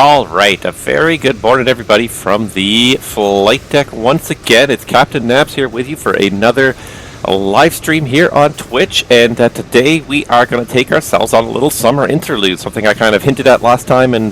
All right, a very good morning, everybody, from the flight deck. Once again, it's Capt Nabs here with you for another live stream here on Twitch, and today we are going to take ourselves on a little summer interlude, something I kind of hinted at last time, and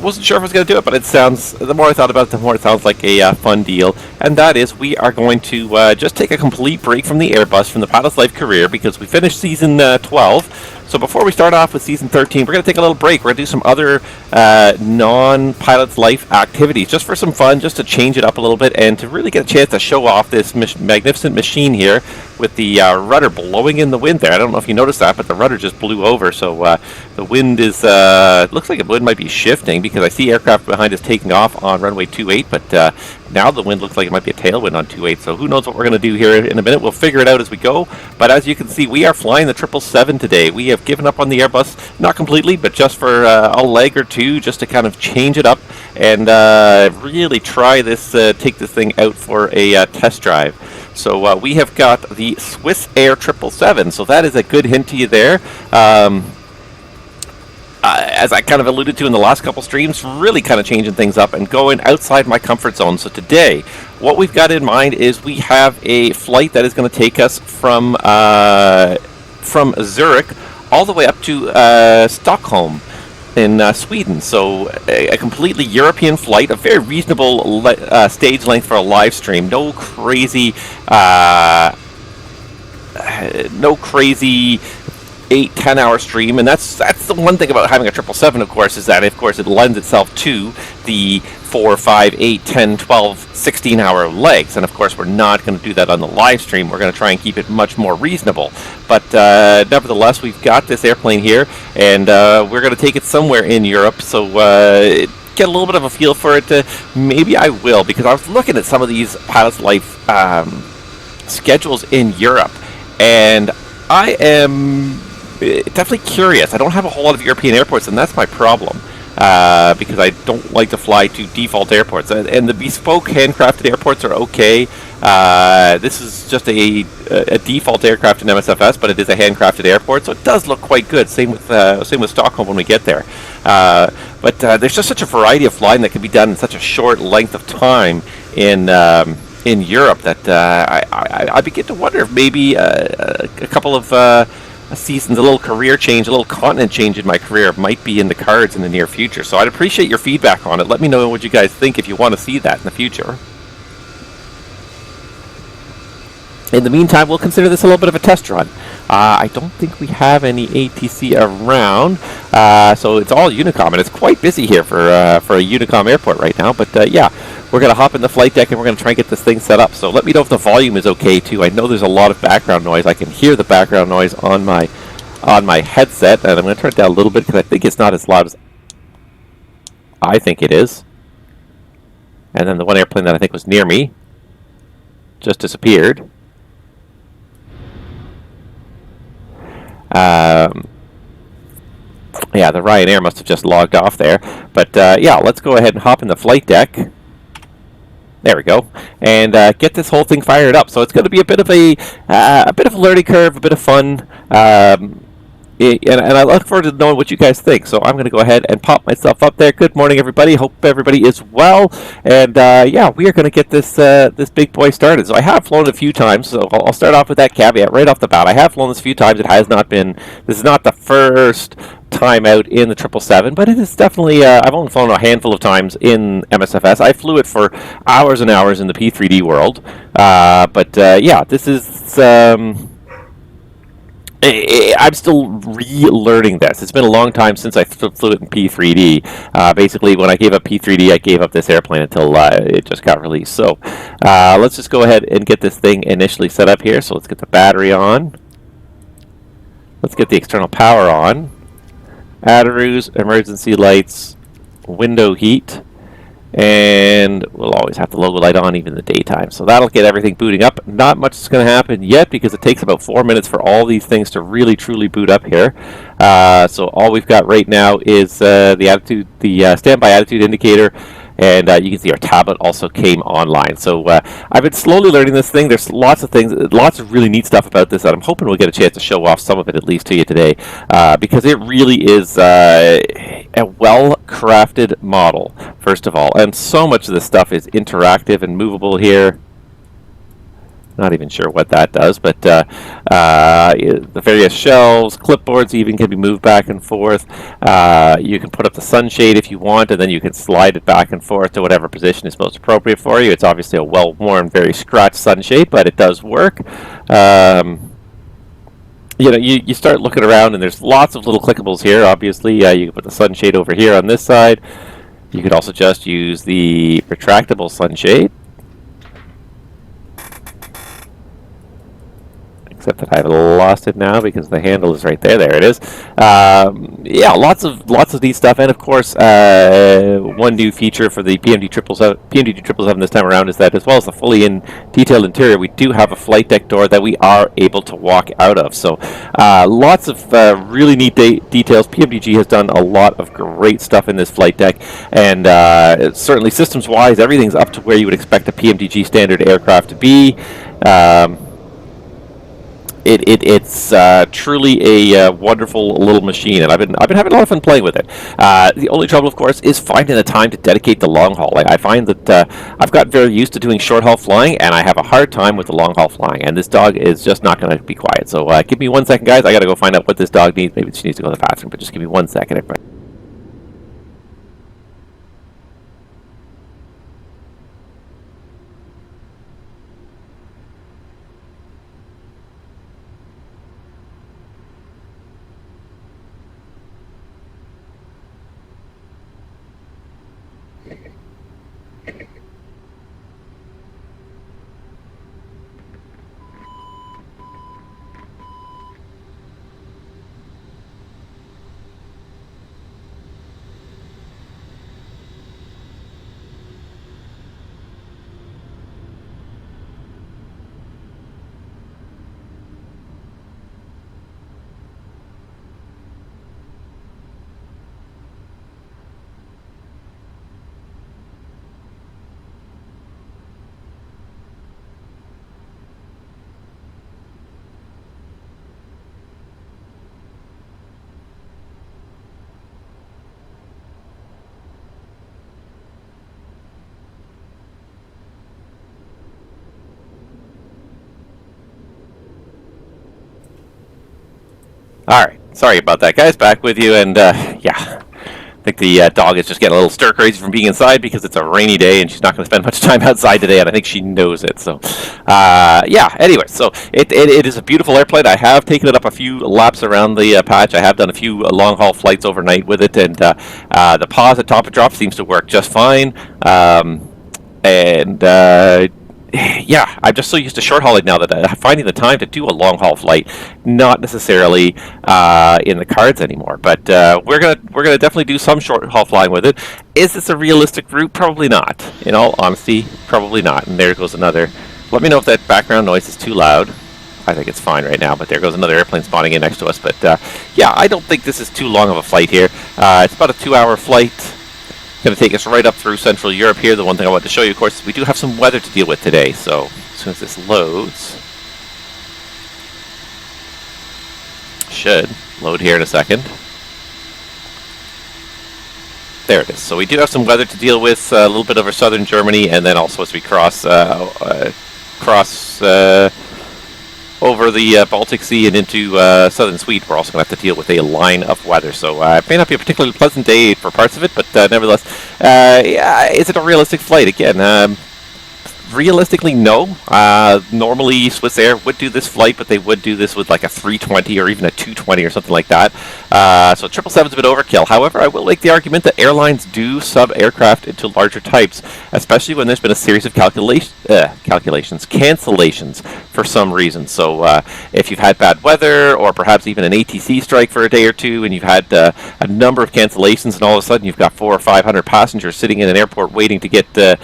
wasn't sure if I was going to do it, but it sounds, the more I thought about it, the more it sounds like a fun deal, and that is we are going to just take a complete break from the Airbus, from the pilot's life career, because we finished season 12. So before we start off with season 13, we're going to take a little break. We're going to do some other non-pilot's life activities, just for some fun, just to change it up a little bit, and to really get a chance to show off this magnificent machine here with the rudder blowing in the wind there. I don't know if you noticed that, but the rudder just blew over, so the wind is, looks like the wind might be shifting, because I see aircraft behind us taking off on runway 28, but now the wind looks like it might be a tailwind on 28, so who knows what we're going to do here in a minute. We'll figure it out as we go, but as you can see, we are flying the 777 today. We have given up on the Airbus, not completely, but just for a leg or two, just to kind of change it up and really try this, take this thing out for a test drive. So we have got the Swiss Air 777, so that is a good hint to you there. As I kind of alluded to in the last couple streams, really kind of changing things up and going outside my comfort zone. So today, what we've got in mind is we have a flight that is going to take us from Zurich all the way up to Stockholm in Sweden. So a completely European flight, a very reasonable stage length for a live stream. No crazy 8-10 hour stream, and that's the one thing about having a 777, of course, is that of course it lends itself to the 4, 5, 8, 10, 12, 16 hour legs, and of course we're not going to do that on the live stream. We're going to try and keep it much more reasonable, but nevertheless, we've got this airplane here, and we're going to take it somewhere in Europe, so get a little bit of a feel for it. Maybe I will, because I was looking at some of these pilot's life schedules in Europe, and I am definitely curious. I don't have a whole lot of European airports, and that's my problem, because I don't like to fly to default airports. And the bespoke handcrafted airports are okay. This is just a default aircraft in MSFS, but it is a handcrafted airport, so it does look quite good. Same with Stockholm when we get there. But there's just such a variety of flying that can be done in such a short length of time in Europe that I begin to wonder if maybe a couple of seasons, a little career change, a little continent change in my career might be in the cards in the near future. So I'd appreciate your feedback on it. Let me know what you guys think if you want to see that in the future. In the meantime, we'll consider this a little bit of a test run. I don't think we have any ATC around, so it's all Unicom, and it's quite busy here for a Unicom airport right now. But yeah, we're going to hop in the flight deck and we're going to try and get this thing set up. So let me know if the volume is okay too. I know there's a lot of background noise. I can hear the background noise on my headset, and I'm going to turn it down a little bit because I think it's not as loud as I think it is. And then the one airplane that I think was near me just disappeared. Yeah, the Ryanair must have just logged off there. But yeah, let's go ahead and hop in the flight deck. There we go, and get this whole thing fired up. So it's going to be a bit of a learning curve, a bit of fun, and I look forward to knowing what you guys think. So I'm going to go ahead and pop myself up there. Good morning, everybody. Hope everybody is well. And yeah, we are going to get this this big boy started. So I have flown a few times. So I'll start off with that caveat right off the bat. I have flown this a few times. It has not been. This is not the first time out in the 777, but it is definitely. I've only flown a handful of times in MSFS. I flew it for hours and hours in the P3D world. But yeah, this is. I'm still relearning this. It's been a long time since I flew it in P3D. Basically, when I gave up P3D, I gave up this airplane until it just got released. So let's just go ahead and get this thing initially set up here. So let's get the battery on. Let's get the external power on. Adderus, emergency lights, window heat. And we'll always have the logo light on even in the daytime. So that'll get everything booting up. Not much is going to happen yet because it takes about 4 minutes for all these things to really truly boot up here. So all we've got right now is the standby attitude indicator and you can see our tablet also came online. So I've been slowly learning this thing. There's lots of things, lots of really neat stuff about this that I'm hoping we'll get a chance to show off some of it at least to you today, because it really is a well-crafted model, first of all, and so much of this stuff is interactive and movable here. Not even sure what that does, but the various shelves, clipboards even can be moved back and forth. You can put up the sunshade if you want, and then you can slide it back and forth to whatever position is most appropriate for you. It's obviously a well-worn, very scratched sunshade, but it does work. You know, you start looking around, and there's lots of little clickables here. Obviously, you can put the sunshade over here on this side. You could also just use the retractable sunshade. Except that I've lost it now because the handle is right there. There it is. Yeah, lots of neat stuff, and of course, one new feature for the PMDG 777 this time around is that, as well as the fully detailed interior, we do have a flight deck door that we are able to walk out of. So, lots of really neat details. PMDG has done a lot of great stuff in this flight deck, and certainly systems-wise, everything's up to where you would expect a PMDG standard aircraft to be. It's truly a wonderful little machine, and I've been having a lot of fun playing with it. The only trouble, of course, is finding the time to dedicate the long haul. I find that I've got very used to doing short haul flying, and I have a hard time with the long haul flying. And this dog is just not going to be quiet. So give me 1 second, guys. I got to go find out what this dog needs. Maybe she needs to go to the bathroom, but just give me 1 second, everybody. Alright, sorry about that, guys. Back with you, and yeah, I think the dog is just getting a little stir crazy from being inside because it's a rainy day and she's not going to spend much time outside today, and I think she knows it. So yeah, anyway, so it is a beautiful airplane. I have taken it up a few laps around the patch. I have done a few long haul flights overnight with it, and the pause at top of drop seems to work just fine. Yeah, I'm just so used to short hauling now that I'm finding the time to do a long haul flight not necessarily in the cards anymore. But we're gonna definitely do some short haul flying with it. Is this a realistic route? Probably not. In all honesty, probably not. And there goes another. Let me know if that background noise is too loud. I think it's fine right now, but there goes another airplane spawning in next to us. But yeah, I don't think this is too long of a flight here. It's about a 2-hour flight. Going to take us right up through Central Europe here. The one thing I wanted to show you, of course, is we do have some weather to deal with today. So as soon as this loads, should load here in a second. There it is. So we do have some weather to deal with, a little bit over southern Germany, and then also as we cross over the Baltic Sea and into southern Sweden, we're also going to have to deal with a line of weather. So it may not be a particularly pleasant day for parts of it, but nevertheless, yeah, is it a realistic flight? Again, realistically, no. Normally, Swiss Air would do this flight, but they would do this with like a 320 or even a 220 or something like that. So 777's a bit overkill. However, I will make the argument that airlines do sub-aircraft into larger types, especially when there's been a series of cancellations for some reason. So if you've had bad weather, or perhaps even an ATC strike for a day or two, and you've had a number of cancellations, and all of a sudden you've got 400 or 500 passengers sitting in an airport waiting to get out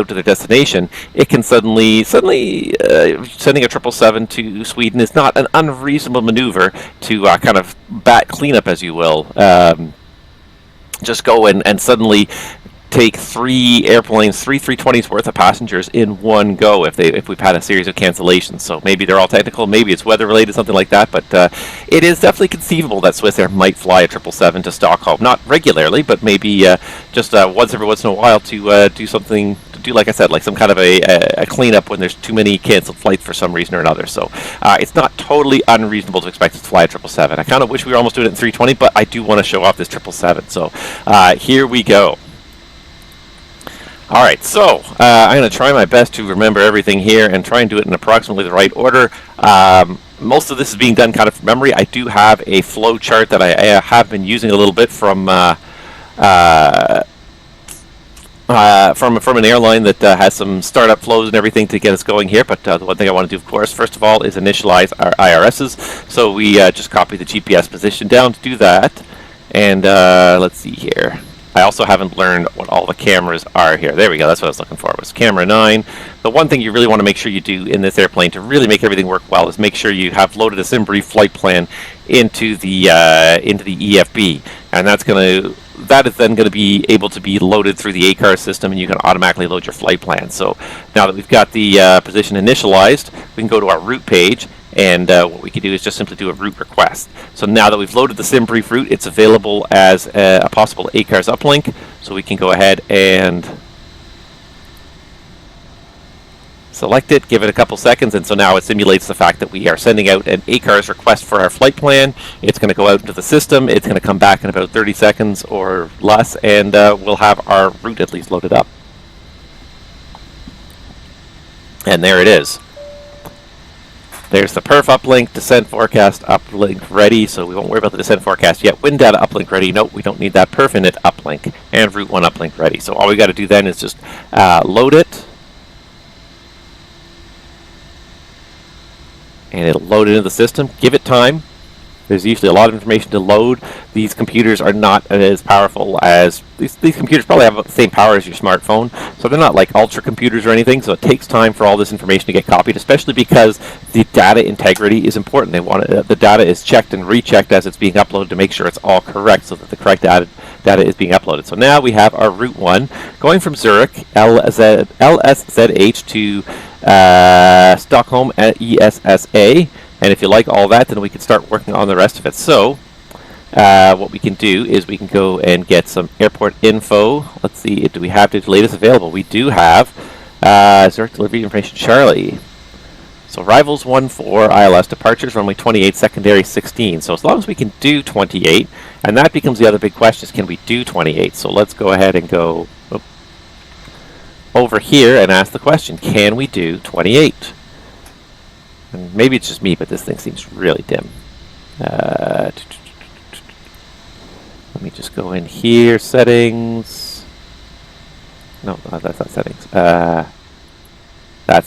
to their destination, it can suddenly sending a 777 to Sweden is not an unreasonable maneuver to kind of bat cleanup, as you will. Just go and suddenly take 3 airplanes, 3 320s worth of passengers in one go if we've had a series of cancellations. So maybe they're all technical, maybe it's weather related, something like that. But it is definitely conceivable that Swiss Air might fly a 777 to Stockholm, not regularly, but maybe just once in a while to do something. Do, like I said, like some kind of a cleanup when there's too many canceled flights for some reason or another. So it's not totally unreasonable to expect us to fly a 777. I kind of wish we were almost doing it in 320, but I do want to show off this 777. So here we go. All right, so I'm going to try my best to remember everything here and try and do it in approximately the right order. Most of this is being done kind of from memory. I do have a flow chart that I have been using a little bit from an airline that has some startup flows and everything to get us going here. But the one thing I want to do, of course, first of all, is initialize our IRSs. So we just copy the GPS position down to do that. And let's see here. I also haven't learned what all the cameras are here. There we go. That's what I was looking for. It was camera 9. The one thing you really want to make sure you do in this airplane to really make everything work well is make sure you have loaded a SimBrief flight plan into the EFB, and that is then going to be able to be loaded through the ACARS system, and you can automatically load your flight plan. So now that we've got the position initialized, we can go to our route page, and what we can do is just simply do a route request. So now that we've loaded the SimBrief route, it's available as a possible ACARS uplink. So we can go ahead and select it, give it a couple seconds, and so now it simulates the fact that we are sending out an ACARS request for our flight plan. It's going to go out into the system. It's going to come back in about 30 seconds or less, and we'll have our route at least loaded up. And there it is. There's the perf uplink, descent forecast uplink ready, so we won't worry about the descent forecast yet. Wind data uplink ready. Nope, we don't need that. Perf init uplink and route 1 uplink ready. So all we got to do then is just load it. And it'll load into the system. Give it time. There's usually a lot of information to load. These computers are not as powerful as... These computers probably have the same power as your smartphone, so they're not like ultra computers or anything, so it takes time for all this information to get copied, especially because the data integrity is important. They want the data is checked and rechecked as it's being uploaded to make sure it's all correct, so that the correct data is being uploaded. So now we have our Route 1 going from Zurich, LSZH to Stockholm at ESSA. And if you like all that, then we can start working on the rest of it. So what we can do is we can go and get some airport info. Let's see, do we have the latest available? We do have Zurich delivery information, Charlie. So arrivals 14, ILS departures, runway 28, secondary 16. So as long as we can do 28, and that becomes the other big question is, can we do 28? So let's go ahead and go over here and ask the question, can we do 28? And maybe it's just me, but this thing seems really dim. Let me just go in here, settings. No, that's not settings. That's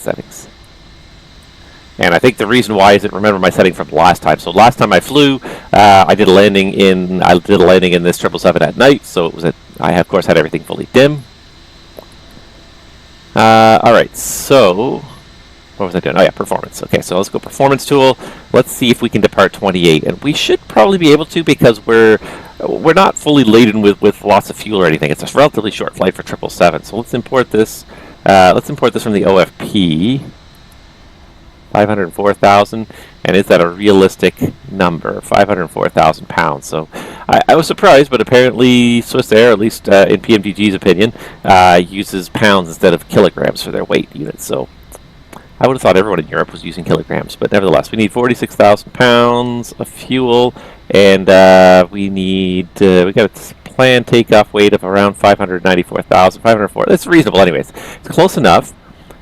settings. And I think the reason why is it remember my setting from last time. So last time I flew, I did a landing in this 777 at night. So it was I of course had everything fully dim. All right, so. What was I doing? Oh yeah, performance. Okay, so let's go performance tool. Let's see if we can depart 28, and we should probably be able to because we're not fully laden with lots of fuel or anything. It's a relatively short flight for 777. So let's import this. Let's import this from the OFP. 504,000, and is that a realistic number? 504,000 pounds. So I was surprised, but apparently Swiss Air, at least in PMDG's opinion, uses pounds instead of kilograms for their weight units. So I would have thought everyone in Europe was using kilograms, but nevertheless, we need 46,000 pounds of fuel, and we got a planned takeoff weight of around 594,000, 504. That's reasonable anyways. It's close enough,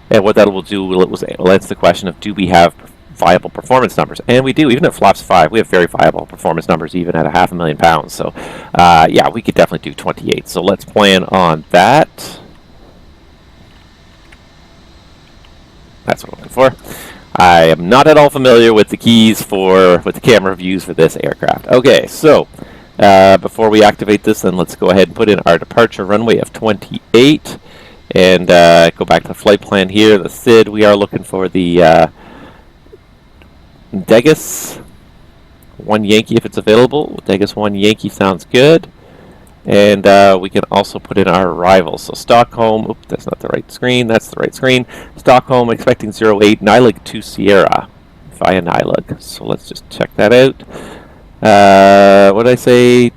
and what that will do, will answer the question of, do we have viable performance numbers? And we do. Even at flaps 5, we have very viable performance numbers, even at 500,000 pounds. So, yeah, we could definitely do 28. So let's plan on that. That's what I'm looking for. I am not at all familiar with the keys with the camera views for this aircraft. Okay, so before we activate this, then let's go ahead and put in our departure runway of 28 and go back to the flight plan here. The SID, we are looking for the Degas 1 Yankee if it's available. Degas 1 Yankee sounds good. And we can also put in our arrivals. So Stockholm, oops, that's not the right screen, that's the right screen. Stockholm expecting 08, Nylig to Sierra via Nylig. So let's just check that out. What did I say?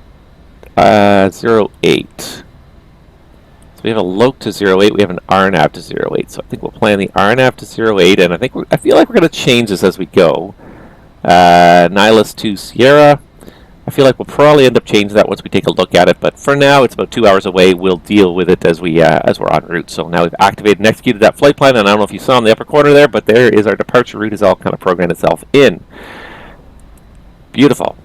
08. So we have a LOC to 08, we have an RNAV to 08. So I think we'll plan the RNAV to 08, and I feel like we're going to change this as we go. Nihilus to Sierra. I feel like we'll probably end up changing that once we take a look at it, but for now it's about 2 hours away. We'll deal with it as we're en route. So now we've activated and executed that flight plan, and I don't know if you saw in the upper corner there, but there is our departure route is all kind of programmed itself in. Beautiful.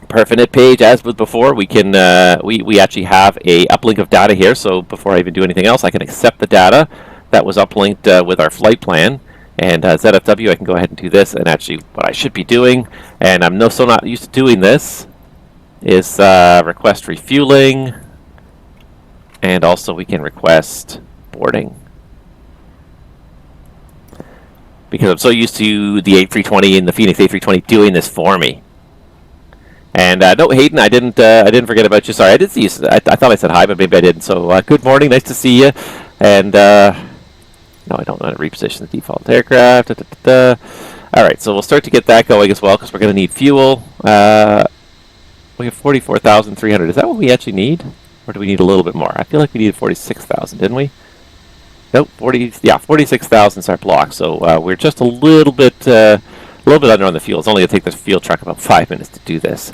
Perfinite page, as with before, we can we actually have a uplink of data here. So before I even do anything else, I can accept the data that was uplinked with our flight plan. And ZFW, I can go ahead and do this. And actually, what I should be doing, and I'm so not used to doing this, is request refueling. And also we can request boarding. Because I'm so used to the A320 and the Phoenix A320 doing this for me. And no, Hayden, I didn't forget about you. Sorry, I did see you. I thought I said hi, but maybe I didn't. So good morning, nice to see you. And no, I don't want to reposition the default aircraft. All right, so we'll start to get that going as well because we're going to need fuel. We have 44,300. Is that what we actually need, or do we need a little bit more? I feel like we needed 46,000, didn't we? Nope, 46,000 is our block. So we're just a little bit under on the fuel. It's only going to take this fuel truck about 5 minutes to do this.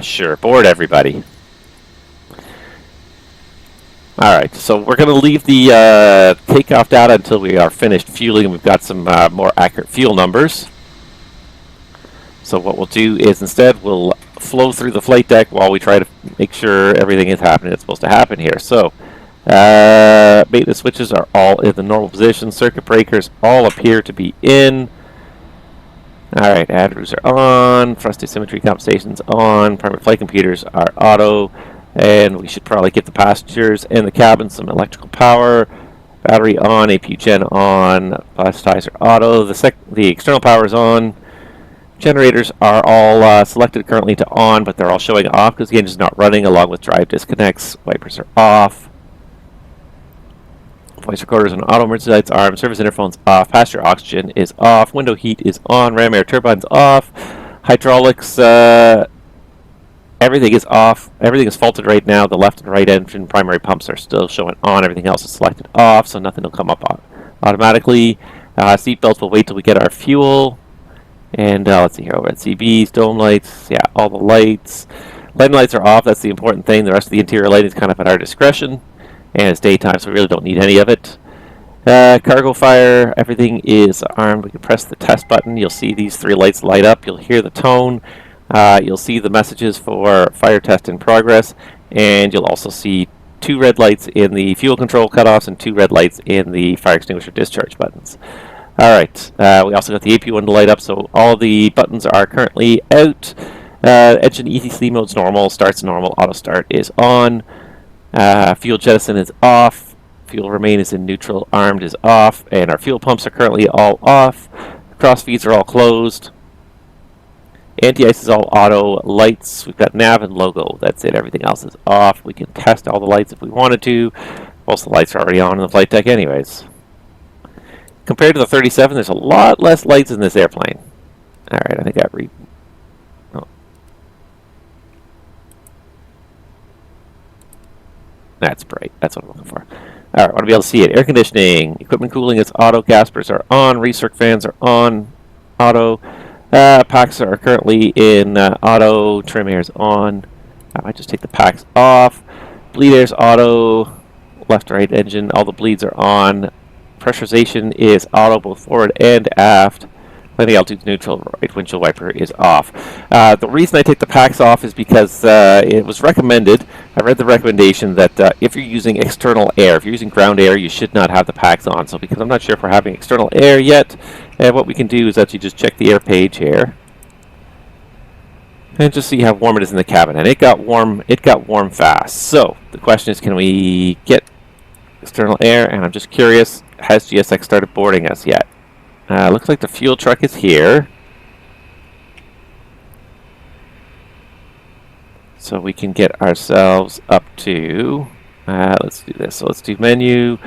Sure, board everybody. Alright, so we're going to leave the takeoff data until we are finished fueling and we've got some more accurate fuel numbers. So what we'll do is instead we'll flow through the flight deck while we try to make sure everything is happening that's supposed to happen here. So, maintenance switches are all in the normal position. Circuit breakers all appear to be in. Alright, adrus are on. Thrust asymmetry compensations on. Primary flight computers are auto. And we should probably get the passengers and the cabin some electrical power. Battery on, APU gen on, bus ties are auto. The external power is on. Generators are all selected currently to on, but they're all showing off because the engine is not running, along with drive disconnects. Wipers are off. Voice recorders and auto emergency lights are. Service interphones off. Passenger oxygen is off. Window heat is on. Ram air turbines off. Hydraulics. Everything is off. Everything is faulted right now. The left and right engine primary pumps are still showing on. Everything else is selected off, so nothing will come up automatically. Seat belts will wait till we get our fuel. And let's see here, over at CBs, dome lights, yeah, all the lights. Landing lights are off. That's the important thing. The rest of the interior lighting is kind of at our discretion. And it's daytime, so we really don't need any of it. Cargo fire, everything is armed. We can press the test button. You'll see these 3 lights light up. You'll hear the tone. You'll see the messages for fire test in progress, and you'll also see 2 red lights in the fuel control cutoffs and 2 red lights in the fire extinguisher discharge buttons. Alright, we also got the AP1 to light up, so all the buttons are currently out. Engine ETC mode's normal, starts normal, auto start is on. Fuel jettison is off. Fuel remain is in neutral, armed is off, and our fuel pumps are currently all off. Cross feeds are all closed. Anti-ice is all auto. Lights, we've got nav and logo. That's it. Everything else is off. We can test all the lights if we wanted to. Most of the lights are already on in the flight deck anyways. Compared to the 37, there's a lot less lights in this airplane. Alright, I think I That's bright. That's what I'm looking for. Alright, I want to be able to see it. Air conditioning. Equipment cooling is auto. Gaspers are on. Recirc fans are on. Auto. Packs are currently in auto. Trim air is on. I might just take the packs off. Bleed air is auto. Left right engine. All the bleeds are on. Pressurization is auto, both forward and aft. Landing altitude neutral. Right windshield wiper is off. The reason I take the packs off is because it was recommended. I read the recommendation that if you're using external air, if you're using ground air, you should not have the packs on. So because I'm not sure if we're having external air yet, what we can do is actually just check the air page here and just see how warm it is in the cabin. And it got warm. It got warm fast. So the question is, can we get external air? And I'm just curious, has GSX started boarding us yet? Looks like the fuel truck is here. So we can get ourselves up to, let's do this. So let's do menu.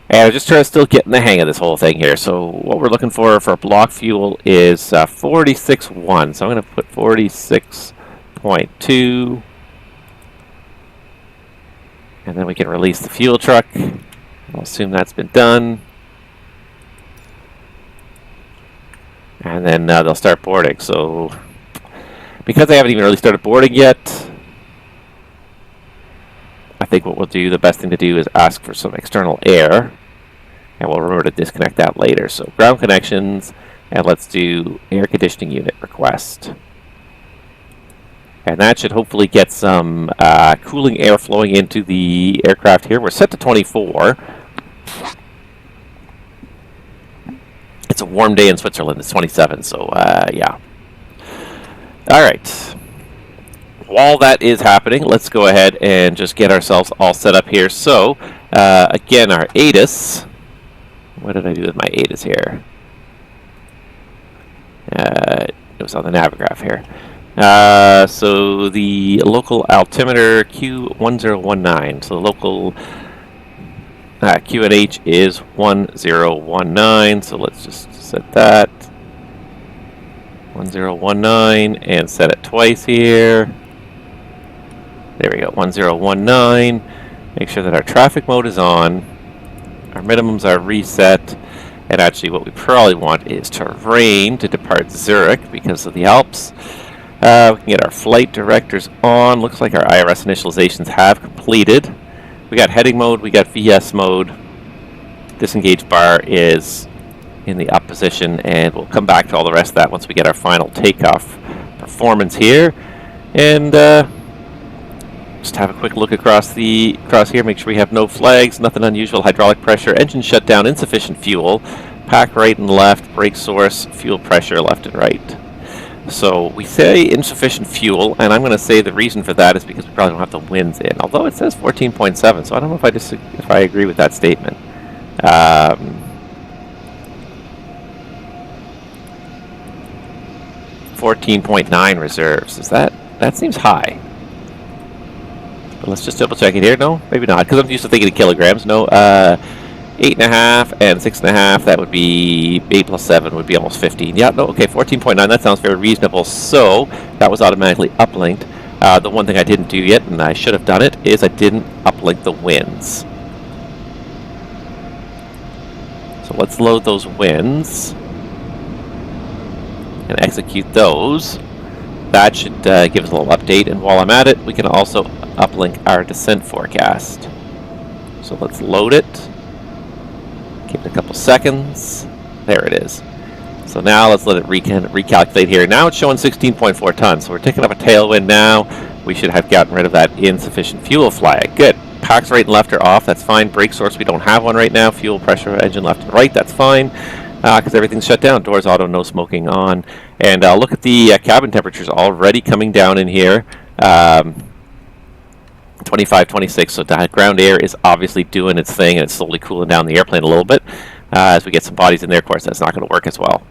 And I'm just trying to still get in the hang of this whole thing here. So what we're looking for block fuel is 46.1. So I'm going to put 46.2. And then we can release the fuel truck. I'll assume that's been done. And then they'll start boarding. So because they haven't even really started boarding yet, I think what we'll do, the best thing to do is ask for some external air. And we'll remember to disconnect that later. So ground connections, and let's do air conditioning unit request. And that should hopefully get some cooling air flowing into the aircraft here. We're set to 24. It's a warm day in Switzerland. It's 27, so yeah. All right. While that is happening, let's go ahead and just get ourselves all set up here. So, again, our ATIS. What did I do with my ATIS here? It was on the Navigraph here. So the local altimeter Q1019. So the local QNH is 1019. So let's just set that 1019 and set it twice here. There we go, 1019. Make sure that our traffic mode is on. Our minimums are reset. And actually what we probably want is terrain to depart Zurich because of the Alps. We can get our flight directors on. Looks like our IRS initializations have completed. We got heading mode, we got VS mode. Disengage bar is in the up position, and we'll come back to all the rest of that once we get our final takeoff performance here. And just have a quick look across here, make sure we have no flags, nothing unusual, hydraulic pressure, engine shut down, insufficient fuel, pack right and left, brake source, fuel pressure left and right. So we say insufficient fuel, and I'm going to say the reason for that is because we probably don't have the winds in, although it says 14.7, so I don't know if I agree with that statement. 14.9 reserves. That seems high. But let's just double check it here. No, maybe not, because I'm used to thinking in kilograms. No, 8.5 and 6.5, that would be 8 plus 7 would be almost 15. Yeah, no, okay, 14.9, that sounds very reasonable. So that was automatically uplinked. The one thing I didn't do yet, and I should have done it, is I didn't uplink the winds. So let's load those winds and execute those. That should give us a little update. And while I'm at it, we can also uplink our descent forecast. So let's load it. Give it a couple seconds. There it is. So now let's let it recalculate here. Now it's showing 16.4 tons. So we're taking up a tailwind now. We should have gotten rid of that insufficient fuel flag. Good. Packs right and left are off. That's fine. Brake source, we don't have one right now. Fuel pressure, engine left and right. That's fine. Because everything's shut down. Doors auto, no smoking on. And look at the cabin temperatures already coming down in here. 25, 26. So the ground air is obviously doing its thing, and it's slowly cooling down the airplane a little bit. As we get some bodies in there, of course, that's not going to work as well.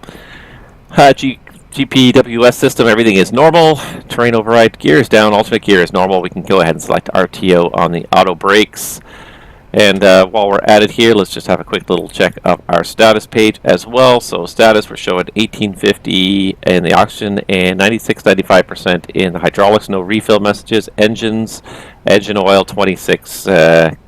GPWS system, everything is normal. Terrain override, gear is down. Alternate gear is normal. We can go ahead and select RTO on the auto brakes. And while we're at it here, let's just have a quick little check of our status page as well. So status, we're showing 1850 in the oxygen and 96-95% in the hydraulics. No refill messages. Engines, engine oil 26. I'm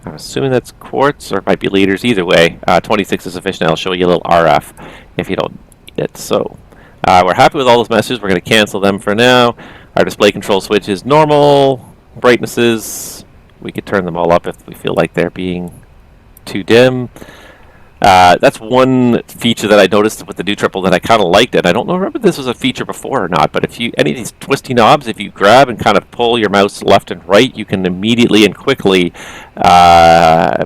assuming that's quarts, or it might be liters. Either way, 26 is sufficient. I'll show you a little RF if you don't need it. So we're happy with all those messages. We're going to cancel them for now. Our display control switch is normal. Brightnesses, we could turn them all up if we feel like they're being too dim. That's one feature that I noticed with the new triple that I kind of liked it. I don't remember if this was a feature before or not, but if you any of these twisty knobs, if you grab and kind of pull your mouse left and right, you can immediately and quickly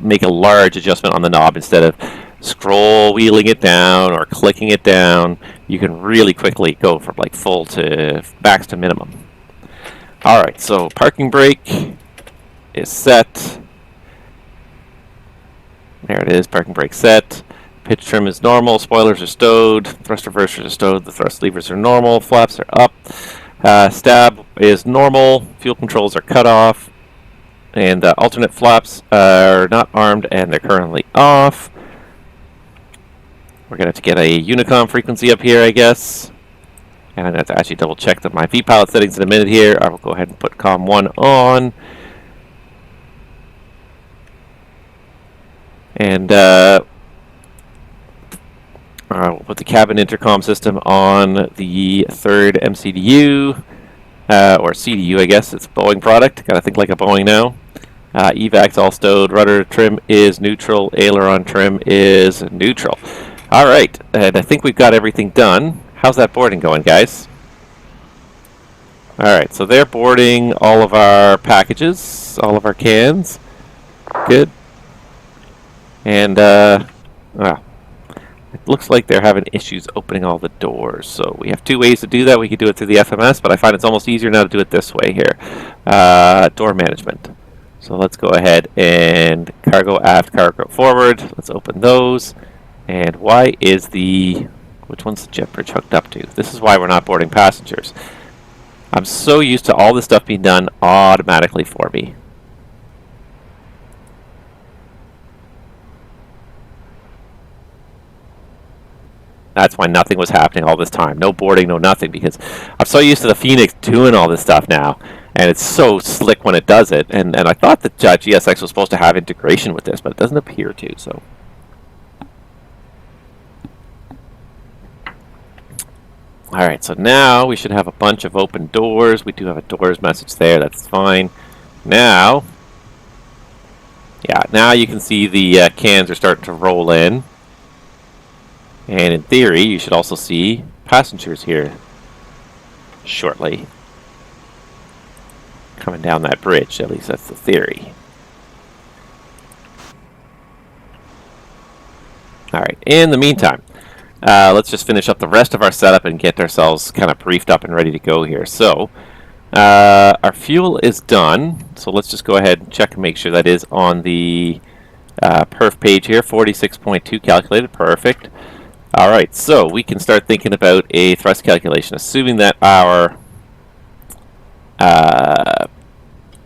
make a large adjustment on the knob instead of scroll wheeling it down or clicking it down. You can really quickly go from like full to max to minimum. All right, so parking brake is set. There it is, parking brake set. Pitch trim is normal, spoilers are stowed, thrust reversers are stowed, the thrust levers are normal, flaps are up. Stab is normal. Fuel controls are cut off. And alternate flaps are not armed and they're currently off. We're going to have to get a Unicom frequency up here, I guess. And I'm going to have to actually double check that my VPilot settings in a minute here. I will go ahead and put COM 1 on. And we'll put the cabin intercom system on the third MCDU, or CDU, I guess. It's a Boeing product. Got to think like a Boeing now. EVAC's all stowed. Rudder trim is neutral. Aileron trim is neutral. All right, and I think we've got everything done. How's that boarding going, guys? All right, so they're boarding all of our packages, all of our cans. Good. And, well, it looks like they're having issues opening all the doors. So we have two ways to do that. We could do it through the FMS, but I find it's almost easier now to do it this way here. Door management. So let's go ahead and cargo aft, cargo forward. Let's open those. And why is which one's the jet bridge hooked up to? This is why we're not boarding passengers. I'm so used to all this stuff being done automatically for me. That's why nothing was happening all this time. No boarding, no nothing, because I'm so used to the Phoenix doing all this stuff now. And it's so slick when it does it. And I thought that GSX was supposed to have integration with this, but it doesn't appear to, so. Alright, so now we should have a bunch of open doors. We do have a doors message there, that's fine. Now, yeah, now you can see the cans are starting to roll in. And in theory, you should also see passengers here shortly. Coming down that bridge, at least that's the theory. Alright, in the meantime, let's just finish up the rest of our setup and get ourselves kind of briefed up and ready to go here. So, our fuel is done. So let's just go ahead and check and make sure that is on the perf page here. 46.2 calculated. Perfect. Alright, so we can start thinking about a thrust calculation, assuming that our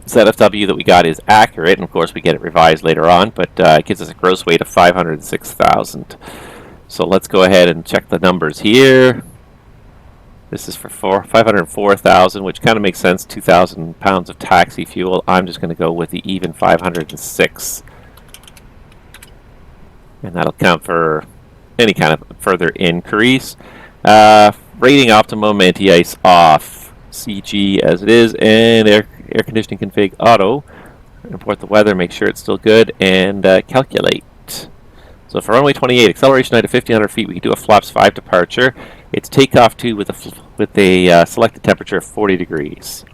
ZFW that we got is accurate, and of course we get it revised later on, but it gives us a gross weight of 506,000. So let's go ahead and check the numbers here. This is for 504,000, which kind of makes sense. 2,000 pounds of taxi fuel. I'm just going to go with the even 506. And that'll count for any kind of further increase. Rating optimum, anti-ice off. CG as it is, and air conditioning config auto. Import the weather, make sure it's still good, and calculate. So for runway 28, acceleration height of 1,500 feet, we can do a flaps 5 departure. It's takeoff 2 with a selected temperature of 40 degrees.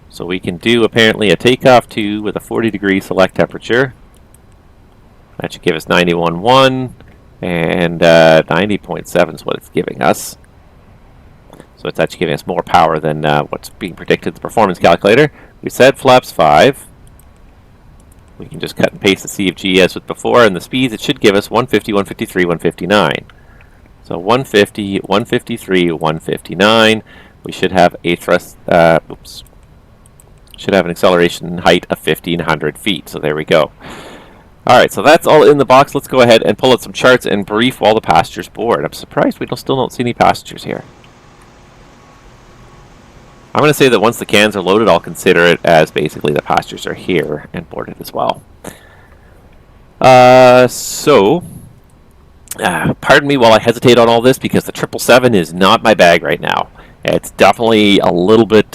So we can do apparently a takeoff 2 with a 40 degree select temperature. That should give us 91.1, and 90.7 is what it's giving us. So it's actually giving us more power than what's being predicted in the performance calculator. We said flaps 5. We can just cut and paste the CFG as with before, and the speeds it should give us 150, 153, 159. So 150, 153, 159. We should have a thrust, should have an acceleration height of 1,500 feet. So there we go. Alright, so that's all in the box. Let's go ahead and pull out some charts and brief while the passengers board. I'm surprised we still don't see any passengers here. I'm going to say that once the cans are loaded, I'll consider it as basically the passengers are here and boarded as well. Pardon me while I hesitate on all this, because the 777 is not my bag right now. It's definitely a little bit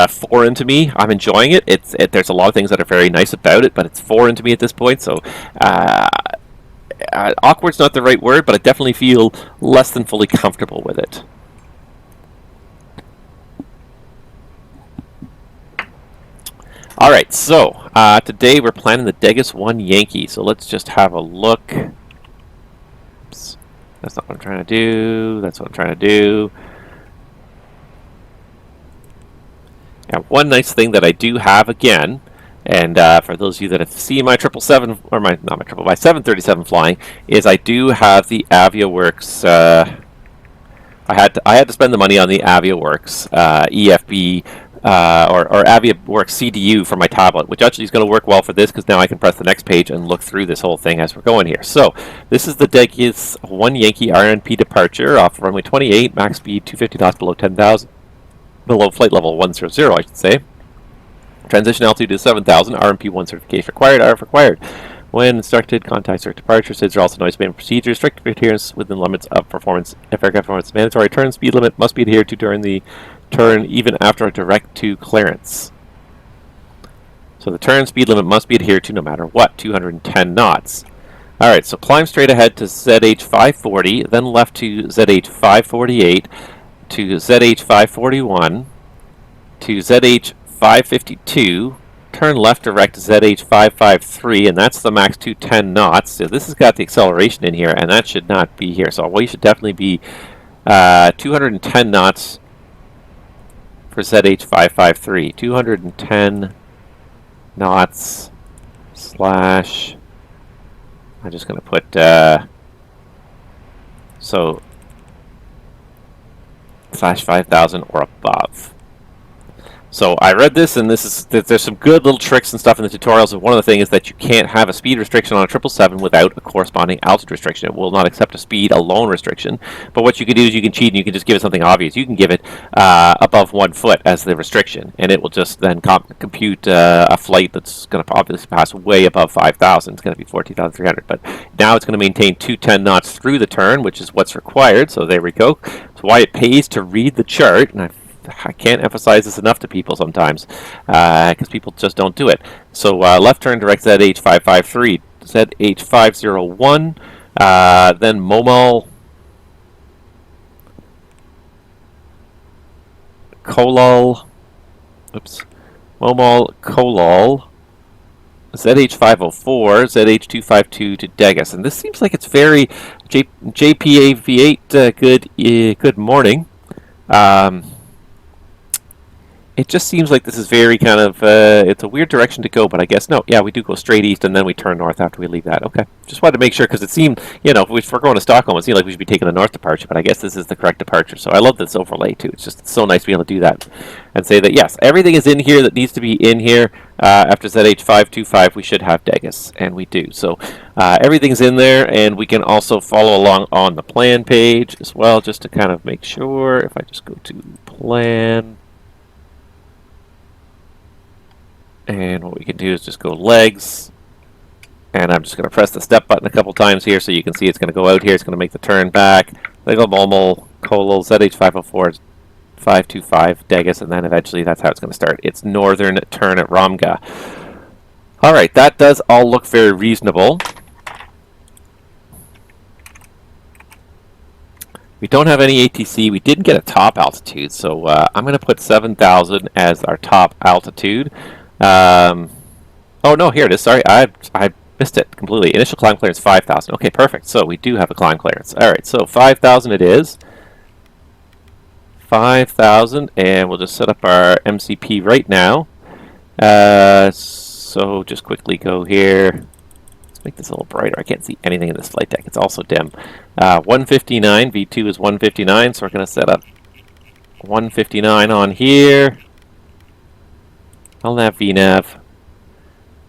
foreign to me. I'm enjoying it. There's a lot of things that are very nice about it, but it's foreign to me at this point. So awkward's not the right word, but I definitely feel less than fully comfortable with it. Alright, so today we're planning the Degas 1 Yankee, so let's just have a look. Oops, that's not what I'm trying to do, that's what I'm trying to do. Now, one nice thing that I do have again, and for those of you that have seen my 777, or my 737 flying, is I do have the AviaWorks, I had to spend the money on the AviaWorks EFB or AviaWorks CDU for my tablet, which actually is going to work well for this because now I can press the next page and look through this whole thing as we're going here. So this is the Degas 1 Yankee RNP departure off runway 28, max speed 250 knots below 10,000, below flight level 100, I should say. Transition altitude is 7,000, RMP 1 certification required, RF required. When instructed, contact certain departure. There are also noise management procedures, strict adherence within limits of performance. If aircraft performance mandatory turn speed limit must be adhered to during the turn even after a direct to clearance. So the turn speed limit must be adhered to no matter what, 210 knots. Alright, so climb straight ahead to ZH 540, then left to ZH 548, to ZH 541, to ZH 552, turn left direct to ZH 553, and that's the max 210 knots. So this has got the acceleration in here, and that should not be here. So we should definitely be 210 knots for ZH553, 210 knots slash, I'm just going to put, so, slash 5,000 or above. So I read this, and there's some good little tricks and stuff in the tutorials. And one of the things is that you can't have a speed restriction on a 777 without a corresponding altitude restriction. It will not accept a speed alone restriction. But what you can do is you can cheat and you can just give it something obvious. You can give it above 1 foot as the restriction, and it will just then compute a flight that's going to obviously pass way above 5,000. It's going to be 14,300. But now it's going to maintain 210 knots through the turn, which is what's required. So there we go. So why it pays to read the chart, and I can't emphasize this enough to people sometimes because people just don't do it. So left turn direct ZH 553, ZH 501, then Momol, Kolol, Momol, Kolol, ZH 504, ZH 252 to Degas, and this seems like it's very JPA V8. Good morning. It just seems like this is very kind of, it's a weird direction to go, but I guess, no, yeah, we do go straight east, and then we turn north after we leave that. Okay, just wanted to make sure, because it seemed, you know, if we're going to Stockholm, it seemed like we should be taking the north departure, but I guess this is the correct departure, so I love this overlay, too. It's so nice to be able to do that, and say that, yes, everything is in here that needs to be in here. After ZH525, we should have Degas, and we do. So everything's in there, and we can also follow along on the plan page as well, just to kind of make sure. If I just go to plan, and what we can do is just go legs, and I'm just going to press the step button a couple times here so you can see it's going to go out here. It's going to make the turn back. Then go Momol, Kolol, ZH504, 525, Degas, and then eventually that's how it's going to start. It's northern turn at Ramga. Alright, that does all look very reasonable. We don't have any ATC. We didn't get a top altitude, so I'm going to put 7,000 as our top altitude. Oh no, here it is. Sorry, I missed it completely. Initial climb clearance 5,000. Okay, perfect. So we do have a climb clearance. All right, so 5,000 it is. 5,000, and we'll just set up our MCP right now. So just quickly go here. Let's make this a little brighter. I can't see anything in this flight deck. It's also dim. 159. V2 is 159, so we're going to set up 159 on here. LNAV, VNAV.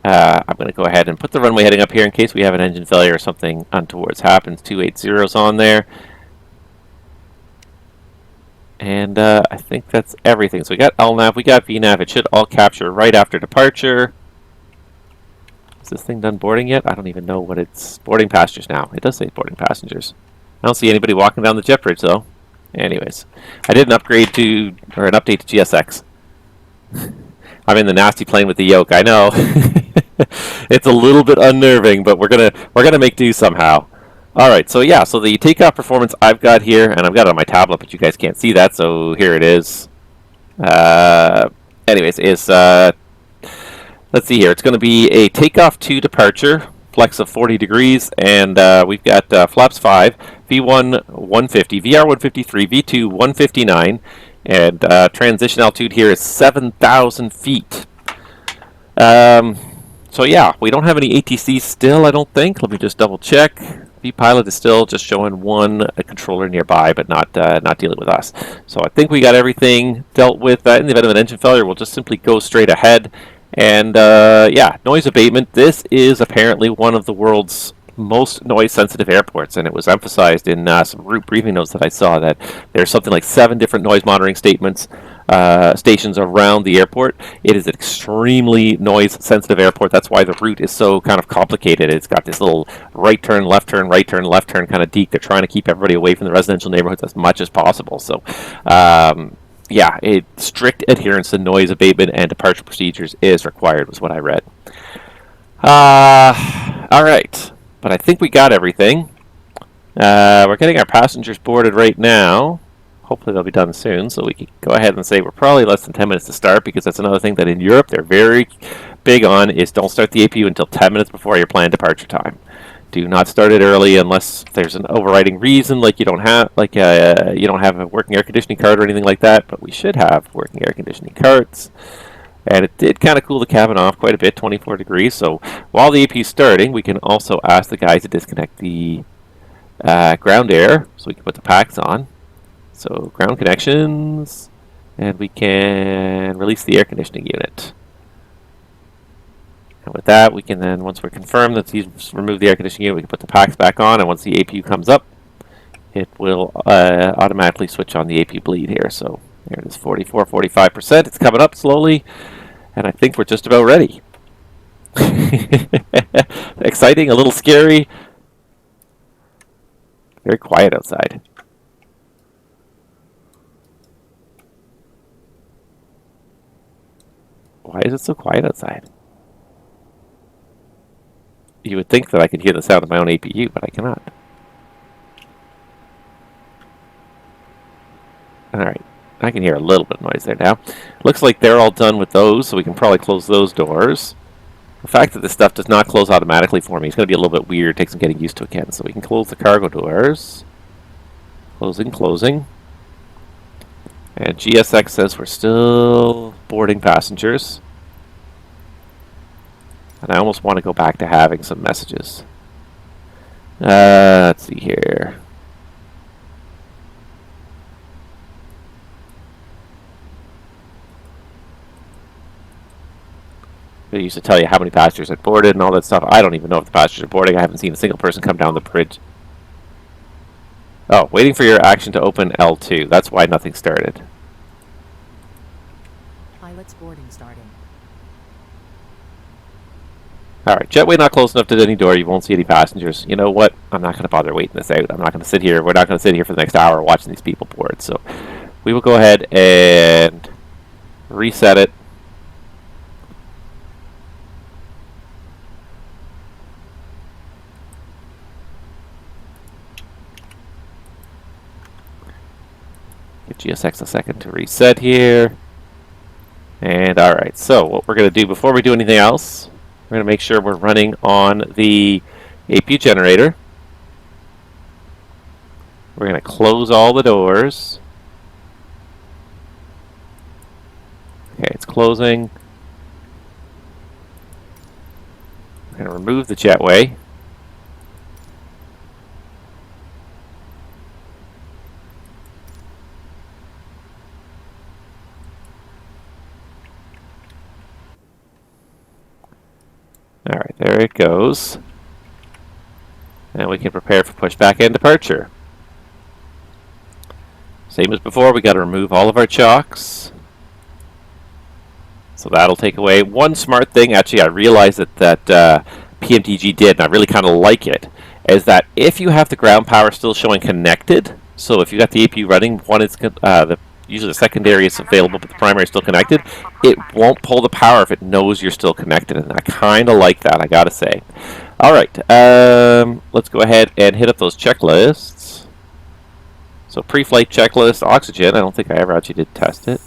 I'm going to go ahead and put the runway heading up here in case we have an engine failure or something untowards happens. 280's on there. And I think that's everything. So we got LNAV, we got VNAV. It should all capture right after departure. Is this thing done boarding yet? I don't even know what it's... Boarding passengers now. It does say boarding passengers. I don't see anybody walking down the jet bridge, though. Anyways. I did an upgrade to... or an update to GSX. I'm in the nasty plane with the yoke. I know. It's a little bit unnerving, but we're gonna make do somehow. All right, so yeah, so the takeoff performance I've got here, and I've got it on my tablet, but you guys can't see that, so here it is. Anyways, is let's see here. It's going to be a takeoff to departure, flex of 40 degrees, and we've got flaps 5, V1 150, VR 153, V2 159. And transition altitude here is 7,000 feet. So yeah, we don't have any ATC still, I don't think. Let me just double check. vPilot is still just showing one controller nearby, but not dealing with us. So I think we got everything dealt with. In the event of an engine failure, we'll just simply go straight ahead. And yeah, noise abatement. This is apparently one of the world's most noise-sensitive airports, and it was emphasized in some route briefing notes that I saw that there's something like 7 different noise monitoring stations around the airport. It is an extremely noise-sensitive airport. That's why the route is so kind of complicated. It's got this little right turn, left turn, right turn, left turn kind of deke. They're trying to keep everybody away from the residential neighborhoods as much as possible. So, yeah, strict adherence to noise abatement and departure procedures is required, was what I read. All right. But I think we got everything. We're getting our passengers boarded right now. Hopefully they'll be done soon, so we can go ahead and say we're probably less than 10 minutes to start, because that's another thing that in Europe they're very big on, is don't start the APU until 10 minutes before your planned departure time. Do not start it early unless there's an overriding reason, like you don't have a working air conditioning card or anything like that. But we should have working air conditioning cards. And it did kind of cool the cabin off quite a bit, 24 degrees. So while the AP is starting, we can also ask the guys to disconnect the ground air so we can put the packs on. So ground connections, and we can release the air conditioning unit. And with that, we can then, once we're confirmed that he's removed the air conditioning unit, we can put the packs back on. And once the APU comes up, it will automatically switch on the APU bleed here. So there it is, 44, 45%. It's coming up slowly. And I think we're just about ready. Exciting, a little scary. Very quiet outside. Why is it so quiet outside? You would think that I could hear the sound of my own APU, but I cannot. Alright. I can hear a little bit of noise there now. Looks like they're all done with those, so we can probably close those doors. The fact that this stuff does not close automatically for me is going to be a little bit weird. It takes some getting used to again. So we can close the cargo doors. Closing, closing. And GSX says we're still boarding passengers. And I almost want to go back to having some messages. Let's see here. They used to tell you how many passengers had boarded and all that stuff. I don't even know if the passengers are boarding. I haven't seen a single person come down the bridge. Oh, waiting for your action to open L2. That's why nothing started. Pilot's boarding starting. Alright, jetway not close enough to any door. You won't see any passengers. You know what? I'm not going to bother waiting this out. I'm not going to sit here. We're not going to sit here for the next hour watching these people board. So we will go ahead and reset it. Give GSX a second to reset here. And alright, so what we're going to do before we do anything else, we're going to make sure we're running on the APU generator. We're going to close all the doors. Okay, it's closing. We're going to remove the jetway. Alright, there it goes. And we can prepare for pushback and departure. Same as before, we got to remove all of our chocks. So that'll take away. One smart thing, actually I realized that PMDG did, and I really kind of like it, is that if you have the ground power still showing connected, so if you got the APU running, one is usually the secondary is available, but the primary is still connected, it won't pull the power if it knows you're still connected, and I kind of like that, I gotta say. Alright, let's go ahead and hit up those checklists. So pre-flight checklist, oxygen, I don't think I ever actually did test it.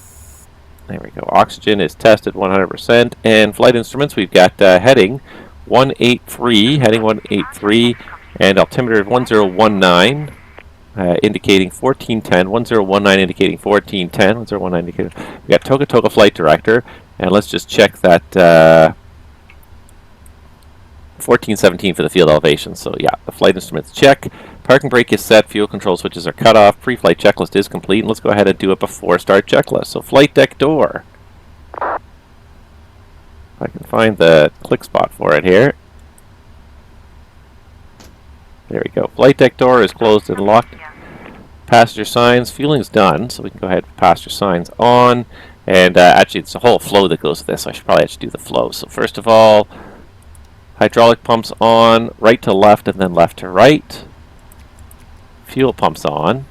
There we go, oxygen is tested 100%, and flight instruments, we've got heading 183, heading 183, and altimeter 1019. Indicating 1410, 1019 indicating 1410, 1019 indicating. We got Toka Toka flight director, and let's just check that 1417 for the field elevation. So yeah, the flight instruments check. Parking brake is set. Fuel control switches are cut off. Pre-flight checklist is complete. And let's go ahead and do a before start checklist. So flight deck door. If I can find the click spot for it here. There we go. Flight deck door is closed and locked. Passenger signs. Fueling's done. So we can go ahead with passenger signs on. And actually, it's a whole flow that goes with this. I should probably actually do the flow. So first of all, hydraulic pumps on, right to left, and then left to right. Fuel pumps on.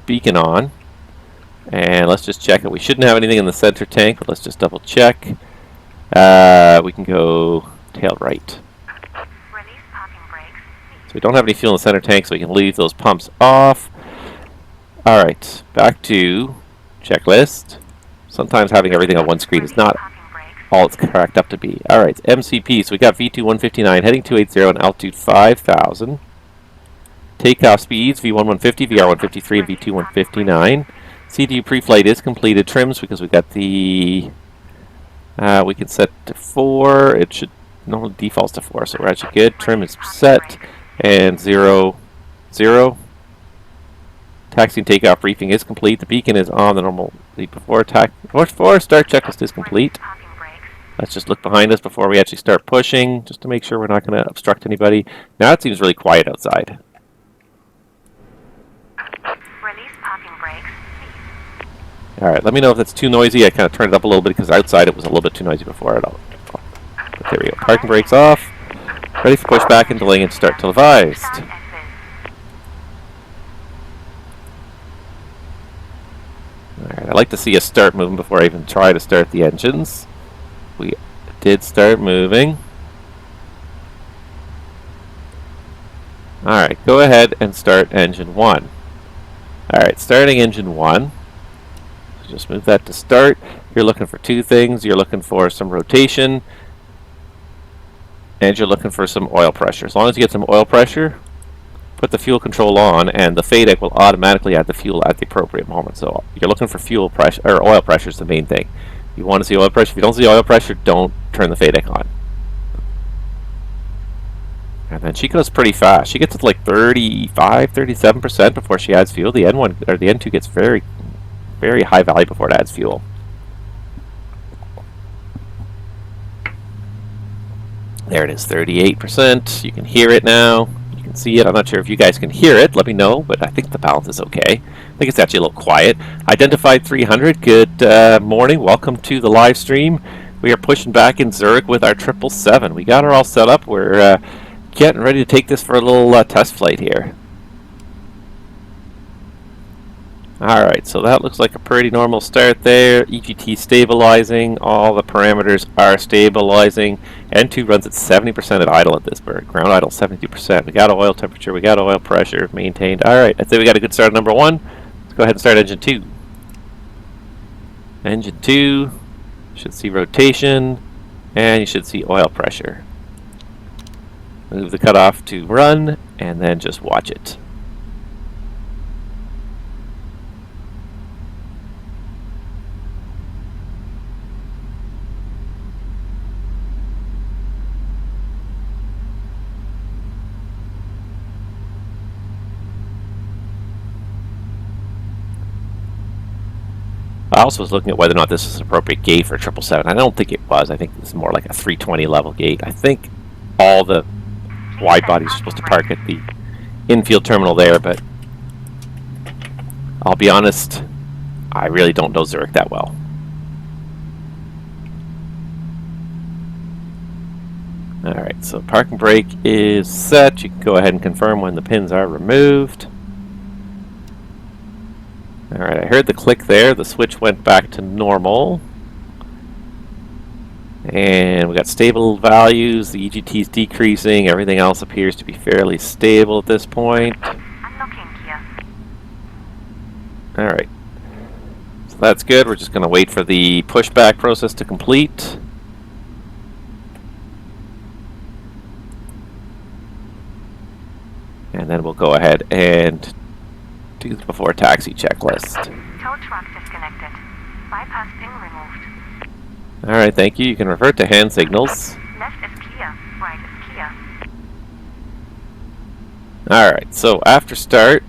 Beacon on. And let's just check it. We shouldn't have anything in the center tank, but let's just double check. We can go tail right. So we don't have any fuel in the center tank, so we can leave those pumps off. Alright, back to checklist. Sometimes having everything on one screen is not all it's cracked up to be. Alright, MCP. So we got V2 159, heading 280 and altitude 5,000. Takeoff speeds, V1 150, VR 153, and V2 159. CDU pre-flight is completed. Trims, because we got the... we can set to 4. It should... No, defaults to 4, so we're actually good. Trim is set. And 0, 0. Taxi and takeoff briefing is complete. The beacon is on. The normal before start checklist is complete. Let's just look behind us before we actually start pushing, just to make sure we're not going to obstruct anybody. Now it seems really quiet outside. Release parking brakes. Alright, let me know if that's too noisy. I kind of turned it up a little bit because outside it was a little bit too noisy before it all. But there we go. Parking brakes off. Ready for pushback and delaying and start televised. Alright, I like to see us start moving before I even try to start the engines. We did start moving. Alright, go ahead and start engine 1. Alright, starting engine 1. Just move that to start. You're looking for two things. You're looking for some rotation, and you're looking for some oil pressure. As long as you get some oil pressure, put the fuel control on, and the FADEC will automatically add the fuel at the appropriate moment. So you're looking for fuel pressure, or oil pressure is the main thing. You want to see oil pressure. If you don't see oil pressure, don't turn the FADEC on. And then she goes pretty fast. She gets to like 35, 37% before she adds fuel. The N1 or the N2 gets very, very high value before it adds fuel. There it is, 38%. You can hear it now. You can see it. I'm not sure if you guys can hear it. Let me know, but I think the balance is okay. I think it's actually a little quiet. Identified 300. Good morning. Welcome to the live stream. We are pushing back in Zurich with our 777. We got her all set up. We're getting ready to take this for a little test flight here. Alright, so that looks like a pretty normal start there. EGT stabilizing. All the parameters are stabilizing. N2 runs at 70% at idle at this bird. Ground idle 72%. We got oil temperature. We got oil pressure maintained. Alright, I'd say we got a good start on number 1. Let's go ahead and start engine 2. Engine 2. Should see rotation. And you should see oil pressure. Move the cutoff to run. And then just watch it. I also was looking at whether or not this is an appropriate gate for a 777. I don't think it was. I think this is more like a 320 level gate. I think all the wide bodies are supposed to park at the infield terminal there, but I'll be honest, I really don't know Zurich that well. Alright, so parking brake is set. You can go ahead and confirm when the pins are removed. Alright, I heard the click there. The switch went back to normal. And we got stable values. The EGT is decreasing. Everything else appears to be fairly stable at this point. Alright. So that's good. We're just going to wait for the pushback process to complete. And then we'll go ahead and do the before taxi checklist. Tow truck disconnected. Bypass pin removed. Alright, thank you. You can revert to hand signals. Left is Kia. Right is Kia. Alright, so after start,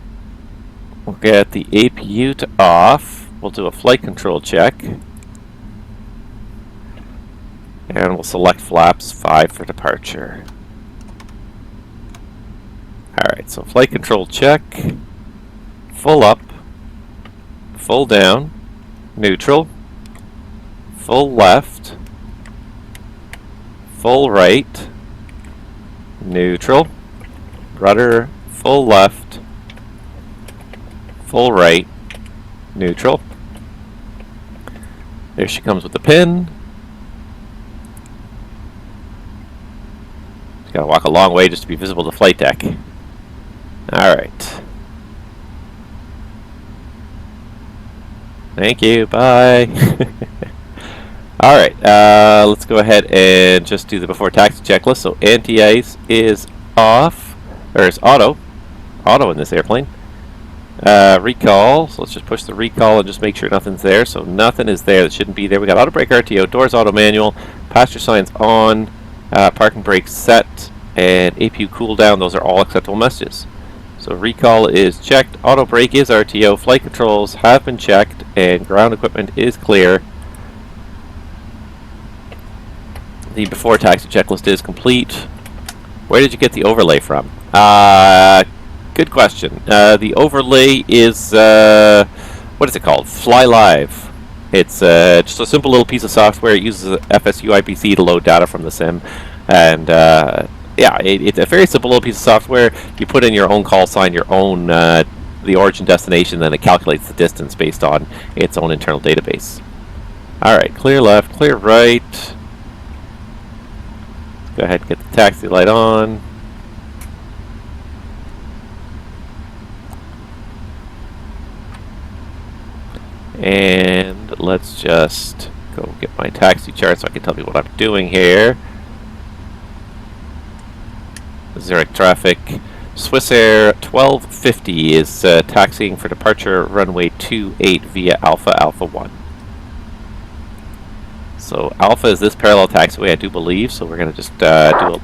we'll get the APU to off. We'll do a flight control check. And we'll select flaps 5 for departure. Alright, so flight control check. Full up. Full down. Neutral. Full left. Full right. Neutral. Rudder. Full left. Full right. Neutral. There she comes with the pin. She's got to walk a long way just to be visible to flight deck. Alright. Thank you. Bye. Alright. Let's go ahead and just do the before taxi checklist. So anti-ice is off. Or it's auto. Auto in this airplane. Recall. So let's just push the recall and just make sure nothing's there. So nothing is there that shouldn't be there. We got auto brake RTO. Doors auto manual. Passenger signs on. Parking brake set. And APU cool down. Those are all acceptable messages. So recall is checked, auto brake is RTO, flight controls have been checked, and ground equipment is clear. The before taxi checklist is complete. Where did you get the overlay from? Good question. The overlay is, what is it called? Fly Live. It's just a simple little piece of software. It uses FSU IPC to load data from the sim. And yeah, it's a very simple little piece of software. You put in your own call sign, your own the origin destination, then it calculates the distance based on its own internal database. Alright, clear left, clear right. Let's go ahead and get the taxi light on. And let's just go get my taxi chart so I can tell you what I'm doing here. Zurich traffic. Swissair 1250 is taxiing for departure runway 28 via Alpha Alpha 1. So Alpha is this parallel taxiway, I do believe. So we're going to just do a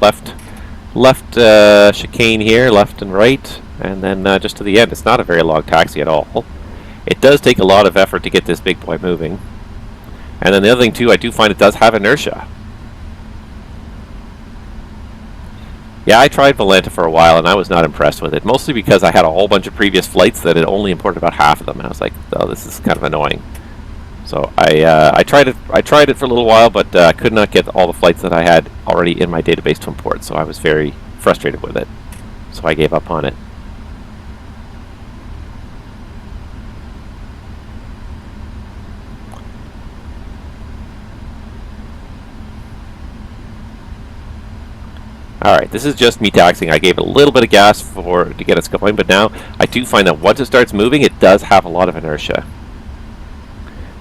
left chicane here, left and right, and then just to the end. It's not a very long taxi at all. It does take a lot of effort to get this big boy moving. And then the other thing too, I do find it does have inertia. Yeah, I tried Volanta for a while and I was not impressed with it, mostly because I had a whole bunch of previous flights that had only imported about half of them, and I was like, oh, this is kind of annoying. So I tried it for a little while, but could not get all the flights that I had already in my database to import, so I was very frustrated with it. So I gave up on it. Alright, this is just me taxiing. I gave it a little bit of gas to get us going, but now I do find that once it starts moving, it does have a lot of inertia.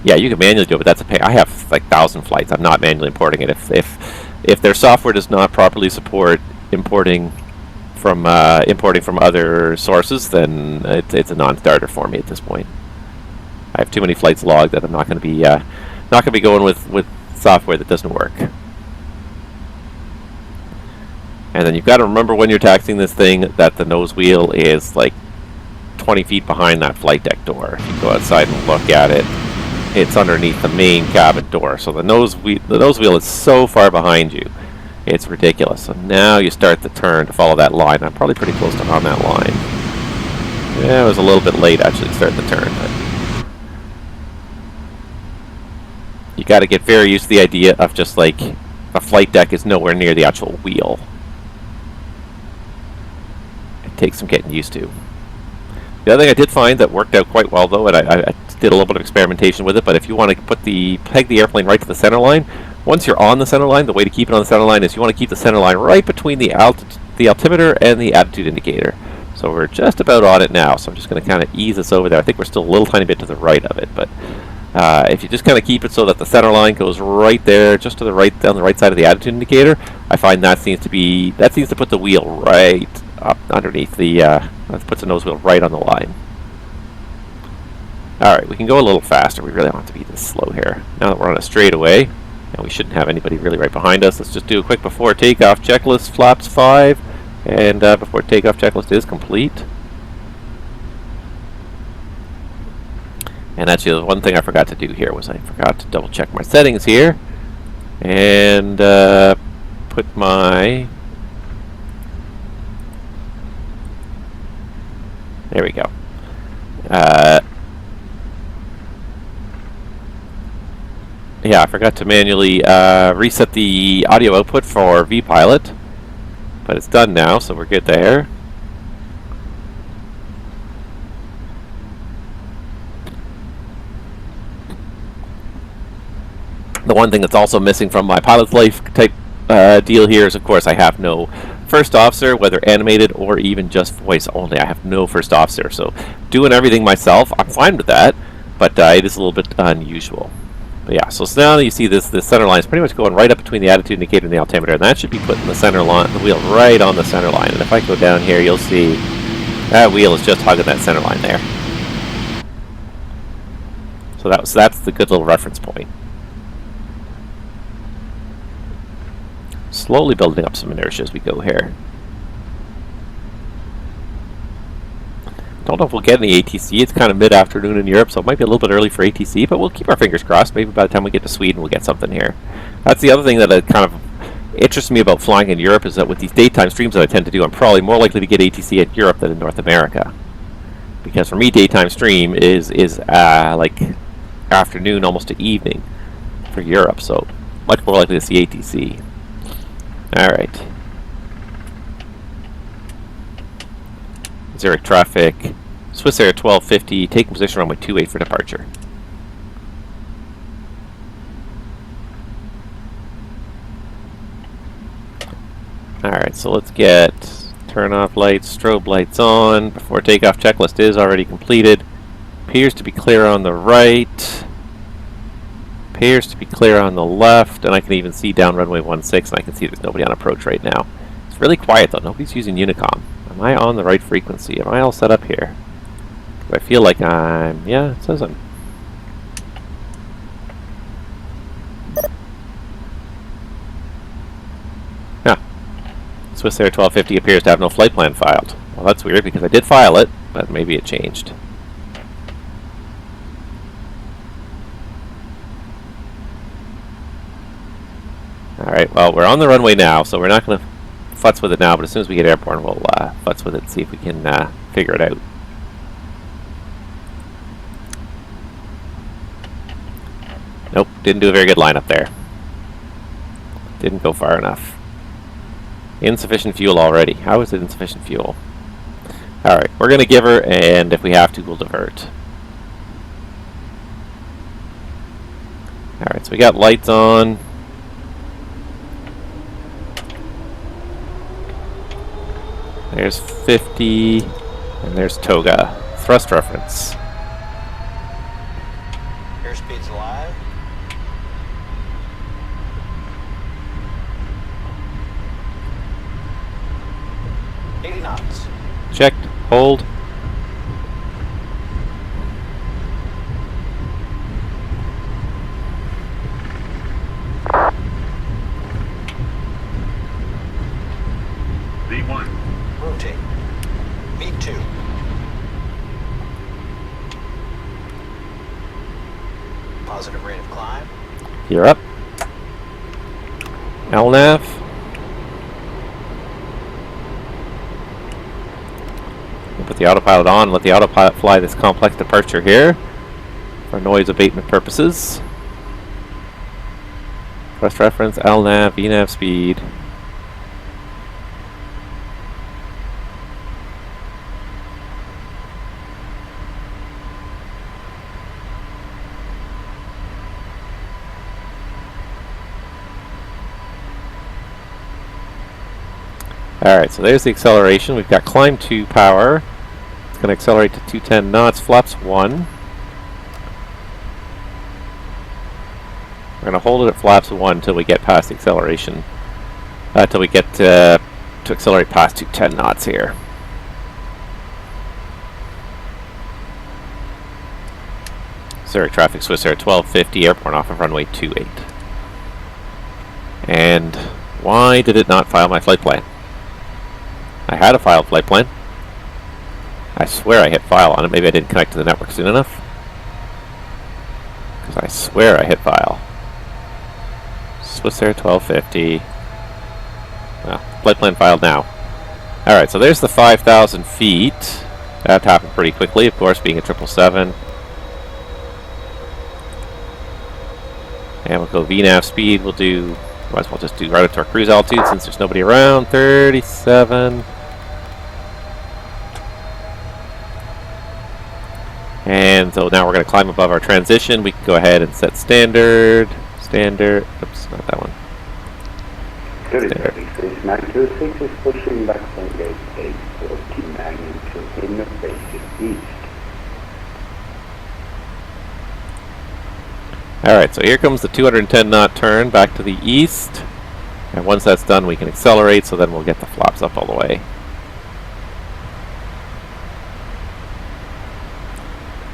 Yeah, you can manually do it, but that's a pain. I have like 1,000 flights. I'm not manually importing it. If their software does not properly support importing from other sources, then it's a non-starter for me at this point. I have too many flights logged that I'm not going to be going with software that doesn't work. And then you've got to remember when you're taxiing this thing that the nose wheel is like 20 feet behind that flight deck door. If you go outside and look at it, it's underneath the main cabin door. So the nose wheel is so far behind you, it's ridiculous. So now you start the turn to follow that line. I'm probably pretty close to on that line. Yeah, it was a little bit late actually to start the turn, but you got to get very used to the idea of just like the flight deck is nowhere near the actual wheel. Takes some getting used to. The other thing I did find that worked out quite well though, and I did a little bit of experimentation with it, but if you want to peg the airplane right to the center line, once you're on the center line, the way to keep it on the center line is you want to keep the center line right between the altimeter and the attitude indicator. So we're just about on it now, so I'm just going to kind of ease us over there. I think we're still a little tiny bit to the right of it, but if you just kind of keep it so that the center line goes right there, just to the right, down the right side of the attitude indicator, I find that seems to put the wheel right up underneath that puts the nose wheel right on the line. Alright, we can go a little faster. We really don't have to be this slow here. Now that we're on a straightaway, And we shouldn't have anybody really right behind us. Let's just do a quick before takeoff checklist, flaps 5, and before takeoff checklist is complete. And actually, the one thing I forgot to do here was I forgot to double check my settings here, and put my... There we go. Yeah, I forgot to manually reset the audio output for vPilot, but it's done now, so we're good there. The one thing that's also missing from my pilot's life type deal here is, of course, I have no first officer, whether animated or even just voice only. I have no first officer, so doing everything myself, I'm fine with that, but it is a little bit unusual. But yeah, so now you see this center line is pretty much going right up between the attitude indicator and the altimeter, and that should be putting the center line, the wheel right on the center line. And if I go down here, you'll see that wheel is just hugging that center line there. So that's the good little reference point. Slowly building up some inertia as we go here. Don't know if we'll get any ATC. It's kind of mid-afternoon in Europe, so it might be a little bit early for ATC, but we'll keep our fingers crossed. Maybe by the time we get to Sweden, we'll get something here. That's the other thing that kind of interests me about flying in Europe, is that with these daytime streams that I tend to do, I'm probably more likely to get ATC in Europe than in North America. Because for me, daytime stream is like afternoon almost to evening for Europe, so much more likely to see ATC. Alright. Zurich traffic, Swiss Air 1250, taking position runway 28 for departure. Alright, so let's get turn off lights, strobe lights on. Before takeoff checklist is already completed. Appears to be clear on the right. Appears to be clear on the left, and I can even see down runway 16, and I can see there's nobody on approach right now. It's really quiet though, nobody's using Unicom. Am I on the right frequency? Am I all set up here? Do I feel like I'm... Yeah, it says I'm... Yeah. Swiss Air 1250 appears to have no flight plan filed. Well, that's weird because I did file it, but maybe it changed. Alright, well, we're on the runway now, so we're not going to futz with it now, but as soon as we get airborne, we'll futz with it and see if we can figure it out. Nope, didn't do a very good lineup there. Didn't go far enough. Insufficient fuel already. How is it insufficient fuel? Alright, we're going to give her, and if we have to, we'll divert. Alright, so we got lights on. There's 50, and there's Toga. Thrust reference. Airspeed's live. $80 knots. Checked. Hold. V1. Rotate. V2. Positive rate of climb. You're up. LNAV. We'll put the autopilot on, let the autopilot fly this complex departure here for noise abatement purposes. Thrust reference, LNAV, VNAV speed. Alright, so there's the acceleration. We've got climb 2 power. It's going to accelerate to 210 knots, flaps 1. We're going to hold it at flaps 1 until we get past the acceleration. Until we get to accelerate past 210 knots here. Zurich traffic, Swiss Air 1250, airborne off of runway 28. And why did it not file my flight plan? I had a filed flight plan. I swear I hit file on it. Maybe I didn't connect to the network soon enough. Because I swear I hit file. Swissair 1250. Well, flight plan filed now. Alright, so there's the 5,000 feet. That happened pretty quickly, of course, being a 777. And we'll go VNAV speed. We'll do, might as well just do right up to our cruise altitude since there's nobody around. 37. And so now we're going to climb above our transition. We can go ahead and set standard. Oops, not that one. 926 is pushing back from gate 849 into interface east. Alright, so here comes the 210 knot turn back to the east. And once that's done, we can accelerate, so then we'll get the flaps up all the way.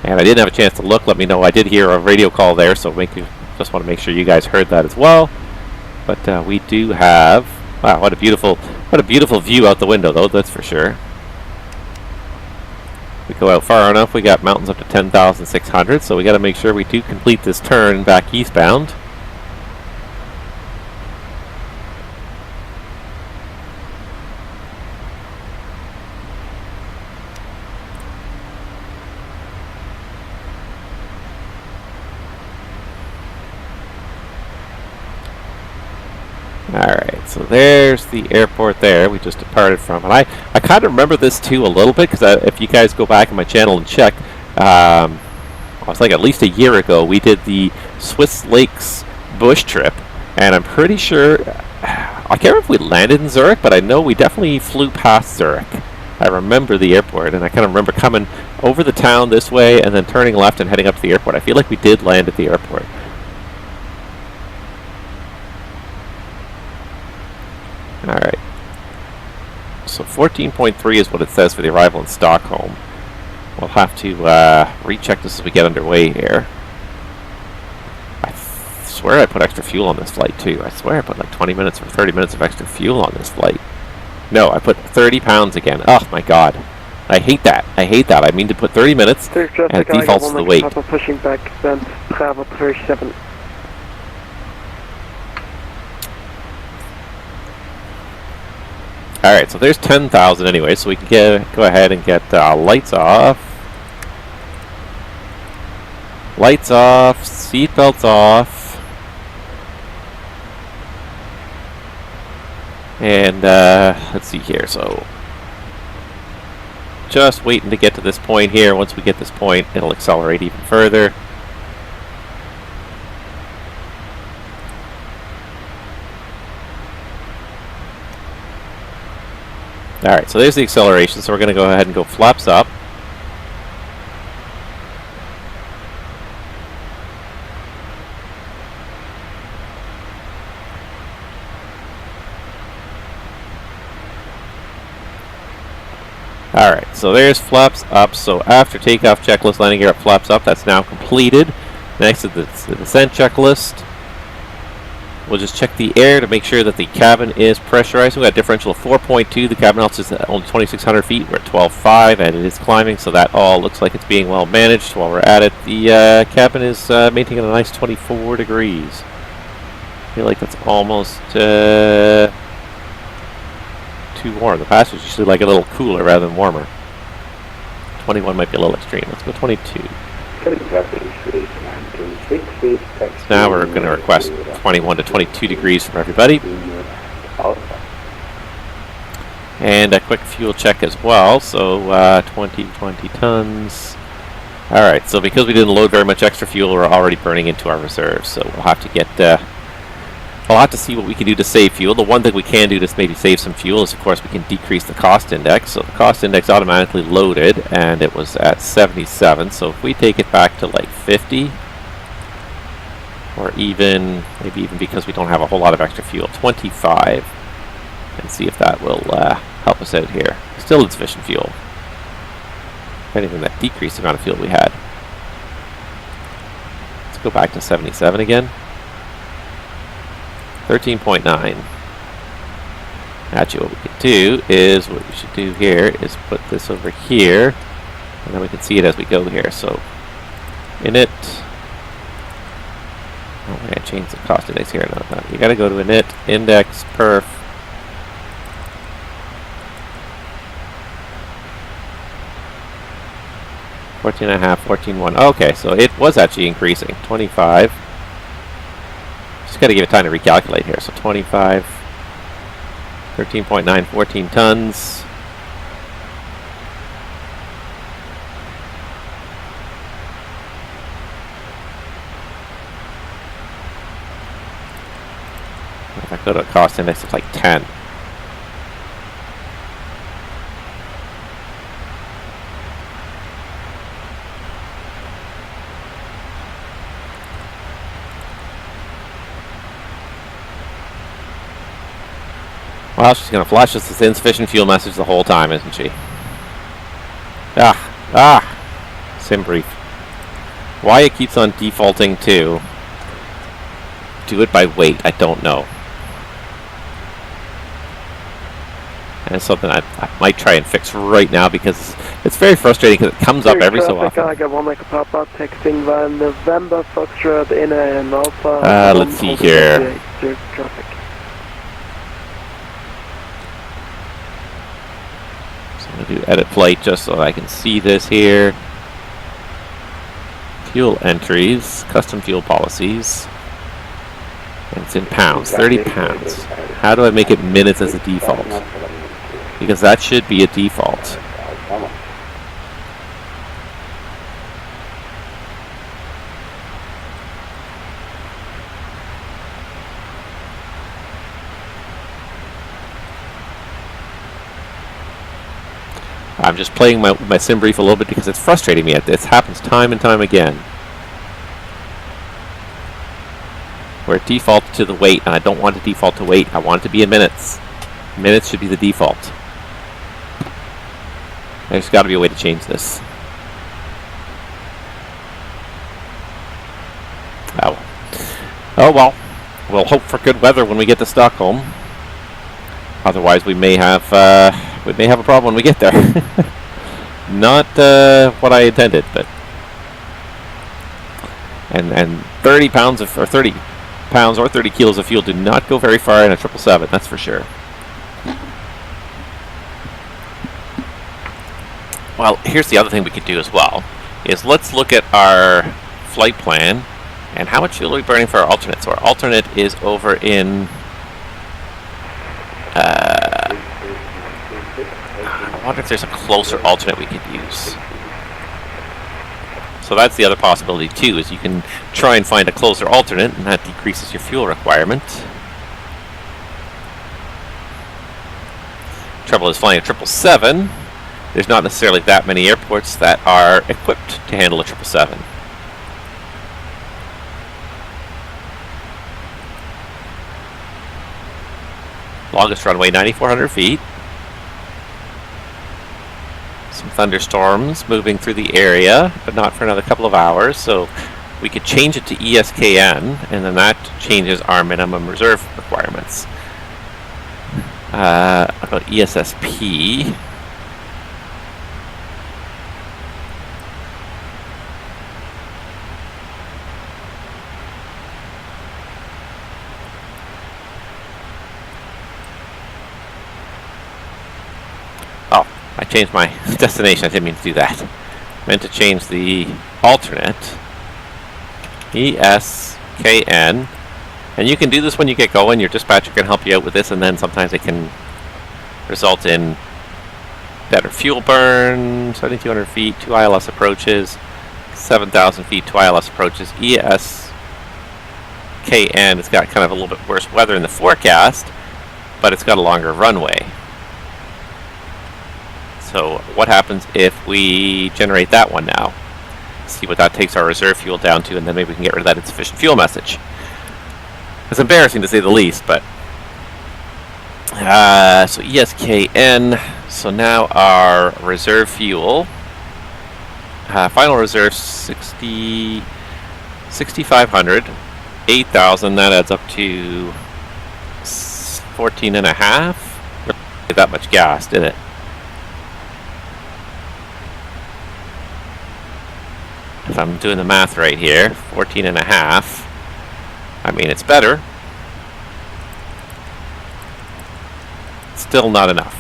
And I didn't have a chance to look. Let me know. I did hear a radio call there, so just want to make sure you guys heard that as well. But we do have, wow, what a beautiful view out the window, though. That's for sure. We go out far enough. We got mountains up to 10,600, so we got to make sure we do complete this turn back eastbound. Alright, so there's the airport there we just departed from. And I kind of remember this too a little bit, because if you guys go back on my channel and check, I was like at least a year ago, we did the Swiss Lakes bush trip. And I'm pretty sure, I can't remember if we landed in Zurich, but I know we definitely flew past Zurich. I remember the airport, and I kind of remember coming over the town this way and then turning left and heading up to the airport. I feel like we did land at the airport. Alright, so 14.3 is what it says for the arrival in Stockholm. We'll have to recheck this as we get underway here. I swear I put extra fuel on this flight too. I swear I put like 20 minutes or 30 minutes of extra fuel on this flight. No, I put 30 pounds again. Oh my god. I hate that. I hate that. I mean to put 30 minutes and it defaults to the weight. Pushing back, then travel 37. Alright, so there's 10,000 anyway, so we can go ahead and get lights off. Lights off, seatbelts off. And let's see here, so just waiting to get to this point here. Once we get this point, it'll accelerate even further. Alright, so there's the acceleration, so we're going to go ahead and go flaps up. Alright, so there's flaps up, so after takeoff checklist, landing gear up, flaps up, that's now completed. Next is the descent checklist. We'll just check the air to make sure that the cabin is pressurized. We've got a differential of 4.2. The cabin altitude is at only 2,600 feet. We're at 12.5, and it is climbing, so that all looks like it's being well managed. While we're at it, the cabin is maintaining a nice 24 degrees. I feel like that's almost too warm. The passengers usually like it a little cooler rather than warmer. 21 might be a little extreme. Let's go 22. Now we're going to request 21 to 22 degrees from everybody. And a quick fuel check as well. So 20 tons. Alright, so because we didn't load very much extra fuel, we're already burning into our reserves. So we'll have to get... I'll have to see what we can do to save fuel. The one thing we can do to maybe save some fuel is, of course, we can decrease the cost index. So the cost index automatically loaded, and it was at 77. So if we take it back to like 50, or even, maybe even because we don't have a whole lot of extra fuel, 25, and see if that will help us out here. Still insufficient fuel. If anything, that decreased the amount of fuel we had. Let's go back to 77 again. 13.9. Actually, what we could do is, what we should do here is put this over here, and then we can see it as we go here. So, init. Oh, we're gonna change the cost index here. No, you gotta go to init, index, perf. $14.5, $14.1. Okay, so it was actually increasing. 25. Just gotta give it time to recalculate here. So 25, 13.9, 14 tons. If I go to a cost index of like 10. Well, she's going to flash us this insufficient fuel message the whole time, isn't she? SimBrief. Why it keeps on defaulting to do it by weight, I don't know. And it's something I might try and fix right now because it's very frustrating because it comes up every so often. I got one like a pop-up texting van November Foxtrot in and Alpha. Let's see here. Traffic. I'm going to do edit flight just so I can see this here. Fuel entries, custom fuel policies. And it's in pounds, 30 pounds. How do I make it minutes as a default? Because that should be a default. I'm just playing my SimBrief a little bit because it's frustrating me. This happens time and time again. Where it defaults to the weight, and I don't want to default to weight. I want it to be in minutes. Minutes should be the default. There's got to be a way to change this. Oh well. We'll hope for good weather when we get to Stockholm. Otherwise, we may have a problem when we get there. Not what I intended, but and 30 pounds of or 30 pounds or 30 kilos of fuel do not go very far in a 777. That's for sure. Well, here's the other thing we could do as well. Is let's look at our flight plan and how much fuel are we burning for our alternate. So our alternate is over in. I wonder if there's a closer alternate we could use. So that's the other possibility too, is you can try and find a closer alternate and that decreases your fuel requirement. Trouble is flying a 777. There's not necessarily that many airports that are equipped to handle a 777. Longest runway, 9,400 feet. Some thunderstorms moving through the area, but not for another couple of hours. So we could change it to ESKN, and then that changes our minimum reserve requirements. I'll go ESSP. I changed my destination. I didn't mean to do that. I meant to change the alternate. ESKN. And you can do this when you get going. Your dispatcher can help you out with this, and then sometimes it can result in better fuel burn. 7,200 feet, 2 ILS approaches. 7,000 feet, 2 ILS approaches. ESKN. It's got kind of a little bit worse weather in the forecast, but it's got a longer runway. So what happens if we generate that one now? See what that takes our reserve fuel down to, and then maybe we can get rid of that insufficient fuel message. It's embarrassing to say the least, but so ESKN. So now our reserve fuel, final reserve 6,500, 8,000. That adds up to 14 and a half. Not that much gas, did it? If I'm doing the math right here, 14 and a half. I mean, it's better. Still not enough.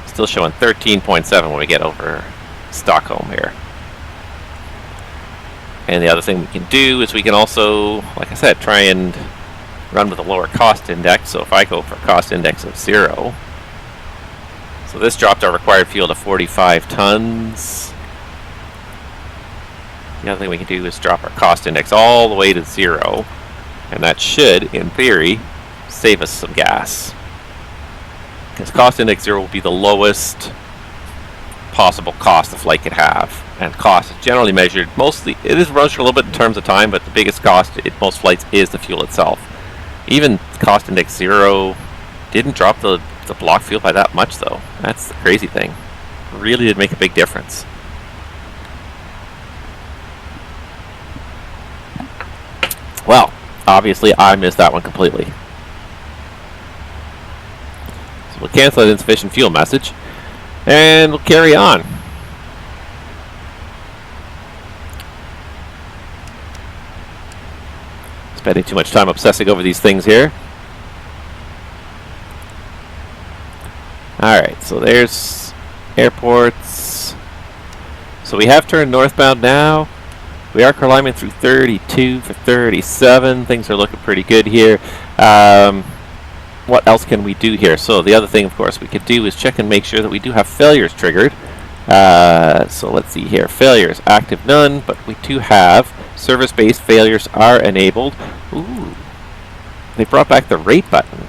Still showing 13.7 when we get over Stockholm here. And the other thing we can do is we can also, like I said, try and run with a lower cost index. So if I go for a cost index of 0, so this dropped our required fuel to 45 tons. The other thing we can do is drop our cost index all the way to 0, and that should, in theory, save us some gas. Because cost index 0 will be the lowest possible cost the flight could have. And cost is generally measured, mostly, it is measured a little bit in terms of time, but the biggest cost in most flights is the fuel itself. Even cost index 0 didn't drop the block fuel by that much, though. That's the crazy thing. It really did make a big difference. Well, obviously I missed that one completely. So we'll cancel that insufficient fuel message, and we'll carry on. Spending too much time obsessing over these things here. Alright, so there's airports. So we have turned northbound now. We are climbing through 32 for 37. Things are looking pretty good here. What else can we do here? So the other thing, of course, we could do is check and make sure that we do have failures triggered. So let's see here. Failures, active none, but we do have service-based failures are enabled. Ooh, they brought back the rate button.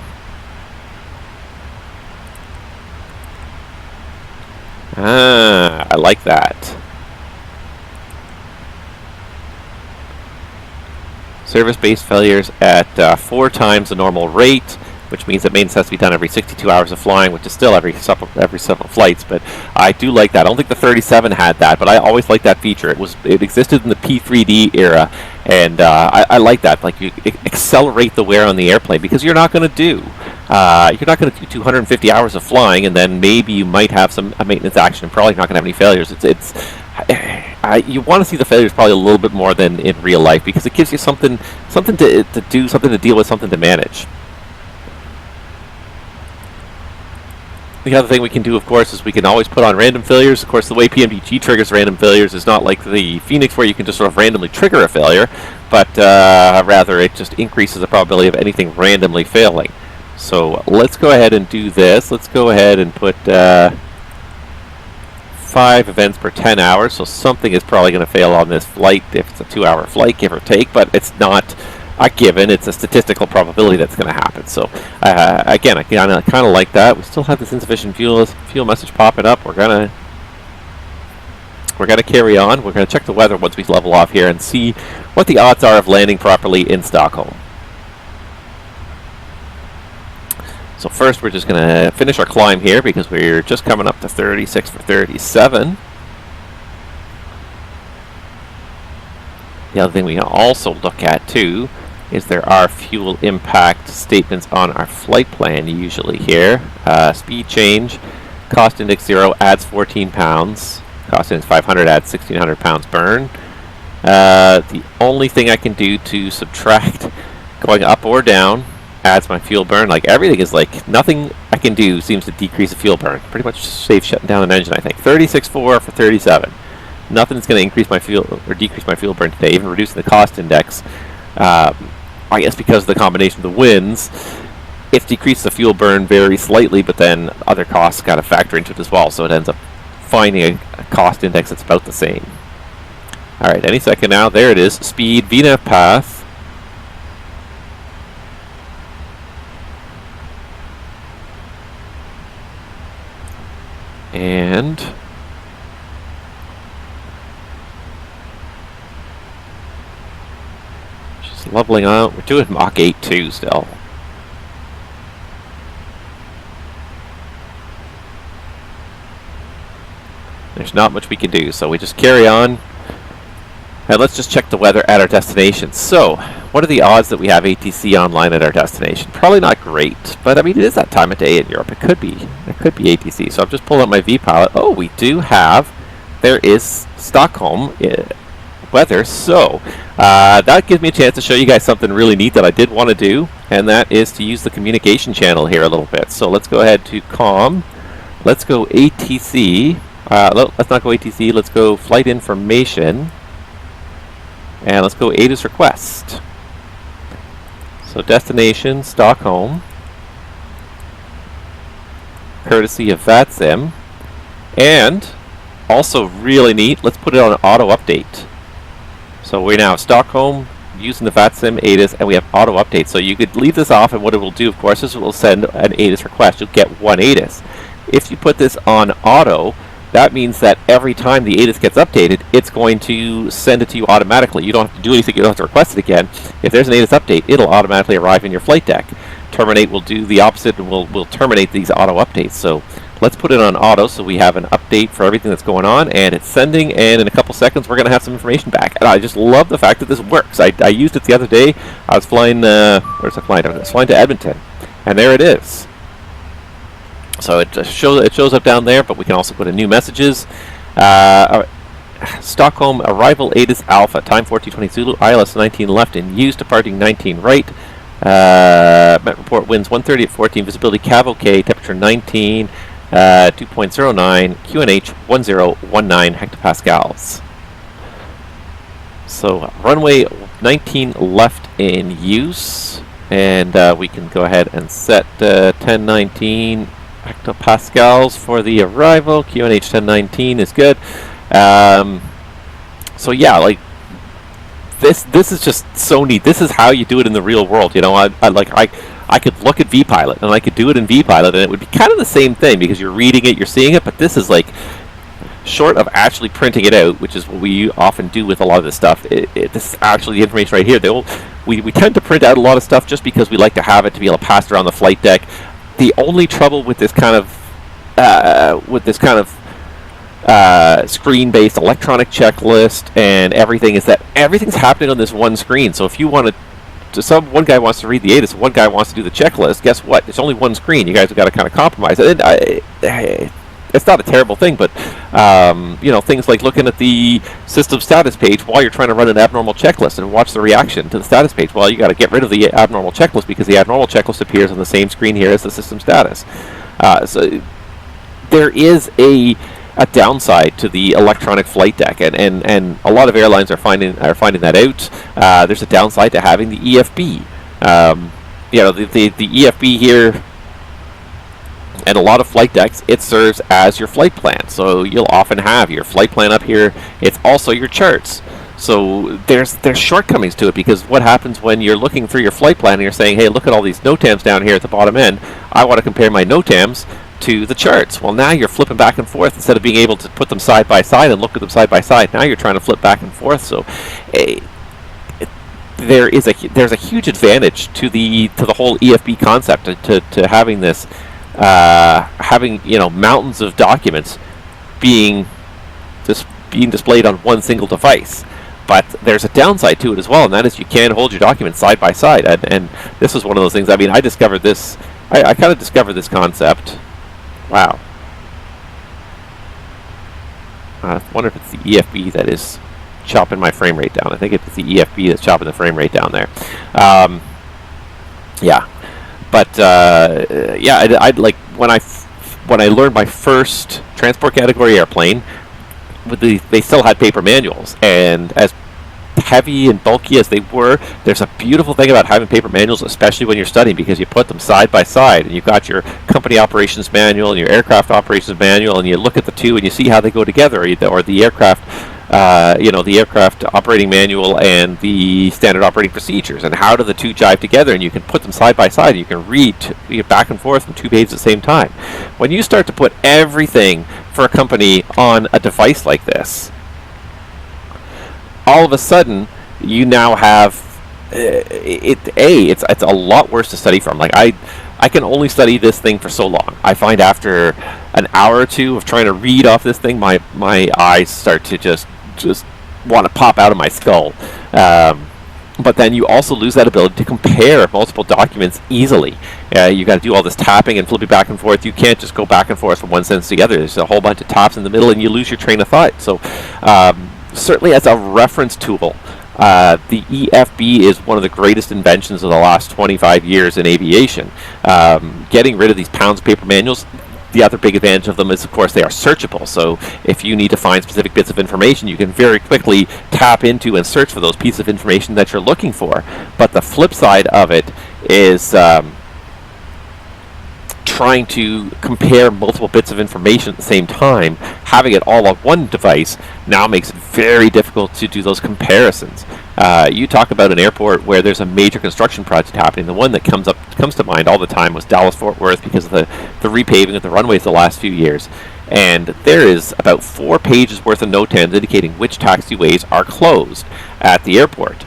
Ah, I like that. Service-based failures at 4 times the normal rate, which means that maintenance has to be done every 62 hours of flying, which is still every several flights. But I do like that. I don't think the 37 had that, but I always liked that feature. It existed in the P3D era, and I like that. Like, you accelerate the wear on the airplane, because you're not going to do 250 hours of flying, and then maybe you might have some maintenance action. Probably not going to have any failures. You want to see the failures probably a little bit more than in real life, because it gives you something to do, something to deal with, something to manage. The other thing we can do, of course, is we can always put on random failures. Of course, the way PMDG triggers random failures is not like the Phoenix, where you can just sort of randomly trigger a failure, but rather it just increases the probability of anything randomly failing. So let's go ahead and do this. Let's go ahead and put 5 events per 10 hours. So something is probably going to fail on this flight if it's a 2-hour flight, give or take, but it's not a given. It's a statistical probability that's going to happen. So again, I kind of like that. We still have this insufficient fuel message popping up. We're gonna carry on. We're gonna check the weather once we level off here and see what the odds are of landing properly in Stockholm. So first, we're just gonna finish our climb here, because we're just coming up to 36 for 37. The other thing we can also look at too is there are fuel impact statements on our flight plan usually here. Speed change, cost index 0 adds 14 pounds, cost index 500 adds 1600 pounds burn. The only thing I can do to subtract going up or down adds my fuel burn. Like, everything is like, nothing I can do seems to decrease the fuel burn. Pretty much safe shutting down an engine, I think. 36.4 for 37. Nothing's going to increase my fuel or decrease my fuel burn today, even reducing the cost index. I guess because of the combination of the winds, it's decreased the fuel burn very slightly, but then other costs got to factor into it as well, so it ends up finding a cost index that's about the same. Alright, any second now. There it is. Speed, VNAV path. And just leveling out. We're doing Mach 8 too still. There's not much we can do, so we just carry on. And let's just check the weather at our destination. So, what are the odds that we have ATC online at our destination? Probably not great, but I mean, it is that time of day in Europe. It could be ATC. So I'm just pulling up my vPilot. Oh, we do have, there is Stockholm weather. So that gives me a chance to show you guys something really neat that I did want to do, and that is to use the communication channel here a little bit. So let's go ahead to COM. Let's go ATC. Let's not go ATC. Let's go flight information. And let's go ATIS request. So destination, Stockholm. Courtesy of VATSIM. And also really neat, let's put it on auto update. So we now have Stockholm using the VATSIM ATIS, and we have auto update. So you could leave this off, and what it will do, of course, is it will send an ATIS request. You'll get one ATIS. If you put this on auto, that means that every time the ATIS gets updated, it's going to send it to you automatically. You don't have to do anything. You don't have to request it again. If there's an ATIS update, it'll automatically arrive in your flight deck. Terminate will do the opposite, and will terminate these auto updates. So let's put it on auto so we have an update for everything that's going on, and it's sending, and in a couple seconds we're going to have some information back. And I just love the fact that this works. I used it the other day. I was flying, where's I flying? I was flying to Edmonton, and there it is. So it shows up down there, but we can also go to new messages. Stockholm arrival ATIS Alpha, time 1420 Zulu, ILS 19 left in use, departing 19 right. Met report winds 130 at 14, visibility cav OK, temperature 19, 2.09, QNH 1019 hectopascals. So runway 19 left in use, and we can go ahead and set 1019 hectopascals for the arrival. QNH 1019 is good. So yeah, like this is just so neat. This is how you do it in the real world. You know, I could look at vPilot and I could do it in vPilot, and it would be kind of the same thing because you're reading it, you're seeing it, but this is like, short of actually printing it out, which is what we often do with a lot of this stuff, this is actually the information right here. We tend to print out a lot of stuff just because we like to have it to be able to pass around the flight deck. The only trouble with this kind of screen-based electronic checklist and everything is that everything's happening on this one screen. So if you want to, one guy wants to read the ATIS, one guy wants to do the checklist, guess what? It's only one screen. You guys have got to kind of compromise. It's not a terrible thing, but you know, things like looking at the system status page while you're trying to run an abnormal checklist and watch the reaction to the status page. Well, you got to get rid of the abnormal checklist because the abnormal checklist appears on the same screen here as the system status. So there is a downside to the electronic flight deck, and a lot of airlines are finding that out. There's a downside to having the EFB. You know, the EFB here, and a lot of flight decks, it serves as your flight plan. So you'll often have your flight plan up here. It's also your charts. So there's shortcomings to it, because what happens when you're looking through your flight plan and you're saying, hey, look at all these NOTAMs down here at the bottom end. I want to compare my NOTAMs to the charts. Well, now you're flipping back and forth instead of being able to put them side by side and look at them side by side. Now you're trying to flip back and forth. So there's a huge advantage to the whole EFB concept, to having this. Having, you know, mountains of documents being displayed on one single device. But there's a downside to it as well, and that is you can't hold your documents side by side. And this was one of those things. I mean, I discovered this. I kind of discovered this concept. Wow. I wonder if it's the EFB that is chopping my frame rate down. I think it's the EFB that's chopping the frame rate down there. Yeah. But yeah, I'd like when I learned my first transport category airplane, they still had paper manuals, and as heavy and bulky as they were, there's a beautiful thing about having paper manuals, especially when you're studying, because you put them side by side, and you've got your company operations manual and your aircraft operations manual, and you look at the two and you see how they go together, or the aircraft. You know, the aircraft operating manual and the standard operating procedures, and how do the two jive together, and you can put them side by side, and you can read back and forth from two pages at the same time. When you start to put everything for a company on a device like this, all of a sudden you now have it's a lot worse to study from. Like I can only study this thing for so long. I find after an hour or two of trying to read off this thing, my eyes start to just want to pop out of my skull. But then you also lose that ability to compare multiple documents easily. You got to do all this tapping and flipping back and forth. You can't just go back and forth from one sentence to the other. There's a whole bunch of taps in the middle, and you lose your train of thought. So certainly as a reference tool, the EFB is one of the greatest inventions of the last 25 years in aviation. Getting rid of these pounds of paper manuals. The other big advantage of them is, of course, they are searchable. So if you need to find specific bits of information, you can very quickly tap into and search for those pieces of information that you're looking for. But the flip side of it is trying to compare multiple bits of information at the same time. Having it all on one device now makes it very difficult to do those comparisons. You talk about an airport where there's a major construction project happening. The one that comes to mind all the time was Dallas-Fort Worth, because of the repaving of the runways the last few years. And there is about 4 pages worth of NOTAMs indicating which taxiways are closed at the airport.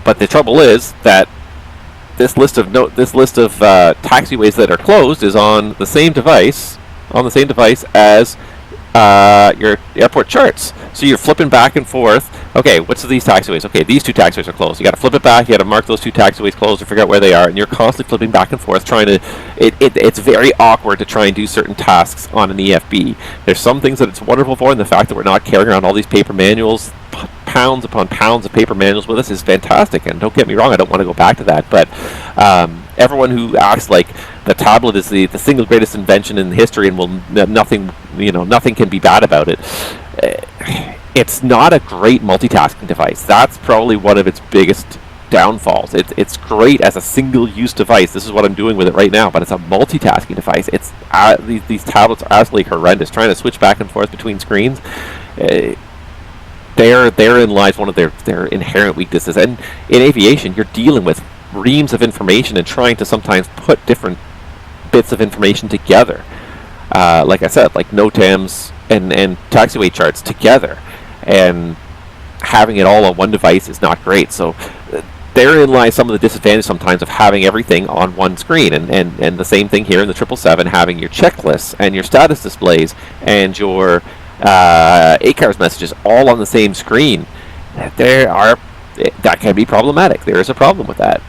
But the trouble is that this list of taxiways that are closed is on the same device as your airport charts. So you're flipping back and forth. Okay, what's these taxiways? Okay, these 2 taxiways are closed. You got to flip it back. You got to mark those 2 taxiways closed to figure out where they are, and you're constantly flipping back and forth trying to. It's very awkward to try and do certain tasks on an EFB. There's some things that it's wonderful for, and the fact that we're not carrying around all these paper manuals, pounds upon pounds of paper manuals with us, is fantastic. And don't get me wrong, I don't want to go back to that, but everyone who acts like the tablet is the single greatest invention in history and nothing can be bad about it. It's not a great multitasking device. That's probably one of its biggest downfalls. It's great as a single-use device. This is what I'm doing with it right now, but it's a multitasking device. It's these tablets are absolutely horrendous. Trying to switch back and forth between screens, therein lies one of their inherent weaknesses. And in aviation, you're dealing with reams of information and trying to sometimes put different bits of information together. Like I said, like NOTAMs and taxiway charts together, and having it all on one device is not great. So therein lies some of the disadvantage sometimes of having everything on one screen. And the same thing here in the 777, having your checklists and your status displays and your ACARS messages all on the same screen. That can be problematic. There is a problem with that.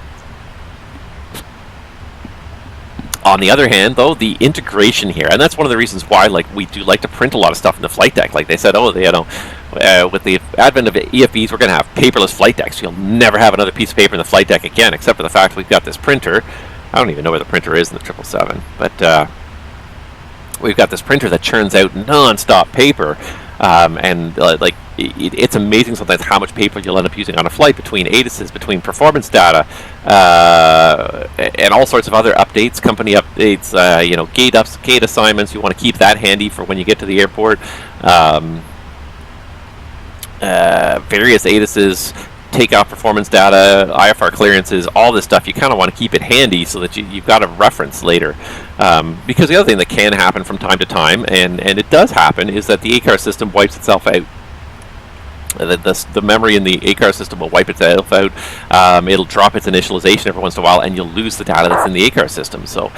On the other hand, though, the integration here, and that's one of the reasons why, we do like to print a lot of stuff in the flight deck. Like they said, with the advent of EFBs, we're going to have paperless flight decks. You'll never have another piece of paper in the flight deck again, except for the fact we've got this printer. I don't even know where the printer is in the 777, but we've got this printer that churns out non-stop paper, it's amazing sometimes how much paper you'll end up using on a flight, between ATISs, between performance data, and all sorts of other updates, company updates, gate assignments. You want to keep that handy for when you get to the airport. Various ATISs, takeoff performance data, IFR clearances, all this stuff. You kind of want to keep it handy so that you've got a reference later. Because the other thing that can happen from time to time, and it does happen, is that the ACARS system wipes itself out. The memory in the ACARS system will wipe itself out. It'll drop its initialization every once in a while, and you'll lose the data that's in the ACARS system. So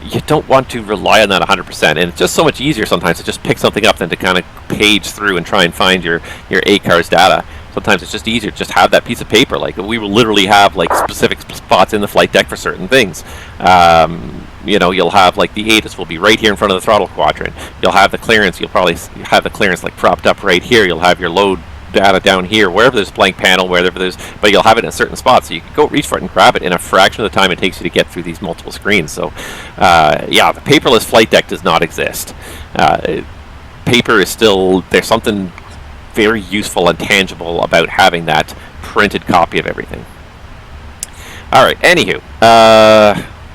you don't want to rely on that 100%. And it's just so much easier sometimes to just pick something up than to kind of page through and try and find your ACARS data. Sometimes it's just easier to just have that piece of paper. Like, we will literally have specific spots in the flight deck for certain things. You'll have the ATIS will be right here in front of the throttle quadrant. You'll have the clearance. You'll probably have the clearance propped up right here. You'll have your load data down here, wherever there's a blank panel, but you'll have it in a certain spot, so you can go reach for it and grab it in a fraction of the time it takes you to get through these multiple screens. So, the paperless flight deck does not exist. Paper is there's something very useful and tangible about having that printed copy of everything. Alright, anywho,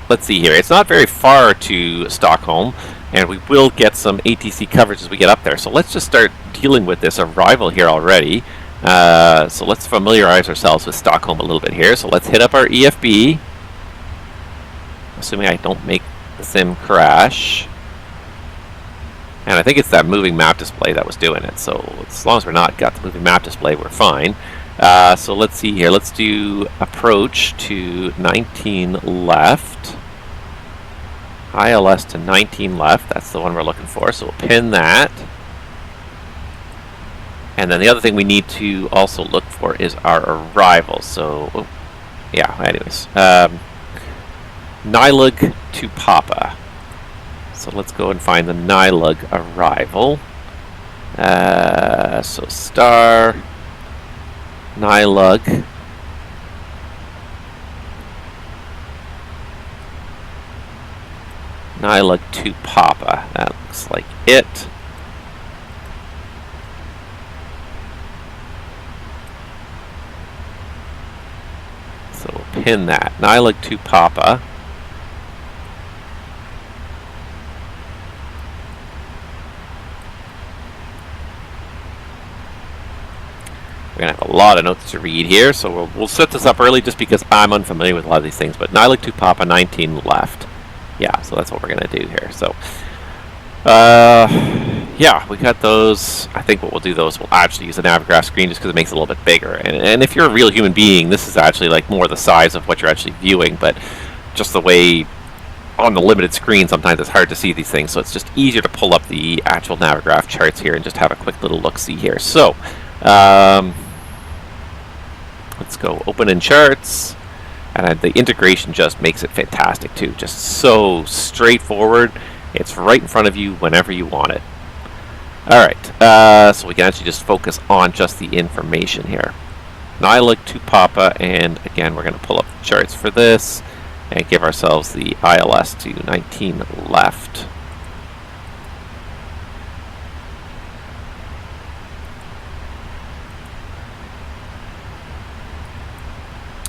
let's see here. It's not very far to Stockholm, and we will get some ATC coverage as we get up there. So let's just start dealing with this arrival here already. So let's familiarize ourselves with Stockholm a little bit here. So let's hit up our EFB, assuming I don't make the sim crash. And I think it's that moving map display that was doing it. So as long as we're not got the moving map display, we're fine. So let's see here. Let's do approach to 19 left. ILS to 19 left. That's the one we're looking for. So we'll pin that. And then the other thing we need to also look for is our arrival. So, yeah, anyways. Nylug to Papa. So let's go and find the Nylug arrival. So star, Nylug. Nylug to Papa. That looks like it. So we'll pin that. Nylug to Papa. We're going to have a lot of notes to read here, so we'll set this up early just because I'm unfamiliar with a lot of these things. But Nylug to Papa, 19 left. Yeah, so that's what we're going to do here. So, yeah, we got those. I think what we'll do, those, we'll actually use the Navigraph screen just because it makes it a little bit bigger. And if you're a real human being, this is actually like more the size of what you're actually viewing, but just the way on the limited screen, sometimes it's hard to see these things. So it's just easier to pull up the actual Navigraph charts here and just have a quick little look-see here. So, let's go open in charts, and the integration just makes it fantastic too. Just so straightforward. It's right in front of you whenever you want it. Alright, so we can actually just focus on just the information here. Nylug to Papa, and again we're going to pull up the charts for this and give ourselves the ILS to 19 left.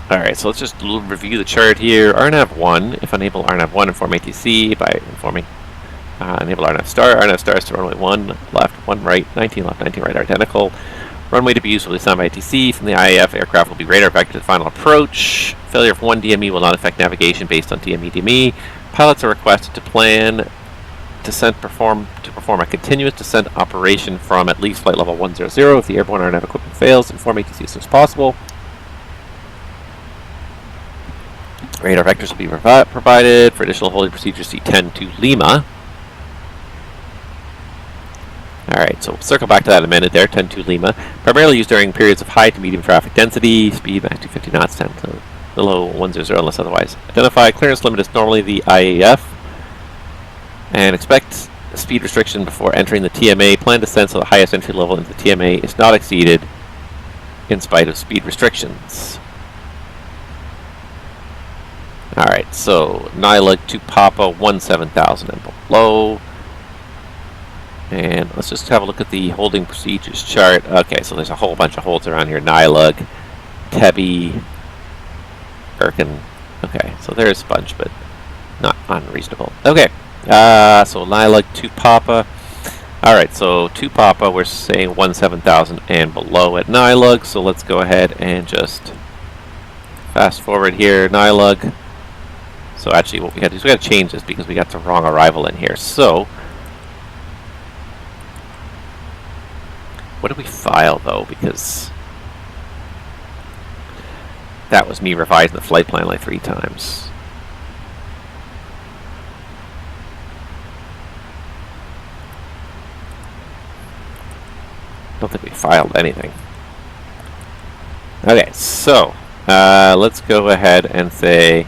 Alright, so let's just review the chart here. RNAV1, if enable RNAV1, inform ATC by informing enable RNAV star is to runway 1 left, 1 right, 19 left, 19 right, identical. Runway to be used will be assigned by ATC. From the IAF, aircraft will be radar back to the final approach. Failure of one DME will not affect navigation based on DME. Pilots are requested to plan descent to perform a continuous descent operation from at least flight level 100. If the airborne RNAV equipment fails, inform ATC as soon as possible. Radar vectors will be provided for additional holding procedures C10 to Lima. Alright, so we'll circle back to that in a minute there, 10 to Lima. Primarily used during periods of high to medium traffic density, speed max 250 knots, 10 to below 100 unless otherwise identified. Clearance limit is normally the IAF. And expect speed restriction before entering the TMA. Plan descent so the highest entry level into the TMA is not exceeded in spite of speed restrictions. Alright, so Nylug to Papa, 17,000 and below. And let's just have a look at the holding procedures chart. Okay, so there's a whole bunch of holds around here. Nylug, Tebi, Erkin. Okay, so there's a bunch, but not unreasonable. Okay, so Nylug to Papa. Alright, so to Papa, we're saying 17,000 and below at Nylug. So let's go ahead and just fast forward here. Nylug. So actually what we got to do is we got to change this because we got the wrong arrival in here. So what did we file though? Because that was me revising the flight plan like 3 times. Don't think we filed anything. Okay, so let's go ahead and say,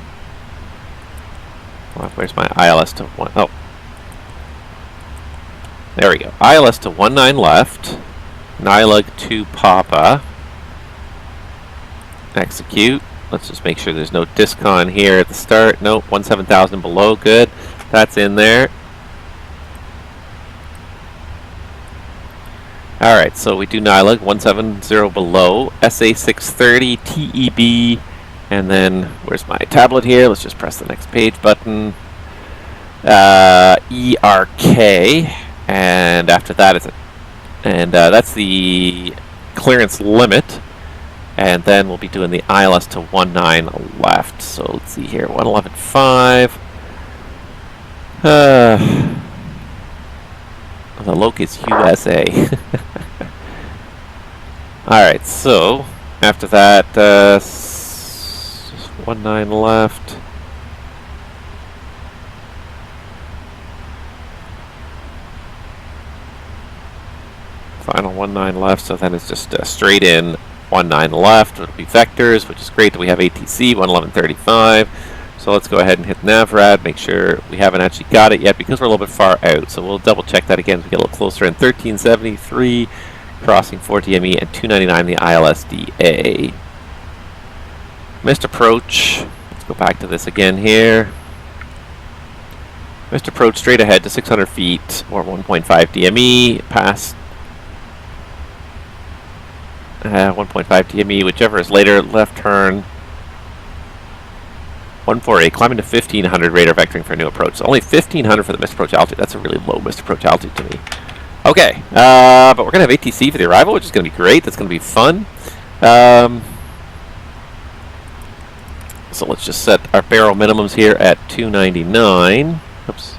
well, where's my ILS to 1? Oh, there we go. ILS to 19 left. Nylug to Papa. Execute. Let's just make sure there's no discon here at the start. Nope, 17,000 below. Good. That's in there. Alright, so we do Nylug, 170 below. SA630, TEB. And then, where's my tablet here? Let's just press the next page button. ERK. And after that, it's that's the clearance limit. And then we'll be doing the ILS to 19 left. So let's see here, 111.5. The locus USA. Alright, so after that, 19 left. Final 19 left, so then it's just straight in 19 left. It'll be vectors, which is great that we have ATC 111.35. So let's go ahead and hit NavRad, make sure we haven't actually got it yet because we're a little bit far out. So we'll double check that again as we get a little closer in 1373, crossing 4 DME and 299 the ILSDA. Missed approach. Let's go back to this again here. Missed approach straight ahead to 600 feet or 1.5 DME, past 1.5 DME, whichever is later, left turn. 148, climbing to 1500 radar vectoring for a new approach. So only 1500 for the missed approach altitude. That's a really low missed approach altitude to me. Okay, but we're going to have ATC for the arrival, which is going to be great. That's going to be fun. So let's just set our barrel minimums here at 299. Oops.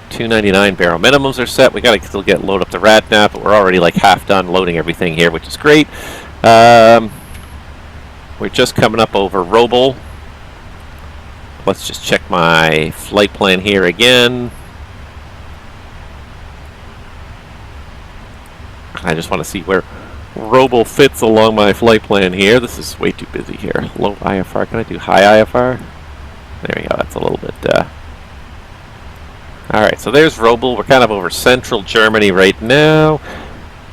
$299 barrel minimums are set. We got to still load up the rad nav, but we're already like half done loading everything here, which is great. We're just coming up over Roble. Let's just check my flight plan here again. I just want to see where Roble fits along my flight plan here. This is way too busy here. Low IFR. Can I do high IFR? There we go. That's a little bit... Alright, so there's Roble. We're kind of over central Germany right now.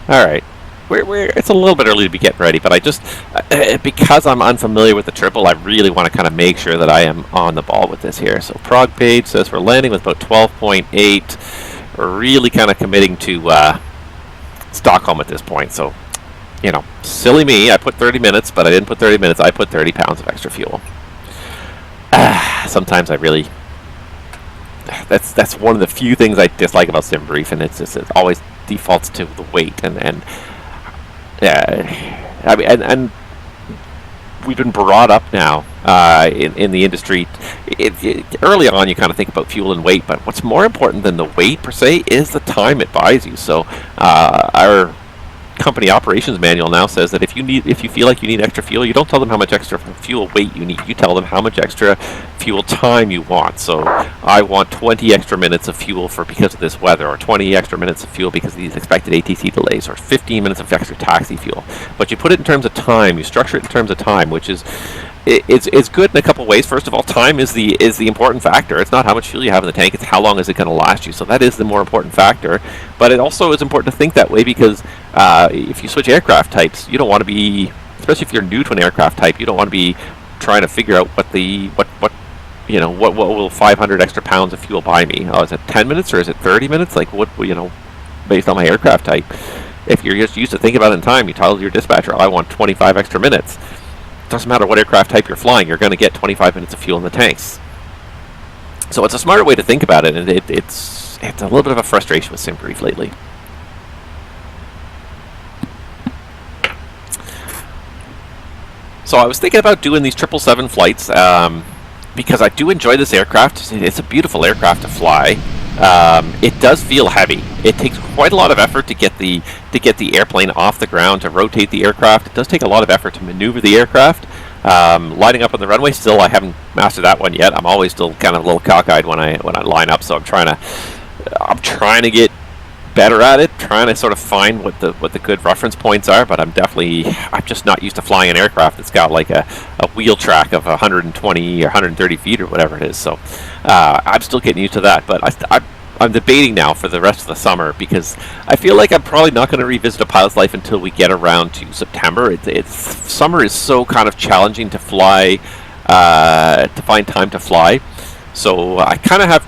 Alright. It's a little bit early to be getting ready, but I just... because I'm unfamiliar with the triple, I really want to kind of make sure that I am on the ball with this here. So Prague page says we're landing with about 12.8. We're really kind of committing to Stockholm at this point. So, you know, silly me. I put 30 minutes, but I didn't put 30 minutes. I put 30 pounds of extra fuel. Sometimes I really... That's one of the few things I dislike about SimBrief, and it always defaults to the weight, and I mean, and we've been brought up now in the industry. Early on, you kind of think about fuel and weight, but what's more important than the weight per se is the time it buys you. So our company operations manual now says that if you feel like you need extra fuel, you don't tell them how much extra fuel weight you need. You tell them how much extra fuel time you want. So I want 20 extra minutes of fuel because of this weather, or 20 extra minutes of fuel because of these expected ATC delays, or 15 minutes of extra taxi fuel. But you put it in terms of time. You structure it in terms of time, which is it's good in a couple ways. First of all, time is the important factor. It's not how much fuel you have in the tank, it's how long is it going to last you. So that is the more important factor. But it also is important to think that way because if you switch aircraft types, you don't want to be, especially if you're new to an aircraft type, you don't want to be trying to figure out what will 500 extra pounds of fuel buy me. Oh, is it 10 minutes or is it 30 minutes? Like what, based on my aircraft type. If you're just used to thinking about it in time, you tell your dispatcher, I want 25 extra minutes. Doesn't matter what aircraft type you're flying, you're going to get 25 minutes of fuel in the tanks. So it's a smarter way to think about it, and it's a little bit of a frustration with SimBrief lately. So I was thinking about doing these 777 flights because I do enjoy this aircraft. It's a beautiful aircraft to fly. It does feel heavy. It takes quite a lot of effort to get the airplane off the ground, to rotate the aircraft. It does take a lot of effort to maneuver the aircraft. Lining up on the runway, still I haven't mastered that one yet. I'm always still kind of a little cockeyed when I line up, so I'm trying to get better at it, trying to sort of find what the good reference points are. But I'm just not used to flying an aircraft that's got like a wheel track of 120 or 130 feet or whatever it is. So I'm still getting used to that. But I'm debating now for the rest of the summer because I feel like I'm probably not going to revisit a pilot's life until we get around to September. Summer is so kind of challenging to fly, to find time to fly. So I kind of have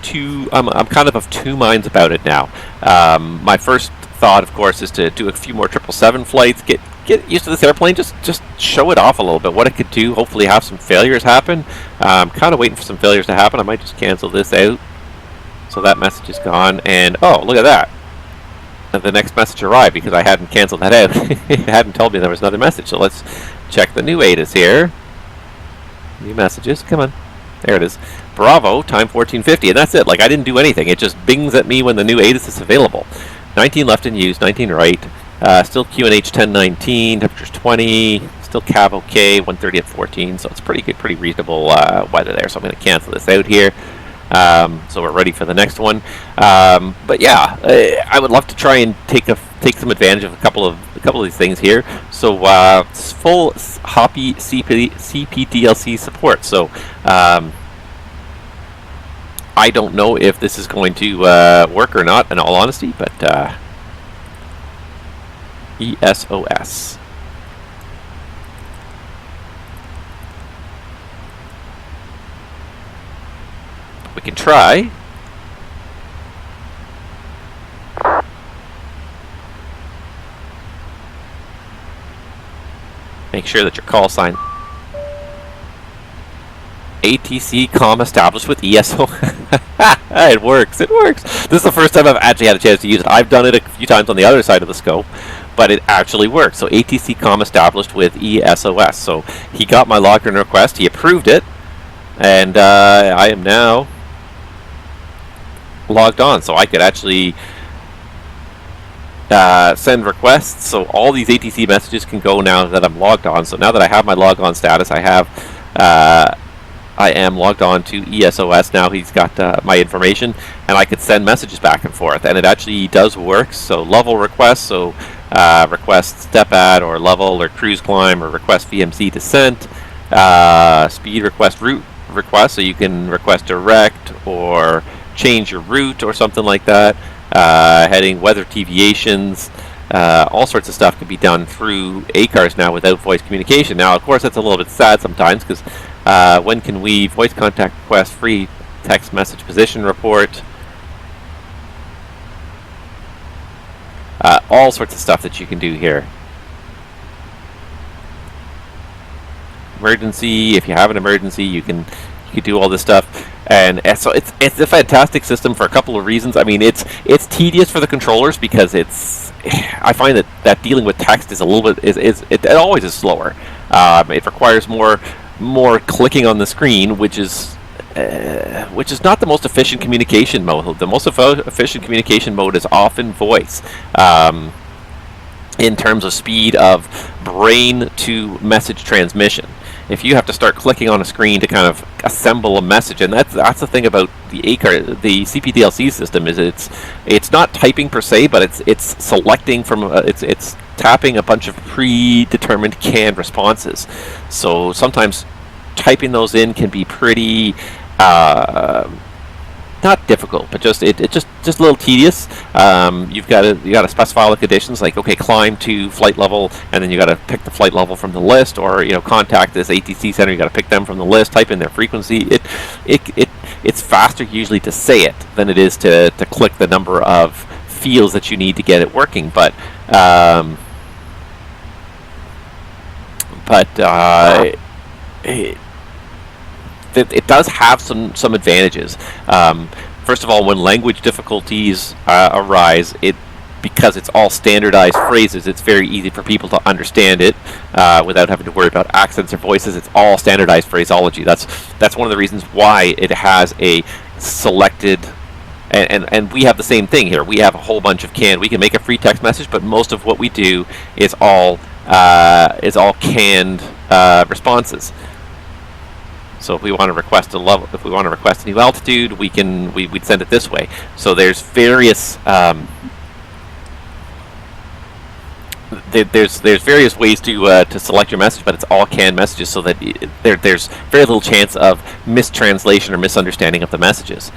I'm kind of two minds about it now. My first thought, of course, is to do a few more 777 flights, get used to this airplane, just show it off a little bit, what it could do, hopefully have some failures happen. I'm kind of waiting for some failures to happen. I might just cancel this out. So that message is gone, and oh, look at that. The next message arrived because I hadn't canceled that out. It hadn't told me there was another message. So let's check the new ATIS here. New messages, come on. There it is. Bravo, time 1450, and that's it. Like, I didn't do anything. It just bings at me when the new ATIS is available. 19 left in use, 19 right. Still QNH 1019, temperature's 20. still cav okay, 130 at 14, so it's pretty good, pretty reasonable weather there. So I'm going to cancel this out here. So we're ready for the next one. But yeah, I would love to try and take some advantage of a couple of these things here. So it's full Hoppie CPDLC support. So I don't know if this is going to work or not, in all honesty, but ESOS. We can try. Make sure that your call sign ATC comm established with ESO. It works. It works. This is the first time I've actually had a chance to use it. I've done it a few times on the other side of the scope, but it actually works. So ATC comm established with ESOS. So he got my login request. He approved it, and I am now logged on. So I could actually send requests. So all these ATC messages can go now that I'm logged on. So now that I have my log-on status, I am logged on to ESOS. Now he's got my information, and I could send messages back and forth, and it actually does work. So level requests, so request step add or level or cruise climb, or request VMC descent, speed request route request, so you can request direct or change your route or something like that, heading, weather deviations, all sorts of stuff can be done through ACARS now without voice communication. Now, of course, that's a little bit sad sometimes, because when can we voice contact request, free text message position report, all sorts of stuff that you can do here. Emergency, if you have an emergency, you can do all this stuff. And so it's a fantastic system for a couple of reasons. I mean, it's tedious for the controllers, because I find that dealing with text is a little bit it always is slower. It requires more clicking on the screen, which is not the most efficient communication mode. The most efficient communication mode is often voice, in terms of speed of brain to message transmission. If you have to start clicking on a screen to kind of assemble a message, and that's the thing about the the CPDLC system, is it's not typing per se, but it's selecting from it's tapping a bunch of predetermined canned responses. So sometimes typing those in can be pretty not difficult, but just a little tedious. You got to specify all the conditions, like, okay, climb to flight level, and then you got to pick the flight level from the list, or contact this ATC center. You got to pick them from the list, type in their frequency. It's faster usually to say it than it is to click the number of fields that you need to get it working. But it does have some advantages. First of all, when language difficulties arise, because it's all standardized phrases, it's very easy for people to understand it without having to worry about accents or voices. It's all standardized phraseology. That's one of the reasons why it has a selected. And we have the same thing here. We have a whole bunch of canned. We can make a free text message, but most of what we do is all canned responses. So if we want to request a level, if we want to request a new altitude, we'd send it this way. So there's various there's various ways to select your message, but it's all canned messages, so that there's very little chance of mistranslation or misunderstanding of the messages.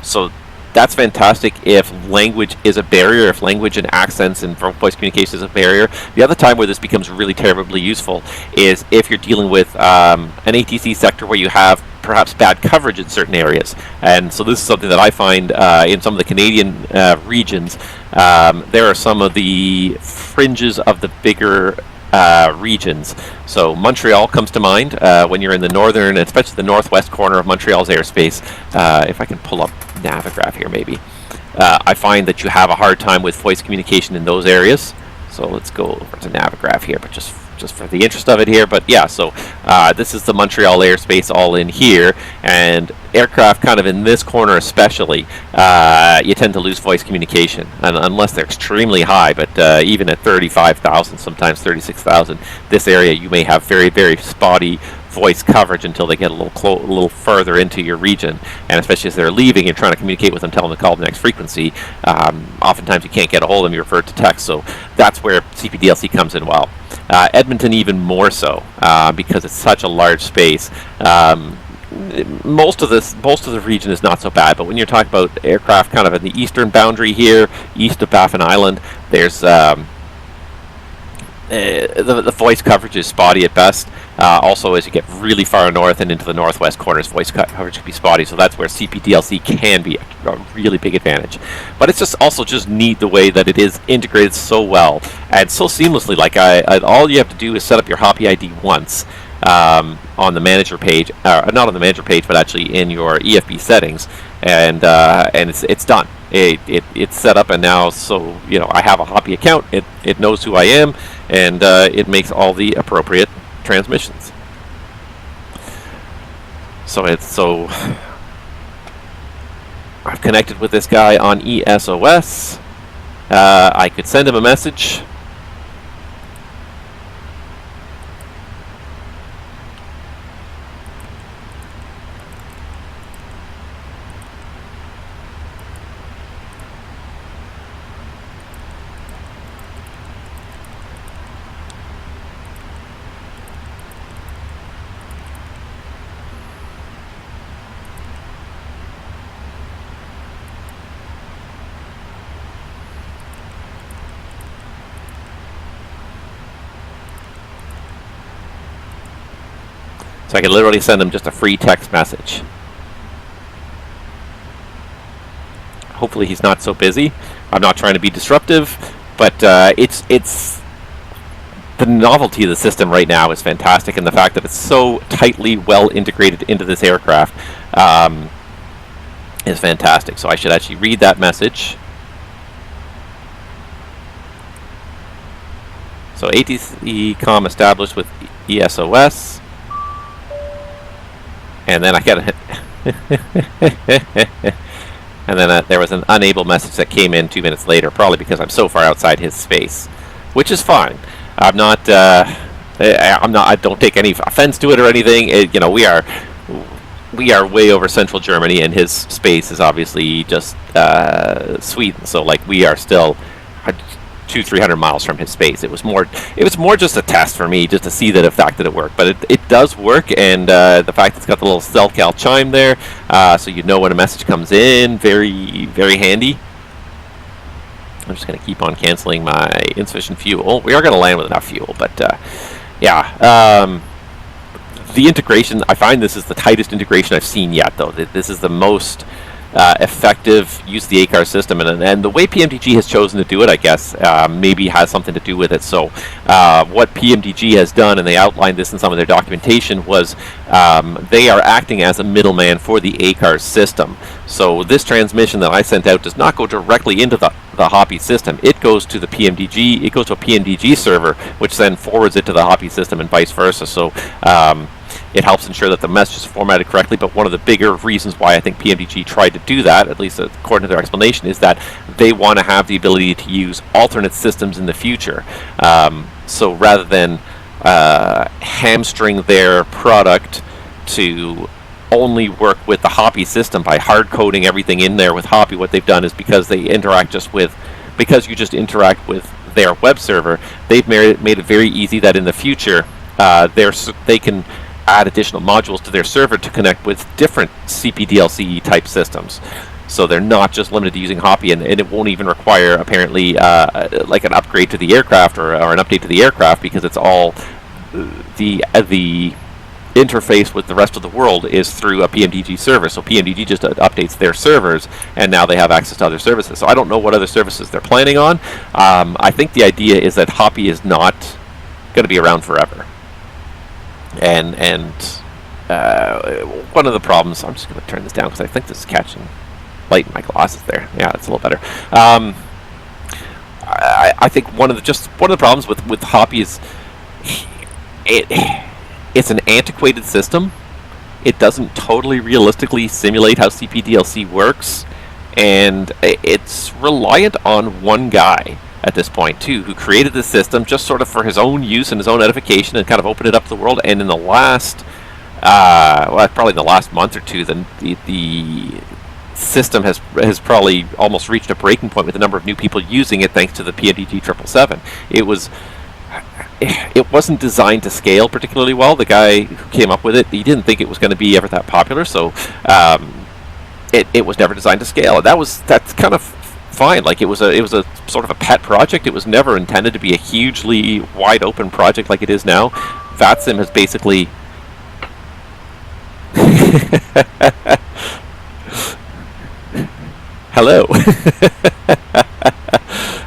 So that's fantastic if language is a barrier, if language and accents and voice communication is a barrier. The other time where this becomes really terribly useful is if you're dealing with an ATC sector where you have perhaps bad coverage in certain areas. And so this is something that I find in some of the Canadian regions. There are some of the fringes of the bigger regions. So Montreal comes to mind when you're in the northern, especially the northwest corner of Montreal's airspace. If I can pull up Navigraph here, maybe. I find that you have a hard time with voice communication in those areas. So let's go over to Navigraph here, but just for the interest of it here. But yeah, so this is the Montreal airspace all in here, and aircraft kind of in this corner especially, you tend to lose voice communication, and unless they're extremely high. But even at 35,000, sometimes 36,000, this area you may have very, very spotty voice coverage until they get a little further into your region, and especially as they're leaving, you're trying to communicate with them, tell them to call the next frequency. Oftentimes you can't get a hold of them, you revert to text, so that's where CPDLC comes in well. Edmonton even more so, because it's such a large space. Most of the region is not so bad, but when you're talking about aircraft kind of in the eastern boundary here, east of Baffin Island, there's the voice coverage is spotty at best. Also, as you get really far north and into the northwest corners, voice coverage can be spotty. So that's where CPDLC can be a really big advantage. But it's just also just neat the way that it is integrated so well and so seamlessly. Like all you have to do is set up your Hoppie ID once on the manager page, not on the manager page, but actually in your EFB settings, and it's done. It's set up, and now, so I have a Hoppie account. It knows who I am, and it makes all the appropriate transmissions. So I've connected with this guy on ESOS. I could send him a message. So I can literally send him just a free text message. Hopefully he's not so busy. I'm not trying to be disruptive, but it's the novelty of the system right now is fantastic, and the fact that it's so tightly well integrated into this aircraft is fantastic. So I should actually read that message. So ATC comm established with ESOS. And then I got and then there was an unable message that came in 2 minutes later, probably because I'm so far outside his space, which is fine. I don't take any offense to it or anything. We are way over central Germany, and his space is obviously just Sweden. So like we are still 200-300 miles from his space. It was more just a test for me, just to see that it worked. But it does work, and the fact that it's got the little cell cal chime there, so you know when a message comes in, very, very handy. I'm just going to keep on canceling my insufficient fuel. We are going to land with enough fuel, but yeah. The integration, I find this is the tightest integration I've seen yet, though. This is the most effective use of the ACARS system, and the way PMDG has chosen to do it, I guess, maybe has something to do with it. So what PMDG has done, and they outlined this in some of their documentation, was they are acting as a middleman for the ACARS system. So this transmission that I sent out does not go directly into the Hoppie system. It goes to the PMDG. It goes to a PMDG server, which then forwards it to the Hoppie system, and vice versa. So it helps ensure that the message is formatted correctly. But one of the bigger reasons why I think PMDG tried to do that, at least according to their explanation, is that they want to have the ability to use alternate systems in the future. So rather than hamstring their product to only work with the Hoppie system by hard coding everything in there with Hoppie, what they've done is, because you just interact with their web server, they've made it very easy that in the future they can add additional modules to their server to connect with different CPDLC type systems. So they're not just limited to using Hoppie, and it won't even require apparently like an upgrade to the aircraft or an update to the aircraft, because it's all the interface with the rest of the world is through a PMDG server. So PMDG just updates their servers, and now they have access to other services. So I don't know what other services they're planning on. I think the idea is that Hoppie is not going to be around forever. And one of the problems, I'm just going to turn this down because I think this is catching light in my glasses there. Yeah, that's a little better. I think one of the problems with Hoppie is it's an antiquated system. It doesn't totally realistically simulate how CPDLC works, and it's reliant on one guy at this point too, who created the system just sort of for his own use and his own edification, and kind of opened it up to the world. And in the last, probably in the last month or two, the system has probably almost reached a breaking point with the number of new people using it, thanks to the PMDG 777. It wasn't designed to scale particularly well. The guy who came up with it, he didn't think it was going to be ever that popular, so it was never designed to scale. And that's kind of fine. Like, it was a sort of a pet project. It was never intended to be a hugely wide open project like it is now. VATSIM has basically hello.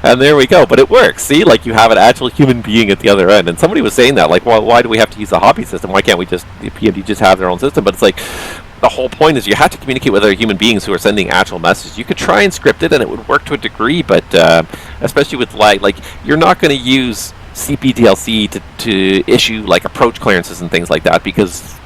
And there we go. But it works. See, like, you have an actual human being at the other end. And somebody was saying that, like, well, why do we have to use the Hoppie system? Why can't the PMD just have their own system? But it's like, the whole point is you have to communicate with other human beings who are sending actual messages. You could try and script it, and it would work to a degree, but especially with lag, like, you're not going to use CPDLC to issue, like, approach clearances and things like that, because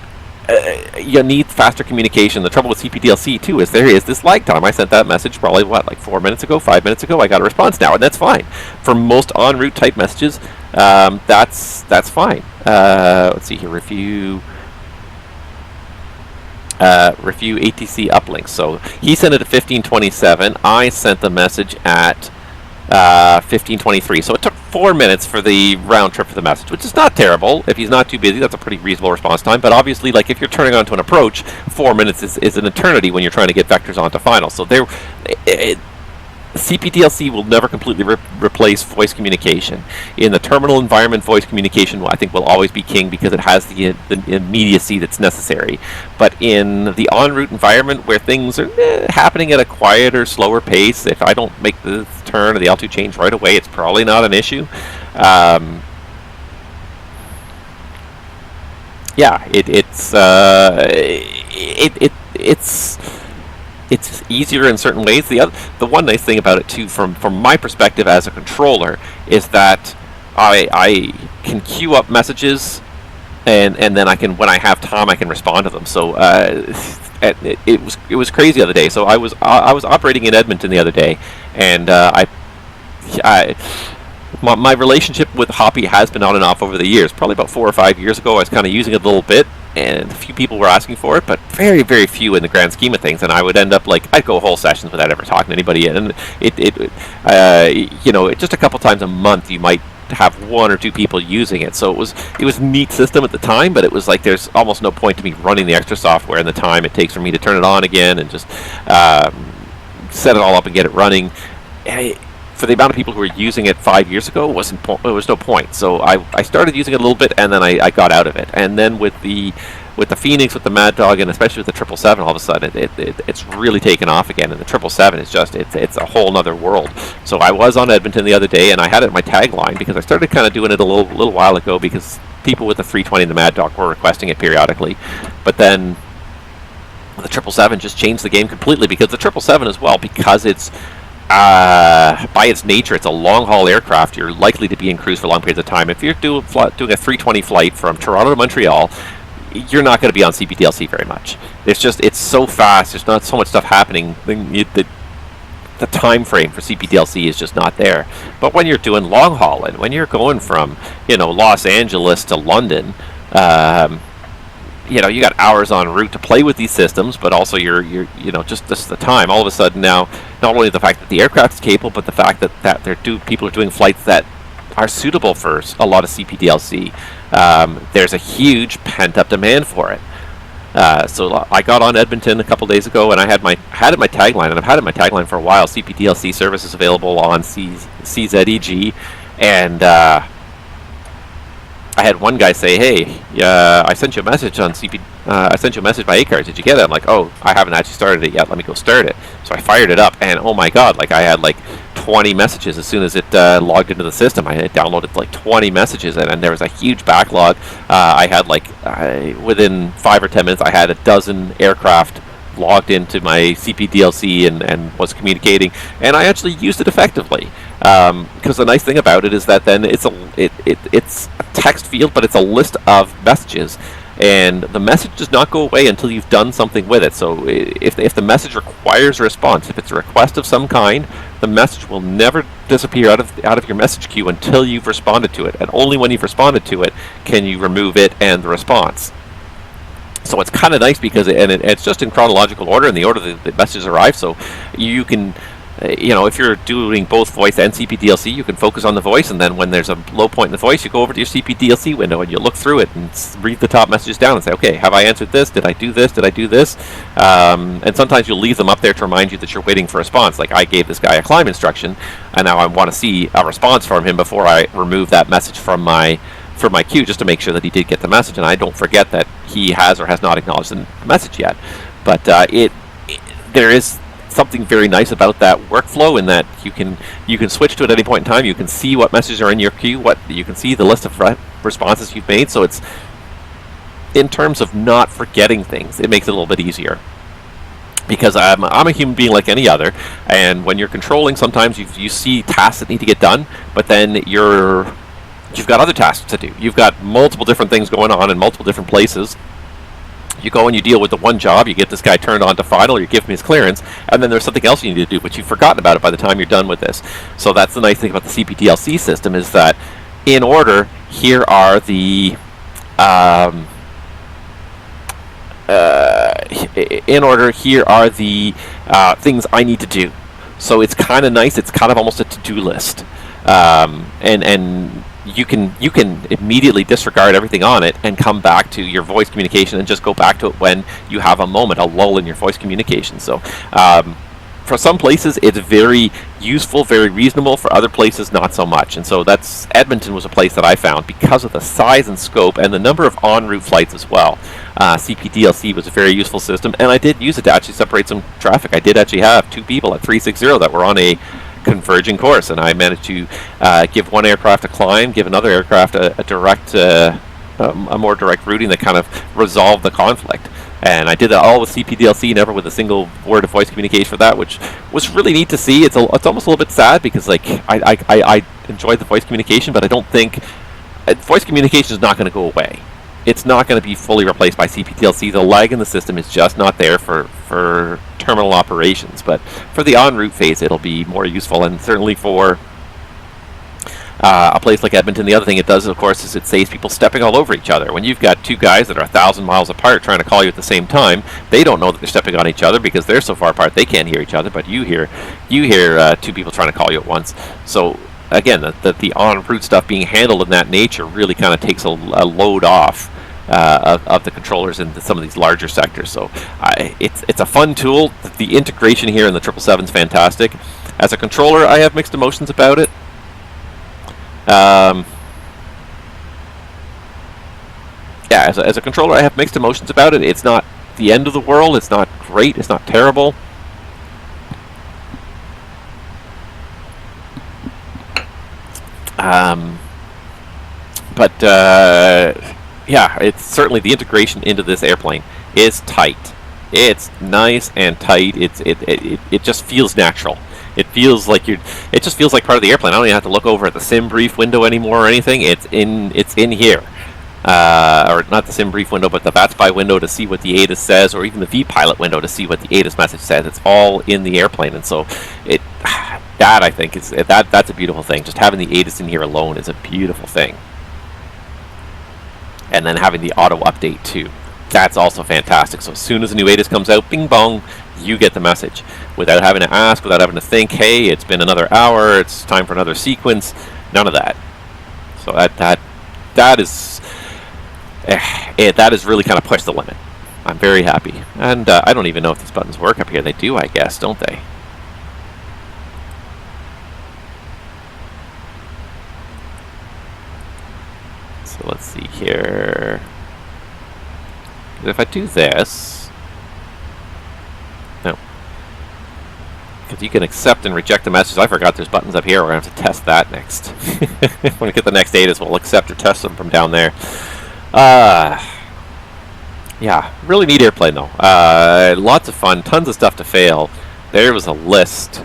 you need faster communication. The trouble with CPDLC too is there is this lag time. I sent that message probably like 4 minutes ago, 5 minutes ago. I got a response now, and that's fine. For most en route type messages, that's fine. Let's see here. Review ATC uplinks. So he sent it at 15:27. I sent the message at 15:23. So it took 4 minutes for the round trip for the message, which is not terrible. If he's not too busy, that's a pretty reasonable response time. But obviously, like, if you're turning on to an approach, 4 minutes is an eternity when you're trying to get vectors onto final. So CPDLC will never completely replace voice communication. In the terminal environment, voice communication, I think, will always be king because it has the immediacy that's necessary. But in the en route environment, where things are happening at a quieter, slower pace, if I don't make the turn or the altitude change right away, it's probably not an issue. It's easier in certain ways. The one nice thing about it too, from my perspective as a controller, is that I can queue up messages, and then I can, when I have time, I can respond to them. So it was crazy the other day. So I was operating in Edmonton the other day, and my relationship with Hoppie has been on and off over the years. Probably about 4 or 5 years ago, I was kind of using it a little bit, and a few people were asking for it, but very, very few in the grand scheme of things. And I would end up, like, I'd go whole sessions without ever talking to anybody. And it just a couple times a month you might have 1 or 2 people using it. So it was a neat system at the time, but it was like there's almost no point to me running the extra software and the time it takes for me to turn it on again and just set it all up and get it running. For the amount of people who were using it 5 years ago, it was no point. So I started using it a little bit, and then I got out of it. And then with the Phoenix, with the Mad Dog, and especially with the 777, all of a sudden it's really taken off again. And the 777 is just it's a whole nother world. So I was on Edmonton the other day, and I had it in my tagline because I started kind of doing it a little while ago because people with the 320 and the Mad Dog were requesting it periodically. But then the 777 just changed the game completely, because the 777 as well, because it's by its nature, it's a long-haul aircraft. You're likely to be in cruise for long periods of time. If you're doing a 320 flight from Toronto to Montreal, you're not going to be on CPDLC very much. It's so fast. There's not so much stuff happening. The time frame for CPDLC is just not there. But when you're doing long haul, and when you're going from Los Angeles to London, you know, you got hours en route to play with these systems, but also you're just the time. All of a sudden now, not only the fact that the aircraft is capable, but the fact that people are doing flights that are suitable for a lot of CPDLC. There's a huge pent-up demand for it. So I got on Edmonton a couple days ago, and I had it my tagline, and I've had it my tagline for a while. CPDLC service is available on CZEG, and I had one guy say, "Hey, I sent you a message on I sent you a message by ACARS. Did you get it?" I'm like, "Oh, I haven't actually started it yet. Let me go start it." So I fired it up, and oh my god, like I had like 20 messages as soon as it logged into the system. I had downloaded like 20 messages, and there was a huge backlog. I had within 5 or 10 minutes, I had a dozen aircraft logged into my CPDLC and was communicating, and I actually used it effectively. Because the nice thing about it is that then it's a text field, but it's a list of messages, and the message does not go away until you've done something with it. So if the message requires a response, if it's a request of some kind, the message will never disappear out of your message queue until you've responded to it, and only when you've responded to it can you remove it and the response. So it's kind of nice because it's just in chronological order, in the order the messages arrive. So you can, if you're doing both voice and CPDLC, you can focus on the voice, and then when there's a low point in the voice, you go over to your CPDLC window and you look through it and read the top messages down and say, okay, have I answered this? Did I do this? Did I do this? And sometimes you'll leave them up there to remind you that you're waiting for a response. Like I gave this guy a climb instruction, and now I want to see a response from him before I remove that message from my queue, just to make sure that he did get the message, and I don't forget that he has or has not acknowledged the message yet. But there is something very nice about that workflow, in that you can switch to it at any point in time. You can see what messages are in your queue, you can see the list of responses you've made. So it's, in terms of not forgetting things, it makes it a little bit easier. Because I'm a human being like any other, and when you're controlling, sometimes you see tasks that need to get done, but then you've got other tasks to do. You've got multiple different things going on in multiple different places. You go and you deal with the one job, you get this guy turned on to final, you give him his clearance, and then there's something else you need to do, but you've forgotten about it by the time you're done with this. So that's the nice thing about the CPDLC system, is that in order, here are the things I need to do. So it's kind of nice. It's kind of almost a to-do list, and you can immediately disregard everything on it and come back to your voice communication and just go back to it when you have a moment, a lull in your voice communication. So for some places it's very useful, very reasonable. For other places, not so much. And so that's Edmonton was a place that I found, because of the size and scope and the number of en route flights as well. CPDLC was a very useful system, and I did use it to actually separate some traffic. I did actually have 2 people at 360 that were on a converging course, and I managed to give one aircraft a climb, give another aircraft a more direct routing that kind of resolved the conflict. And I did that all with CPDLC, never with a single word of voice communication for that, which was really neat to see. It's almost a little bit sad, because like I enjoyed the voice communication, but I don't think voice communication is not going to go away. It's not going to be fully replaced by CPDLC. The lag in the system is just not there for terminal operations. But for the en route phase, it'll be more useful, and certainly for a place like Edmonton, the other thing it does, of course, is it saves people stepping all over each other. When you've got 2 guys that are 1,000 miles apart trying to call you at the same time, they don't know that they're stepping on each other because they're so far apart they can't hear each other. But you hear 2 people trying to call you at once. So again, the en route stuff being handled in that nature really kind of takes a load off of the controllers in some of these larger sectors. So it's a fun tool. The integration here in the 777 is fantastic. As a controller, I have mixed emotions about it. As a controller, I have mixed emotions about it. It's not the end of the world. It's not great. It's not terrible. Yeah, it's certainly, the integration into this airplane is tight. It's nice and tight. It just feels natural. It feels like it just feels like part of the airplane. I don't even have to look over at the SimBrief window anymore or anything. It's in here. Or not the SimBrief window, but the VATSIM window to see what the ATIS says, or even the vPilot window to see what the ATIS message says. It's all in the airplane, and so that I think is that's a beautiful thing. Just having the ATIS in here alone is a beautiful thing. And then having the auto update too. That's also fantastic. So as soon as a new ATIS comes out, bing bong, you get the message without having to ask, without having to think, hey, it's been another hour, it's time for another sequence. None of that. So that is really kind of pushed the limit. I'm very happy. And I don't even know if these buttons work up here. They do, I guess, don't they? So let's see here. If I do this, no, because you can accept and reject the messages. I forgot there's buttons up here. We're going to have to test that next. When we get the next ATIS, we'll accept or test them from down there. Yeah, really neat airplane though. Lots of fun, tons of stuff to fail. There was a list.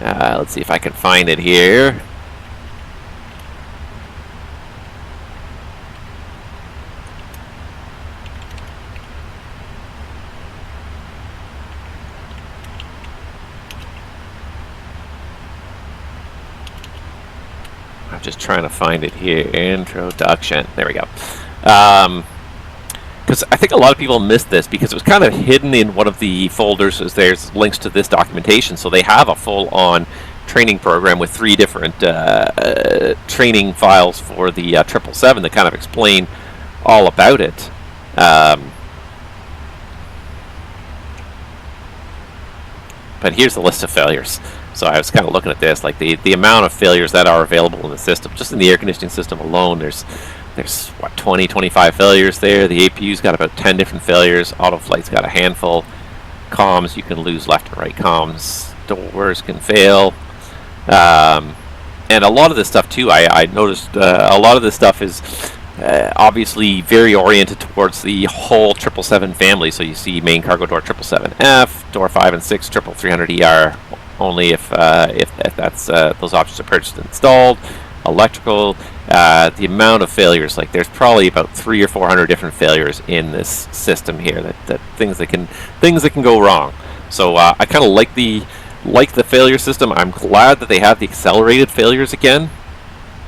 Let's see if I can find it here. I'm just trying to find it here. Introduction. There we go. Because I think a lot of people missed this because it was kind of hidden in one of the folders. As there's links to this documentation, so they have a full-on training program with 3 different training files for the 777 that kind of explain all about it. But here's the list of failures. So I was kind of looking at this, like the amount of failures that are available in the system. Just in the air conditioning system alone, there's what, 20, 25 failures there. The APU's got about 10 different failures. Autoflight's got a handful. Comms, you can lose left and right comms. Doors can fail. And a lot of this stuff too, I noticed a lot of this stuff is obviously very oriented towards the whole 777 family. So you see main cargo door 777F, door 5 and 6 300ER only if that's those options are purchased and installed. Electrical, the amount of failures, like there's probably about 300 or 400 different failures in this system here. That things that can go wrong. So I kind of like the failure system. I'm glad that they have the accelerated failures again.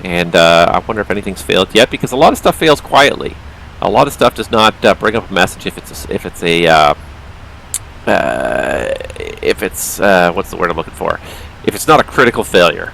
And I wonder if anything's failed yet, because a lot of stuff fails quietly. A lot of stuff does not bring up a message if it's what's the word I'm looking for? If it's not a critical failure.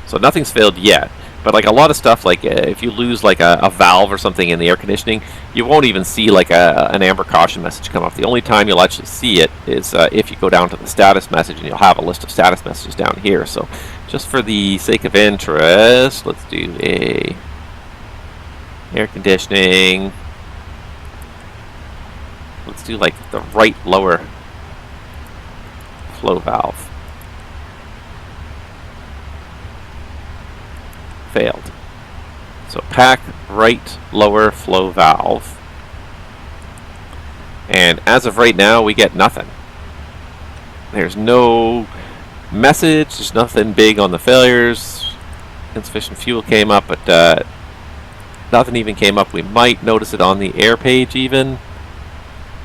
So nothing's failed yet. But like a lot of stuff, like if you lose like a valve or something in the air conditioning, you won't even see like an amber caution message come up. The only time you'll actually see it is if you go down to the status message, and you'll have a list of status messages down here. So just for the sake of interest, let's do a air conditioning. Let's do like the right lower flow valve. Failed. So pack right lower flow valve. And as of right now, we get nothing. There's no message, there's nothing big on the failures. Insufficient fuel came up, but nothing even came up. We might notice it on the air page even.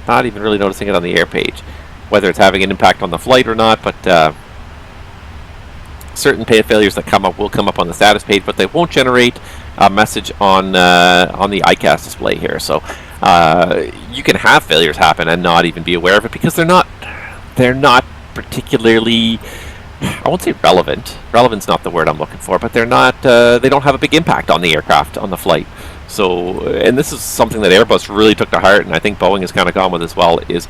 Not even really noticing it on the air page. Whether it's having an impact on the flight or not, but certain failures that come up will come up on the status page, but they won't generate a message on the ICAS display here. So you can have failures happen and not even be aware of it, because they're not particularly, I won't say relevant. Relevant's not the word I'm looking for, but they're not. They don't have a big impact on the aircraft, on the flight. So, and this is something that Airbus really took to heart, and I think Boeing has kind of gone with as well, is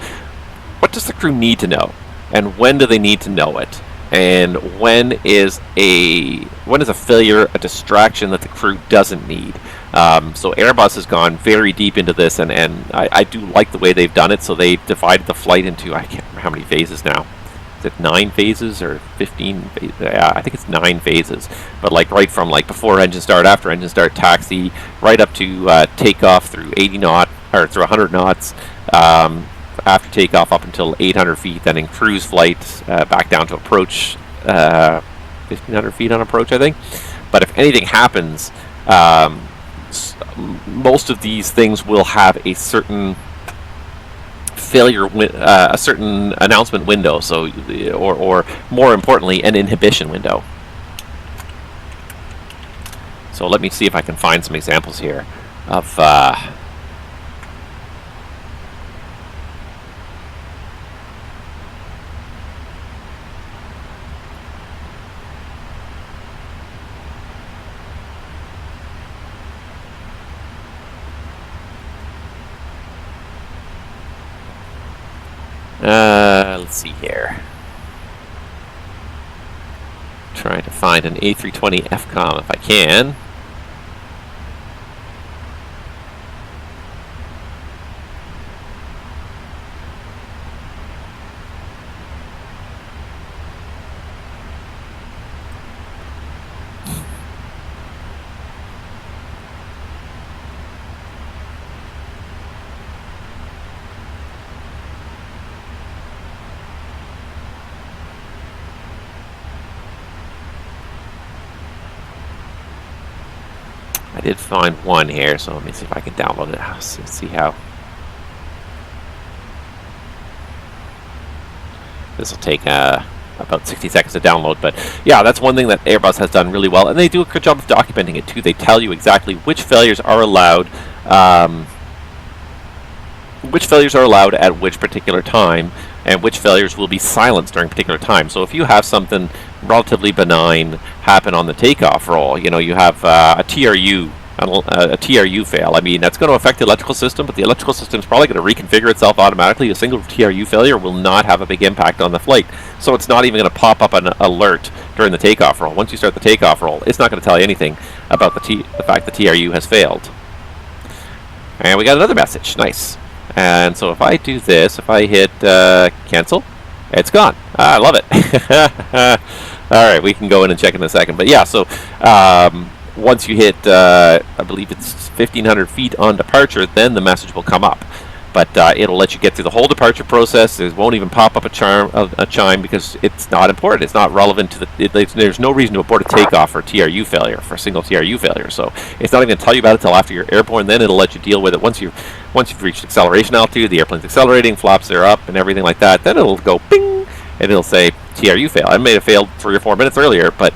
what does the crew need to know, and when do they need to know it? And when is a failure a distraction that the crew doesn't need? So Airbus has gone very deep into this, and I do like the way they've done it. So they've divided the flight into, I can't remember how many phases now. Is it 9 phases or 15 phases? Yeah, I think it's 9 phases. But like right from like before engine start, after engine start, taxi, right up to takeoff through 80 knot or through 100 knots. After takeoff up until 800 feet, then in cruise flight back down to approach, 1,500 feet on approach, I think. But if anything happens, most of these things will have a certain failure, a certain announcement window, so or more importantly, an inhibition window. So let me see if I can find some examples here of let's see here. Trying to find an A320 FCOM if I can. I did find one here, so let me see if I can download it. Let's see how. This will take about 60 seconds to download, but yeah, that's one thing that Airbus has done really well, and they do a good job of documenting it too. They tell you exactly which failures are allowed, at which particular time, and which failures will be silenced during particular time. So if you have something relatively benign happen on the takeoff roll, you know, you have a TRU fail. I mean, that's going to affect the electrical system, but the electrical system is probably going to reconfigure itself automatically. A single TRU failure will not have a big impact on the flight, so it's not even going to pop up an alert during the takeoff roll. Once you start the takeoff roll, it's not going to tell you anything about the fact the TRU has failed. And we got another message. Nice. And so if I do this, if I hit cancel, it's gone. I love it. All right, we can go in and check in a second. But yeah, so once you hit, I believe it's 1,500 feet on departure, then the message will come up. But it'll let you get through the whole departure process. It won't even pop up a chime because it's not important. It's not relevant to the. There's no reason to abort a takeoff for a TRU failure, for a single TRU failure. So it's not even going to tell you about it until after you're airborne. Then it'll let you deal with it once you've reached acceleration altitude. The airplane's accelerating, flaps are up, and everything like that. Then it'll go ping, and it'll say TRU fail. I may have failed 3 or 4 minutes earlier, but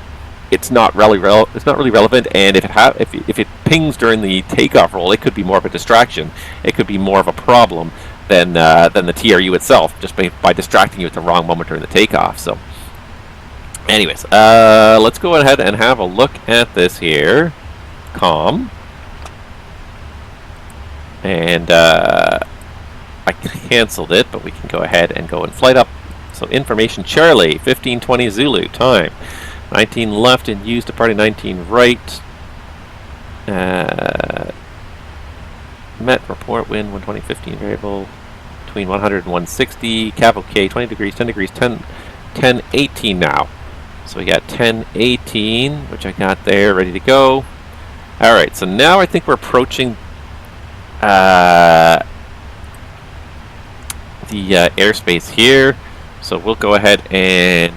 it's not really relevant. And if it pings during the takeoff roll, it could be more of a distraction. It could be more of a problem than the TRU itself, just by distracting you at the wrong moment during the takeoff. So, anyways, let's go ahead and have a look at this here. COM, and I canceled it, but we can go ahead and go and flight up. So information Charlie 1520 Zulu time. 19 left in use, departing 19 right. Met report wind 120, 15 variable between 100 and 160. Cap OK 20 degrees, 10 degrees, 10 18 now. So we got 10 18, which I got there ready to go. All right, so now I think we're approaching the airspace here. So we'll go ahead and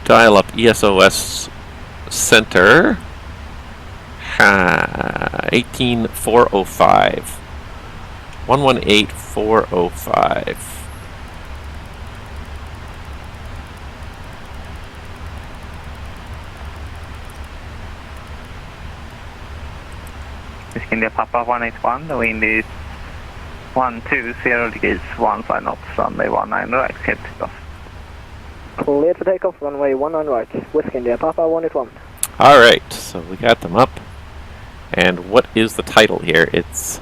dial up ESOS center 18405 118405. India Papa 181, the wind is 120 degrees, 15 knots, runway 19 right, clear to takeoff. Clear to takeoff, runway 19 right, Whiskey India Papa 181. Alright, so we got them up. And what is the title here? It's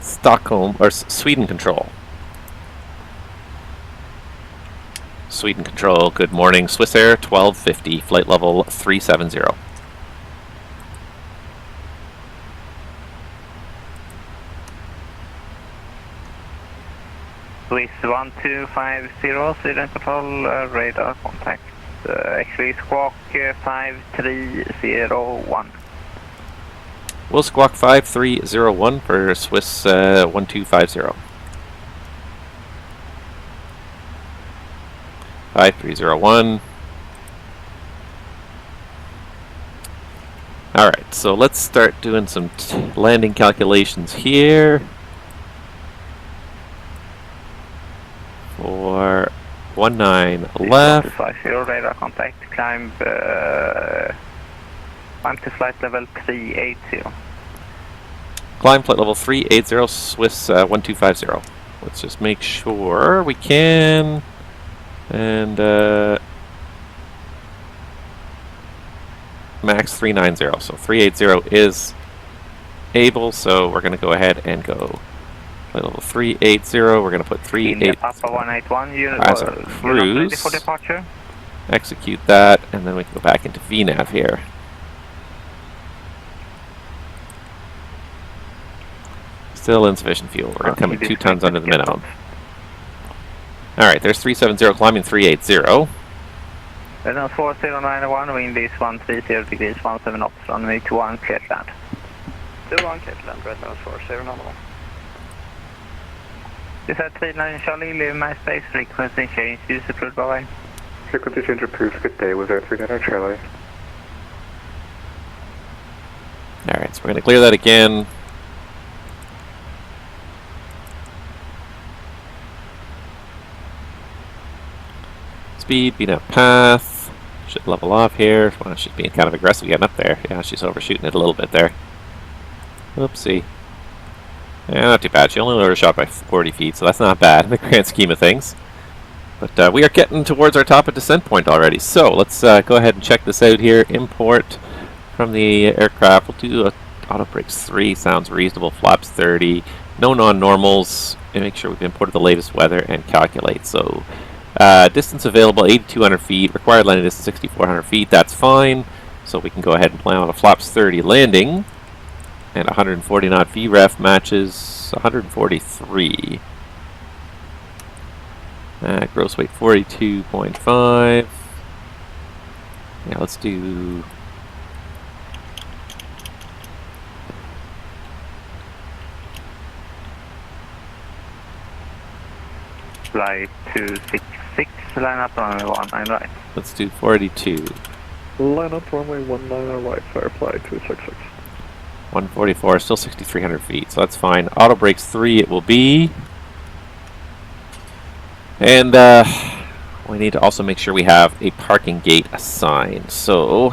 Stockholm, or Sweden Control. Sweden Control, good morning. Swiss Air 1250, flight level 370. Swiss 1250, Sweden Control, radar contact. Actually squawk 5301. We'll squawk 5301 for Swiss 1250. 5301. Alright, so let's start doing some landing calculations here. For 19 left. 50 radar contact, climb to flight level 380. Climb flight level 380, Swiss 1250. Let's just make sure we can. And max 390. So 380 is able, so we're going to go ahead and go flight level 380. We're going to put 380 Papa 181 unit as our cruise. Ready for departure. Execute that, and then we can go back into VNAV here. Still insufficient fuel. We're coming 2 tons under the minimum. Alright, there's 370 climbing 380. Renault 4091, wind is 130 degrees, 17 knots, runway 21, clear to land. 21, clear to land, Renault 4091. This is 39 Charlie, leave my space, frequency change, use approved by. Frequency change approved, good day, was there 39 Charlie? Alright, so we're going to clear that again. Speed, beat up path. Should level off here. Well, she's being kind of aggressive getting up there. Yeah, she's overshooting it a little bit there. Oopsie. Yeah, not too bad. She only overshot by 40 feet, so that's not bad in the grand scheme of things. But we are getting towards our top of descent point already. So let's go ahead and check this out here. Import from the aircraft. We'll do auto brakes 3. Sounds reasonable. Flaps 30. No non-normals. And make sure we've imported the latest weather and calculate. So distance available 8,200 feet. Required landing distance 6,400 feet. That's fine. So we can go ahead and plan on a flaps 30 landing. And 140 knot VREF matches 143. Gross weight 42.5. Yeah, let's do... Fly 266, line up runway 19 right. Let's do 42. Line up runway 19 right, Firefly 266. 144, still 6,300 feet, so that's fine. Auto brakes 3 it will be. And we need to also make sure we have a parking gate assigned. So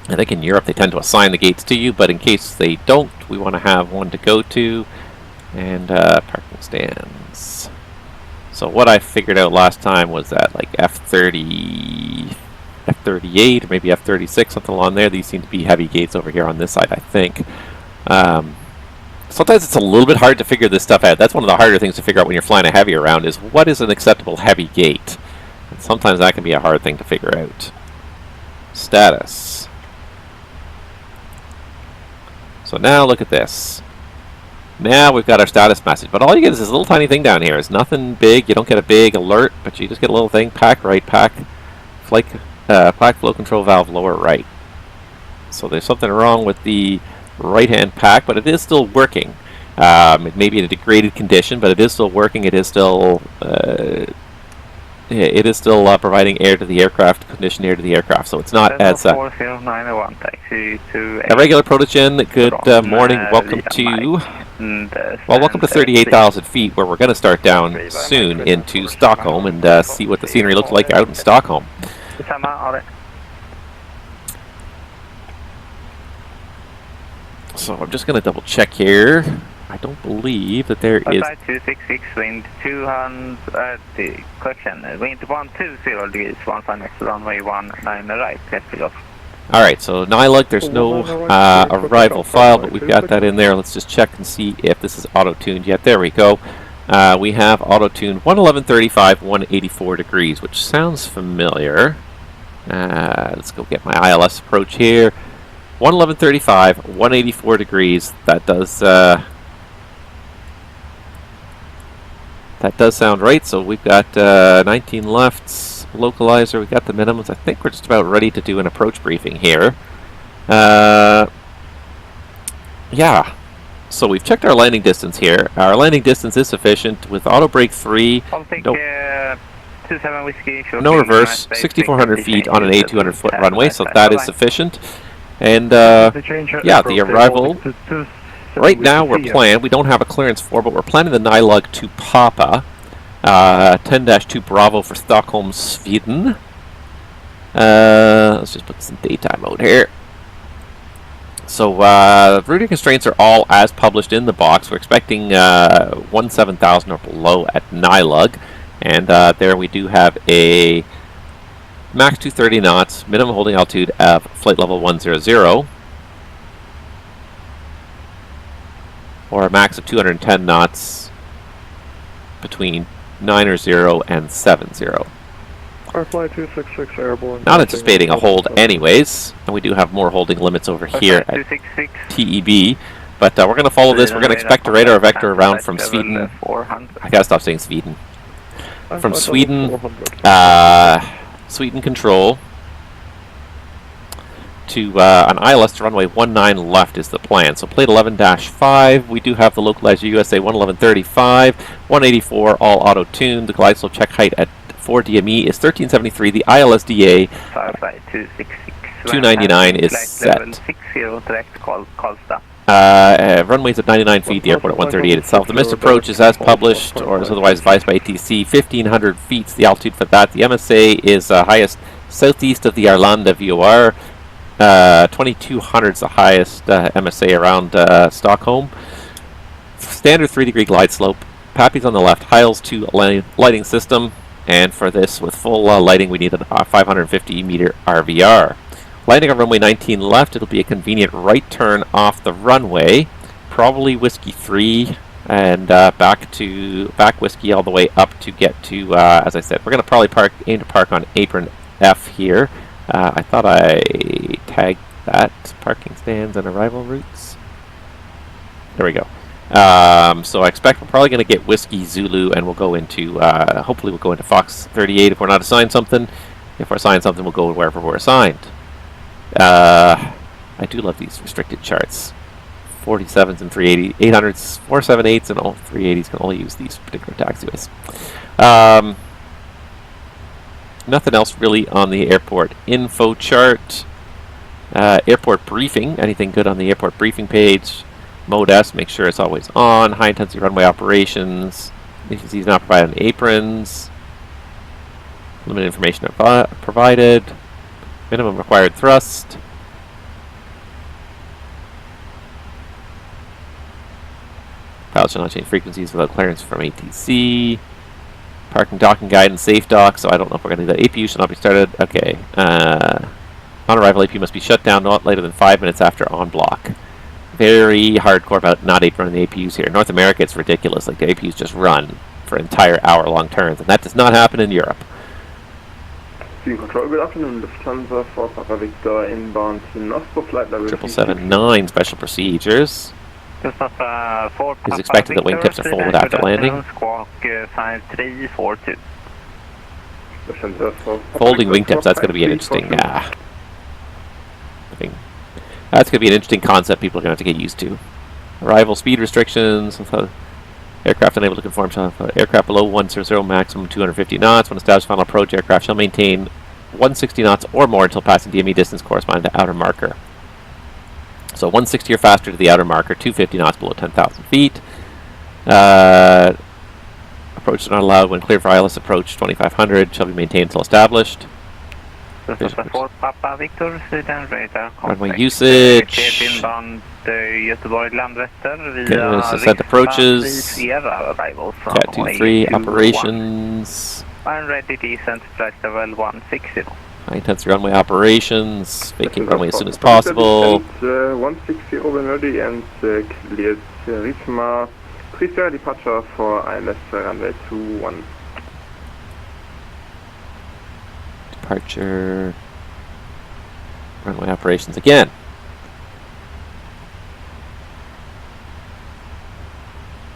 I think in Europe they tend to assign the gates to you, but in case they don't, we want to have one to go to. And parking stands. So what I figured out last time was that like F30, F38, or maybe F36, something along there. These seem to be heavy gates over here on this side, I think. Sometimes it's a little bit hard to figure this stuff out. That's one of the harder things to figure out when you're flying a heavy around is what is an acceptable heavy gate. And sometimes that can be a hard thing to figure out. Status. So now look at this. Now we've got our status message, but all you get is this little tiny thing down here. It's nothing big. You don't get a big alert, but you just get a little thing. Pack right, pack flow control valve lower right. So there's something wrong with the right-hand pack, but it is still working. It may be in a degraded condition, but it is still working. It is still providing air to the aircraft, conditioned air to the aircraft. So it's not as a regular Protogen. Good morning. Welcome to welcome to 38,000 feet, where we're going to start down soon into Stockholm and see what the scenery looks like out in Stockholm. So I'm just going to double check here. I don't believe that there is... 266, wind 200, correction, wind 120 degrees, 15 next runway 19 right, Alright, so NILUG, there's no arrival file, but we've got that in there. Let's just check and see if this is auto-tuned yet. There we go. We have auto-tuned 111.35, 184 degrees, which sounds familiar. Let's go get my ILS approach here. 111.35, 184 degrees. That does sound right. So we've got 19 lefts, localizer. We've got the minimums. I think we're just about ready to do an approach briefing here. Yeah. So we've checked our landing distance here. Our landing distance is sufficient with auto brake 3. No reverse. 6,400 feet on an 8,200 foot runway. So that is sufficient. And yeah, the arrival, right now we're planned, we don't have a clearance for, but we're planning the NILUG to Papa, 10-2 Bravo for Stockholm, Sweden. Let's just put this in daytime mode here. So routing constraints are all as published in the box. We're expecting 17,000 or below at NILUG, and there we do have a max 230 knots, minimum holding altitude of flight level 100, or a max of 210 knots between 90 and 70. Firefly 266 airborne. Not anticipating a hold anyways, and we do have more holding limits over here at TEB, but we're going to follow this. We're going to expect a radar vector around from Sweden. I gotta stop saying Sweden. From Sweden, Sweden control to an ILS to runway 19 left is the plan. So plate 11-5, we do have the localizer USA 111.35, 184 all auto-tuned. The glide slope check height at 4 DME is 1373. The ILSDA 299 is set. Level 60 direct Karlstad. Runways at 99 feet, the airport at 138 itself. The missed approach is as published, or is otherwise advised by ATC. 1500 feet is the altitude for that. The MSA is highest southeast of the Arlanda VOR. 2200 is the highest MSA around Stockholm. Standard 3-degree glide slope. Pappy's on the left. Heils 2 lighting system. And for this, with full lighting, we need a 550 meter RVR. Landing on runway 19 left, it'll be a convenient right turn off the runway. Probably Whiskey 3 and back Whiskey all the way up to get to, as I said, we're going to probably aim to park on apron F here. I thought I tagged that. Parking stands and arrival routes. There we go. So I expect we're probably going to get Whiskey Zulu, and we'll go into, hopefully we'll go into Fox 38 if we're not assigned something. If we're assigned something, we'll go wherever we're assigned. I do love these restricted charts. 47s and 380, 800s, 478s, and all 380s can only use these particular taxiways. Nothing else really on the airport info chart. Airport briefing, anything good on the airport briefing page? Mode S, make sure it's always on. High intensity runway operations. Agencies not provided on aprons. Limited information provided. Minimum required thrust. Pilots shall not change frequencies without clearance from ATC. Parking, docking guidance, safe dock. So I don't know if we're going to do that. APU shall not be started. Okay. On arrival, APU must be shut down not later than 5 minutes after on block. Very hardcore about not running the APUs here. North America, it's ridiculous. Like the APUs just run for entire hour-long turns, and that does not happen in Europe. Team Control, good afternoon. Lufthansa for Papa Victor inbound to Nostro flight level 779 special procedures. It is expected that wingtips are folded after landing. Folding wingtips, that's going to be an interesting thing. That's going to be an interesting concept people are going to have to get used to. Arrival speed restrictions. Aircraft unable to conform to aircraft below 100, maximum 250 knots. When established final approach, aircraft shall maintain 160 knots or more until passing DME distance corresponding to outer marker. So 160 or faster to the outer marker, 250 knots below 10,000 feet. Approach is not allowed when cleared for ILS approach 2500, shall be maintained until established. Runway usage. Ascent approaches. Cat 23 operations. I'm ready to descent flight level 160. High intensity runway operations. Vacate runway as soon as possible. 160 when ready and cleared Risma. Prepare departure for ILS runway 21. Departure. Runway operations again.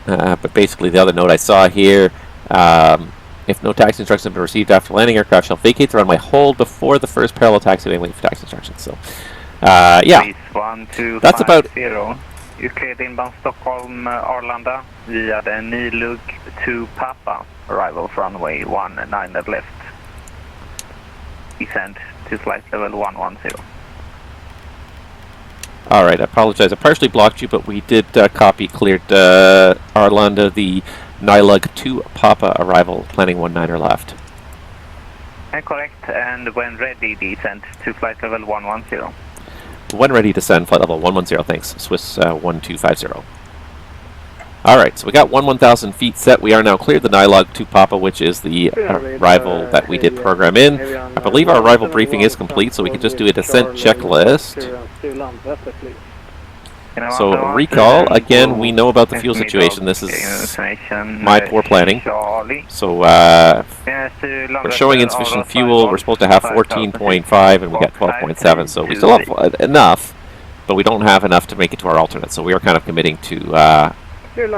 But basically the other note I saw here, if no taxi instructions have been received after landing, aircraft shall vacate the runway, hold before the first parallel taxiway and wait for taxi instructions. So, yeah, that's about... You cleared inbound Stockholm, Arlanda via the Nilug to Papa. Arrival runway 19 at left. Descent to flight level 110. Alright, I apologize. I partially blocked you, but we did copy cleared Arlanda, the Nilug to Papa arrival, planning 19er left. Correct, and when ready, descent to flight level 110. When ready, descend, flight level 110, thanks. Swiss 1250. Alright, so we got 1,000 feet set. We are now cleared the Nilug to Papa, which is the arrival that we did program in. I believe our arrival briefing is complete, so we can just do a descent checklist. So recall, again, we know about the fuel situation. This is my poor planning. So we're showing insufficient fuel. We're supposed to have 14.5 and we got 12.7. So we still have enough, but we don't have enough to make it to our alternate. So we are kind of committing to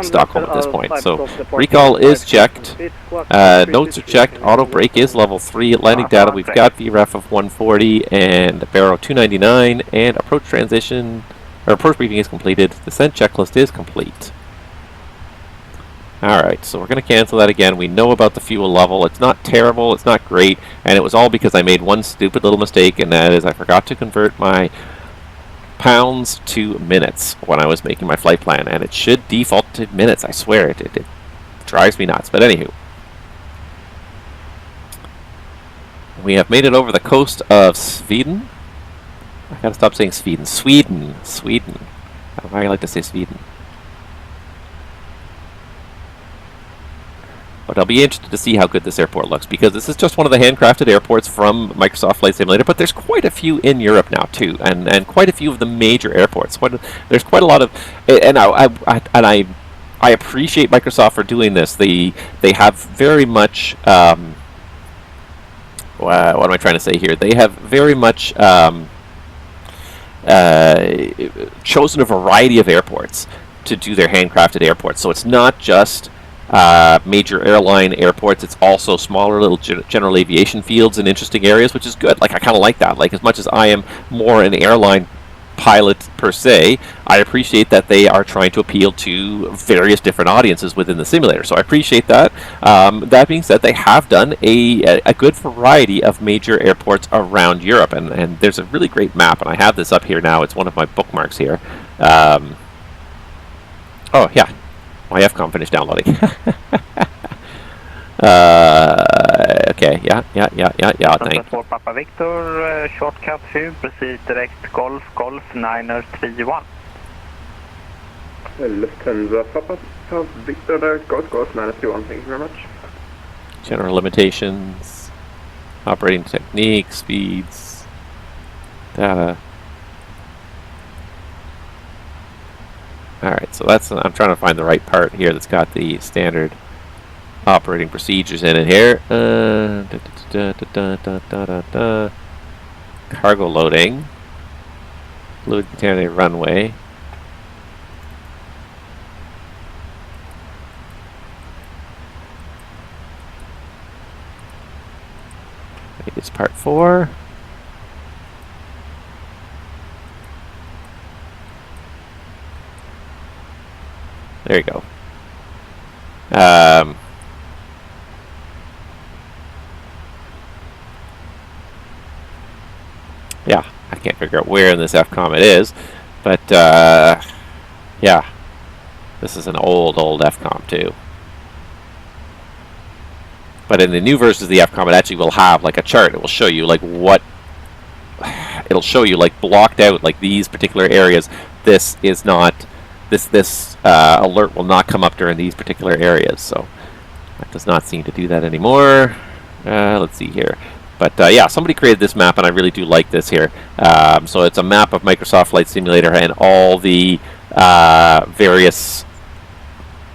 Stockholm at this point. So recall is checked. Notes are checked. Auto brake is level 3. Landing data, we've got VREF of 140 and Barrow 299 and approach transition. Our approach briefing is completed. Descent checklist is complete. Alright, so we're going to cancel that again. We know about the fuel level. It's not terrible, it's not great, and it was all because I made one stupid little mistake, and that is I forgot to convert my pounds to minutes when I was making my flight plan, and it should default to minutes. I swear it drives me nuts. But anywho, we have made it over the coast of Sweden. I gotta stop saying Sweden. Sweden. I like to say Sweden. But I'll be interested to see how good this airport looks, because this is just one of the handcrafted airports from Microsoft Flight Simulator, but there's quite a few in Europe now too, and quite a few of the major airports. There's quite a lot of, and I appreciate Microsoft for doing this. They have very much, what am I trying to say here? They have very much chosen a variety of airports to do their handcrafted airports. So it's not just major airline airports, it's also smaller little general aviation fields in interesting areas, which is good. Like, I kind of like that. Like, as much as I am more an airline pilot per se, I appreciate that they are trying to appeal to various different audiences within the simulator. So I appreciate that. That being said, they have done a good variety of major airports around Europe, and there's a really great map, and I have this up here now. It's one of my bookmarks here. Oh yeah, my FCOM finished downloading. Okay, yeah, thank you. Papa Victor, shortcut 2, proceed direct Golf 931. Lufthansa Papa Victor there, Golf 931, thank you very much. General limitations, operating technique, speeds, data. Alright, so that's, I'm trying to find the right part here that's got the standard operating procedures in it here. Cargo loading. Fluid contaminated runway. I think it's part 4. There you go. Yeah, I can't figure out where in this FCOM it is, but yeah, this is an old FCOM too. But in the new versions of the FCOM, it actually will have like a chart. It will show you like what. It'll show you like blocked out like these particular areas. This is not. This alert will not come up during these particular areas, so that does not seem to do that anymore. Let's see here. But yeah, somebody created this map, and I really do like this here. So it's a map of Microsoft Flight Simulator and all the various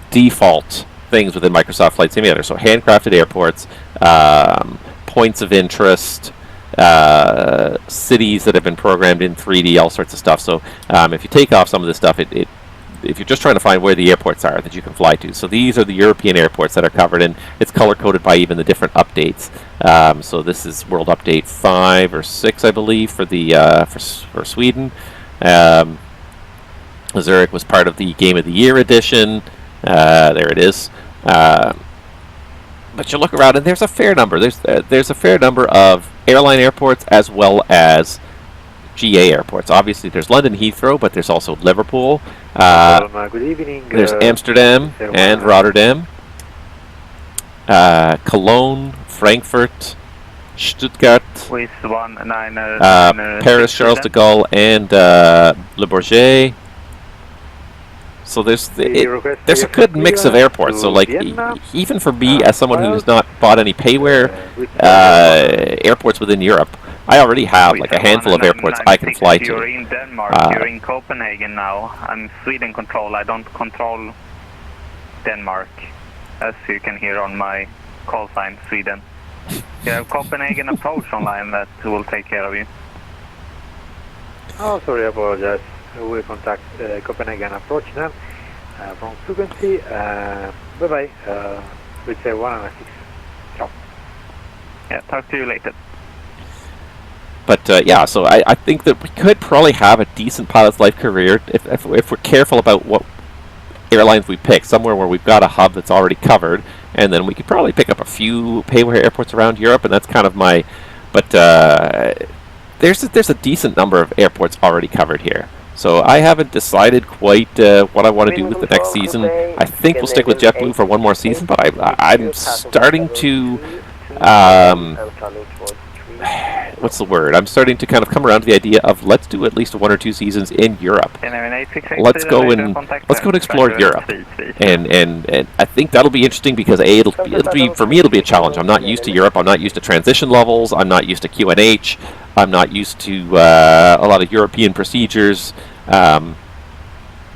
default things within Microsoft Flight Simulator. So handcrafted airports, points of interest, cities that have been programmed in 3D, all sorts of stuff. So if you take off some of this stuff, if you're just trying to find where the airports are that you can fly to. So these are the European airports that are covered, and it's color-coded by even the different updates. So this is World Update 5 or 6, I believe, for the for Sweden. Zurich was part of the Game of the Year edition. There it is. But you look around, and there's a fair number. There's a fair number of airline airports as well as GA airports. Obviously, there's London Heathrow, but there's also Liverpool. Good evening. There's Amsterdam and Rotterdam, Cologne, Frankfurt, Stuttgart, Paris, Charles de Gaulle, and Le Bourget. So there's a good mix of airports. So like even for me, as someone who has not bought any payware airports within Europe, I already have like a handful of airports I can fly to. You're in Denmark, you're in Copenhagen now. I'm Sweden control, I don't control Denmark, as you can hear on my call sign, Sweden. You have Copenhagen approach online that will take care of you. Oh, sorry, I apologize. We'll contact Copenhagen approach now from frequency. Bye-bye. We'll say 106. Ciao. Yeah, talk to you later. But yeah, so I think that we could probably have a decent pilot's life career if we're careful about what airlines we pick, somewhere where we've got a hub that's already covered, and then we could probably pick up a few payware airports around Europe, and that's kind of my. But there's a decent number of airports already covered here. So I haven't decided quite what I want to do with the next season. I think we'll stick with JetBlue for one more season, but I'm starting to, what's the word? I'm starting to kind of come around to the idea of let's do at least 1 or 2 seasons in Europe. Let's go and explore Europe, and I think that'll be interesting because it'll be for me it'll be a challenge. I'm not used to Europe. I'm not used to transition levels. I'm not used to QNH. I'm not used to a lot of European procedures.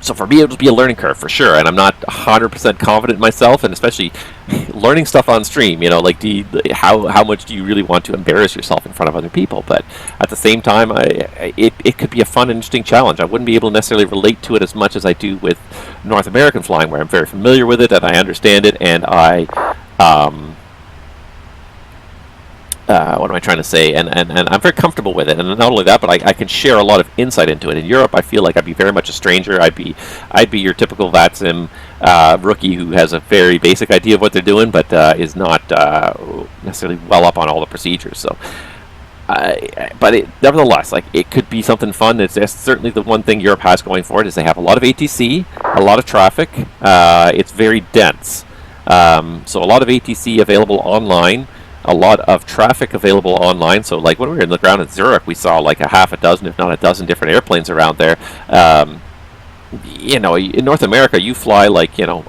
So for me, it'll be a learning curve for sure, and I'm not 100% confident in myself, and especially learning stuff on stream. You know, like how much do you really want to embarrass yourself in front of other people? But at the same time, it could be a fun, interesting challenge. I wouldn't be able to necessarily relate to it as much as I do with North American flying, where I'm very familiar with it and I understand it, and I. What am I trying to say? And I'm very comfortable with it. And not only that, but I can share a lot of insight into it. In Europe, I feel like I'd be very much a stranger. I'd be your typical VATSIM rookie who has a very basic idea of what they're doing, but is not necessarily well up on all the procedures. So, but nevertheless, like it could be something fun. It's certainly the one thing Europe has going for it is they have a lot of ATC, a lot of traffic. It's very dense. So a lot of ATC available online. A lot of traffic available online. So like when we were in the ground in Zurich, we saw like a half a dozen, if not a dozen different airplanes around there. You know, in North America, you fly like, you know,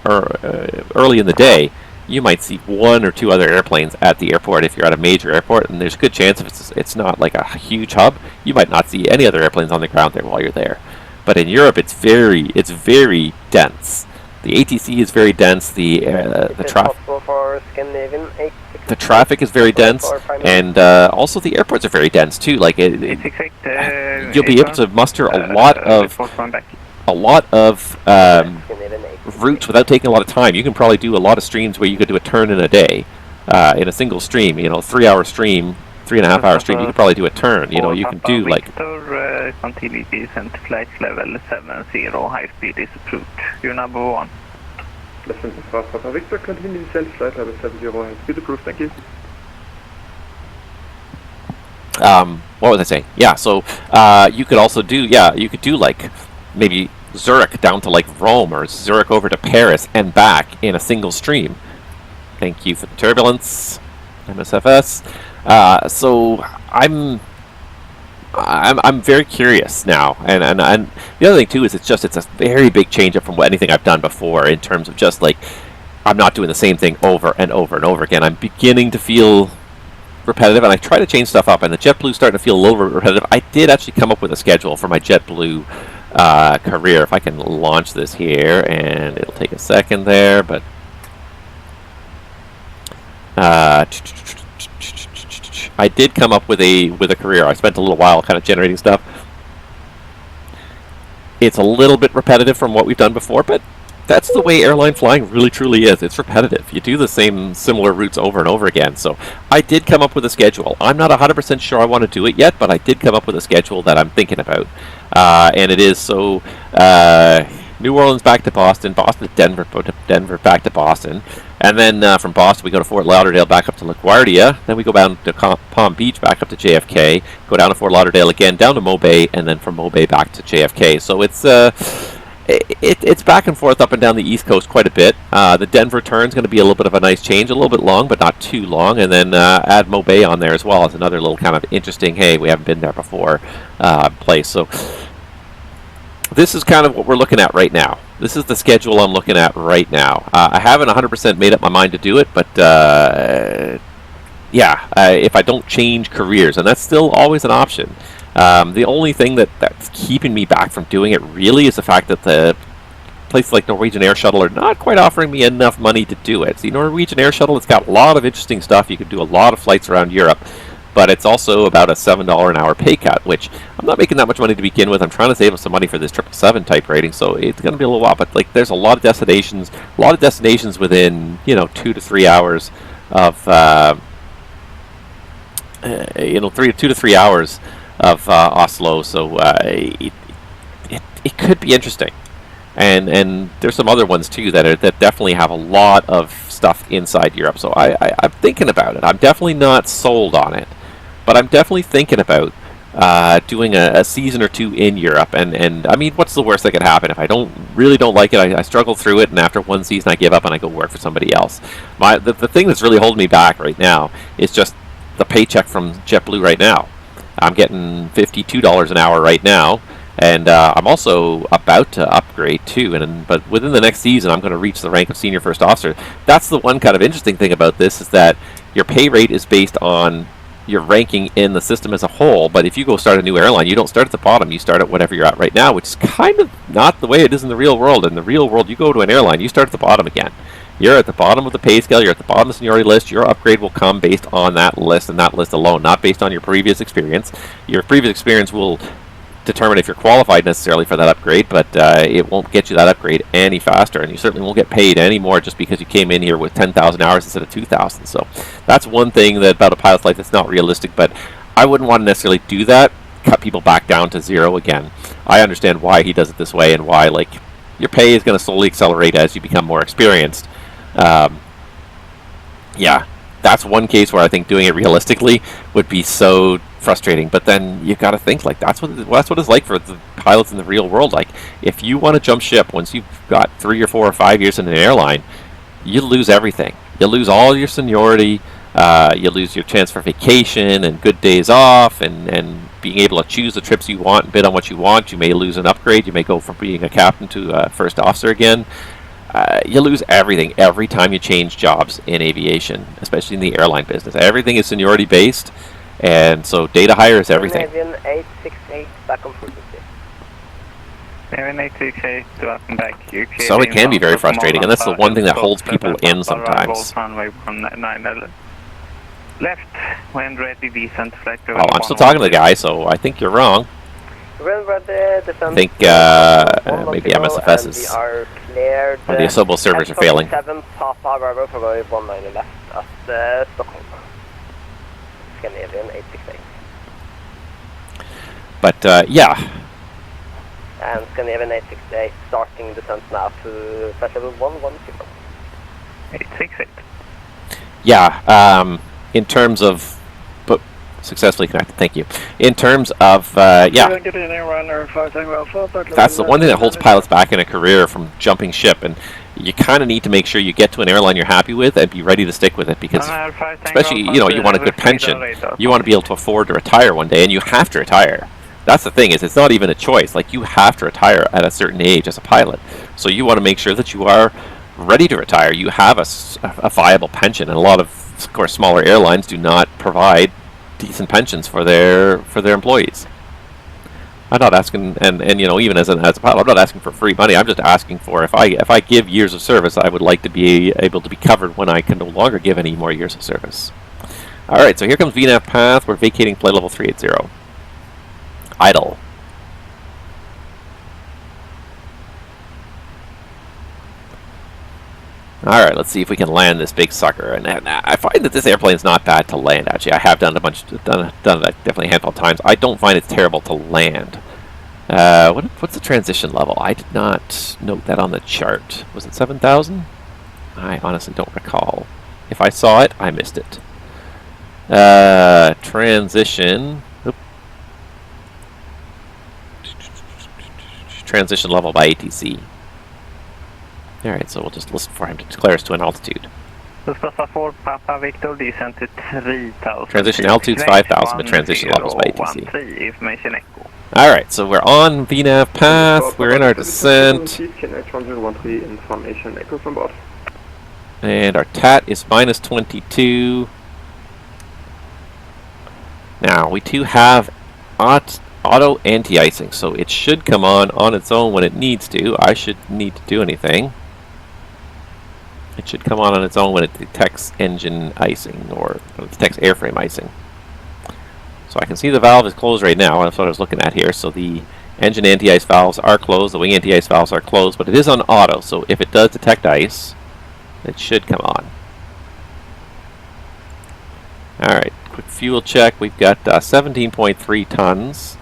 early in the day, you might see 1 or 2 other airplanes at the airport if you're at a major airport, and there's a good chance if it's not like a huge hub, you might not see any other airplanes on the ground there while you're there. But in Europe, it's very dense. The ATC is very dense. The traffic is very dense, and also the airports are very dense too. Like you'll be able to muster a lot of routes without taking a lot of time. You can probably do a lot of streams where you could do a turn in a day in a single stream. You know, 3-hour stream, 3.5-hour stream. You could probably do a turn. You know, you can do like. Continuity and flight level 70, high speed is approved. You're number 1. Listen to fast Papa Victor, continue descent, flight level 70, high speed approved, thank you. What was I saying? Yeah, so you could also do, you could do like maybe Zurich down to like Rome or Zurich over to Paris and back in a single stream. Thank you for the turbulence, MSFS. So I'm very curious now, and the other thing too is it's a very big change up from anything I've done before in terms of just like I'm not doing the same thing over and over and over again. I'm beginning to feel repetitive, and I try to change stuff up, and the JetBlue's starting to feel a little repetitive. I did actually come up with a schedule for my JetBlue career. If I can launch this here, and it'll take a second there, but I did come up with a career. I spent a little while kind of generating stuff. It's a little bit repetitive from what we've done before, but that's the way airline flying really truly is. It's repetitive. You do the similar routes over and over again. So I did come up with a schedule. I'm not 100% sure I want to do it yet, but I did come up with a schedule that I'm thinking about. And it is so New Orleans back to Boston, Boston to Denver, Denver back to Boston. And then from Boston, we go to Fort Lauderdale, back up to LaGuardia. Then we go down to Palm Beach, back up to JFK. Go down to Fort Lauderdale again, down to Mobay, and then from Mobay back to JFK. So it's back and forth up and down the East Coast quite a bit. The Denver turn is going to be a little bit of a nice change, a little bit long, but not too long. And then add Mobay on there as well as another little kind of interesting, hey, we haven't been there before place. So this is kind of what we're looking at right now. This is the schedule I'm looking at right now. I haven't 100% made up my mind to do it, but if I don't change careers, and that's still always an option. The only thing that's keeping me back from doing it really is the fact that the places like Norwegian Air Shuttle are not quite offering me enough money to do it. See, Norwegian Air Shuttle, it's got a lot of interesting stuff. You can do a lot of flights around Europe, but it's also about a $7 an hour pay cut, which I'm not making that much money to begin with. I'm trying to save up some money for this 777 type rating, so it's going to be a little while. But like, there's a lot of destinations within 2 to 3 hours of 2 to 3 hours of Oslo. So it could be interesting. And there's some other ones too that definitely have a lot of stuff inside Europe. So I'm thinking about it. I'm definitely not sold on it, but I'm definitely thinking about doing a season or two in Europe. And I mean, what's the worst that could happen? If I really don't like it, I struggle through it, and after one season I give up and I go work for somebody else. The thing that's really holding me back right now is just the paycheck from JetBlue right now. I'm getting $52 an hour right now. And I'm also about to upgrade too, but within the next season I'm going to reach the rank of senior first officer. That's the one kind of interesting thing about this, is that your pay rate is based on your ranking in the system as a whole, but if you go start a new airline, you don't start at the bottom, you start at whatever you're at right now, which is kind of not the way it is in the real world. In the real world, you go to an airline, you start at the bottom again. You're at the bottom of the pay scale, you're at the bottom of the seniority list. Your upgrade will come based on that list and that list alone, not based on your previous experience. Your previous experience will determine if you're qualified necessarily for that upgrade, but it won't get you that upgrade any faster, and you certainly won't get paid any more just because you came in here with 10,000 hours instead of 2,000. So that's one thing that about a pilot's life that's not realistic, but I wouldn't want to necessarily do that, cut people back down to zero again. I understand why he does it this way and why, like, your pay is going to slowly accelerate as you become more experienced. Yeah, that's one case where I think doing it realistically would be so frustrating, but then you got to think, like, that's what it's like for the pilots in the real world. Like, if you want to jump ship, once you've got 3 or 4 or 5 years in an airline, you lose everything. You lose all your seniority, you lose your chance for vacation and good days off, and being able to choose the trips you want and bid on what you want. You may lose an upgrade. You may go from being a captain to a first officer again. You lose everything every time you change jobs in aviation, especially in the airline business. Everything is seniority based. And so data hire is everything. Scandinavian 868, back on frequency. Scandinavian 868, welcome back. So it can be very frustrating, and that's the one thing that holds people in sometimes. Left, when ready, descent, flight. Oh, I'm still talking to the guy, so I think you're wrong. I think maybe MSFS is... the Asobo servers are failing. 7 Papa Bravo for going 19 left at Stockholm. Scandinavian 868. But yeah. And Scandinavian 868 starting descent now to flight level 110. 868. Yeah, in terms of... successfully connected, thank you. In terms of, yeah. That's the one thing that holds pilots back in a career from jumping ship, and you kind of need to make sure you get to an airline you're happy with and be ready to stick with it, because especially, you know, you want a good pension, you want to be able to afford to retire one day, and you have to retire. That's the thing, is it's not even a choice. Like, you have to retire at a certain age as a pilot, so you want to make sure that you are ready to retire. You have a viable pension, and a lot of course, smaller airlines do not provide decent pensions for their employees. I'm not asking, and you know, even as a pilot, I'm not asking for free money. I'm just asking for, if I give years of service, I would like to be able to be covered when I can no longer give any more years of service. All right, so here comes VNAV path. We're vacating flight level 380. Idle. Alright, let's see if we can land this big sucker. And I find that this airplane is not bad to land, actually. I have done it definitely a handful of times. I don't find it terrible to land. What's the transition level? I did not note that on the chart. Was it 7,000? I honestly don't recall. If I saw it, I missed it. Transition. Oop. Transition level by ATC. Alright, so we'll just listen for him to declare us to an altitude. Transition altitude's 5,000, but transition level's by ATC. Alright, so we're on VNAV path, we're in our descent. And our TAT is minus 22. Now, we do have auto anti-icing, so it should come on its own when it needs to. I shouldn't need to do anything. It should come on its own when it detects engine icing, or when it detects airframe icing. So I can see the valve is closed right now. That's what I was looking at here. So the engine anti-ice valves are closed, the wing anti-ice valves are closed, but it is on auto, so if it does detect ice, it should come on. Alright, quick fuel check. We've got 17.3 tons.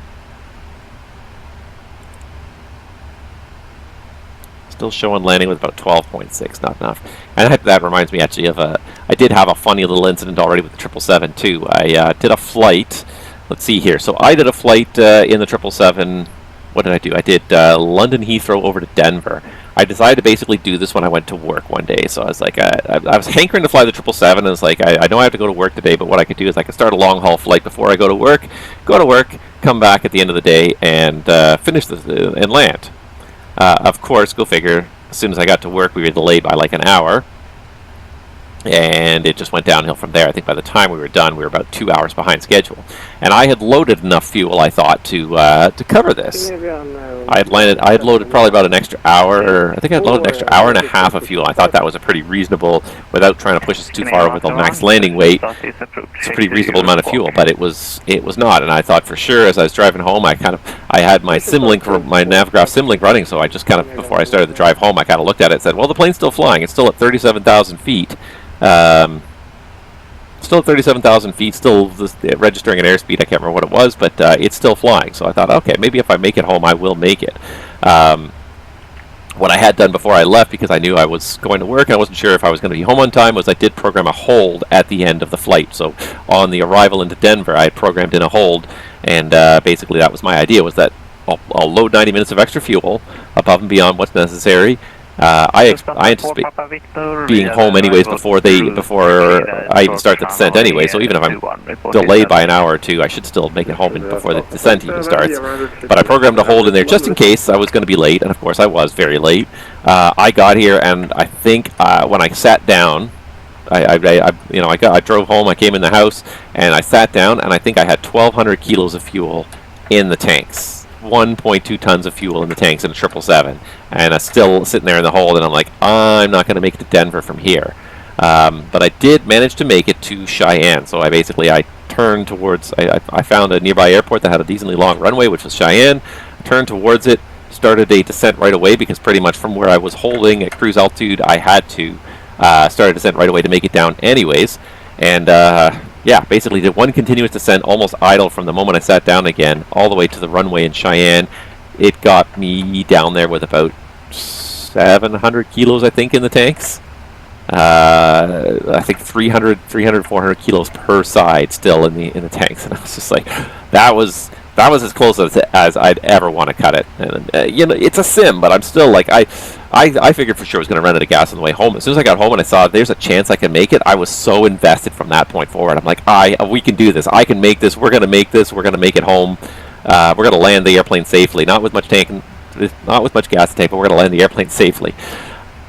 Still showing landing with about 12.6, not enough. And that reminds me actually of I did have a funny little incident already with the 777 too. I did a flight. Let's see here. So I did a flight in the 777. What did I do? I did London Heathrow over to Denver. I decided to basically do this when I went to work one day. So I was like, I was hankering to fly the 777, and it's like, I know I have to go to work today, but what I could do is I could start a long haul flight before I go to work, come back at the end of the day, and finish and land. Of course, go figure, as soon as I got to work, we were delayed by like an hour. And it just went downhill from there. I think by the time we were done, we were about 2 hours behind schedule. And I had loaded enough fuel, I thought, to cover this. I had loaded probably about an extra hour. I think I had loaded an extra hour and a half of fuel. I thought that was a pretty reasonable, without trying to push us too far over the max landing weight. It's a pretty reasonable amount of fuel, but it was not. And I thought for sure, as I was driving home, I had my SimLink, my Navgraph SimLink running. So I just kind of, before I started the drive home, I kind of looked at it and said, well, the plane's still flying. It's still at 37,000 feet. Still at 37,000 feet, still registering an airspeed. I can't remember what it was, but it's still flying. So I thought, okay, maybe if I make it home, I will make it. What I had done before I left, because I knew I was going to work and I wasn't sure if I was going to be home on time, was I did program a hold at the end of the flight. So on the arrival into Denver, I had programmed in a hold, and basically that was my idea, was that I'll load 90 minutes of extra fuel above and beyond what's necessary. I anticipate being home anyways before I even start the descent anyway, so even if I'm delayed by an hour or two, I should still make it home before the descent even starts. But I programmed a hold in there just in case I was going to be late, and of course I was very late. I got here, and I think when I sat down, I drove home, I came in the house, and I sat down, and I think I had 1,200 kilos of fuel in the tanks. 1.2 tons of fuel in the tanks in a 777, and I'm still sitting there in the hold, and I'm like, I'm not going to make it to Denver from here. But I did manage to make it to Cheyenne, so I turned towards, I found a nearby airport that had a decently long runway, which was Cheyenne. I turned towards it, started a descent right away, because pretty much from where I was holding at cruise altitude, I had to start a descent right away to make it down anyways. And yeah, basically did one continuous descent, almost idle from the moment I sat down again, all the way to the runway in Cheyenne. It got me down there with about 700 kilos, I think, in the tanks. I think 300, 400 kilos per side still in the tanks, and I was just like, that was as close as I'd ever want to cut it. And it's a sim, but I'm still like, I figured for sure I was going to run out of gas on the way home. As soon as I got home and I saw there's a chance I can make it, I was so invested from that point forward. I'm like, we can do this. I can make this. We're going to make this. We're going to make it home. We're going to land the airplane safely. Not with much gas to tank, but we're going to land the airplane safely.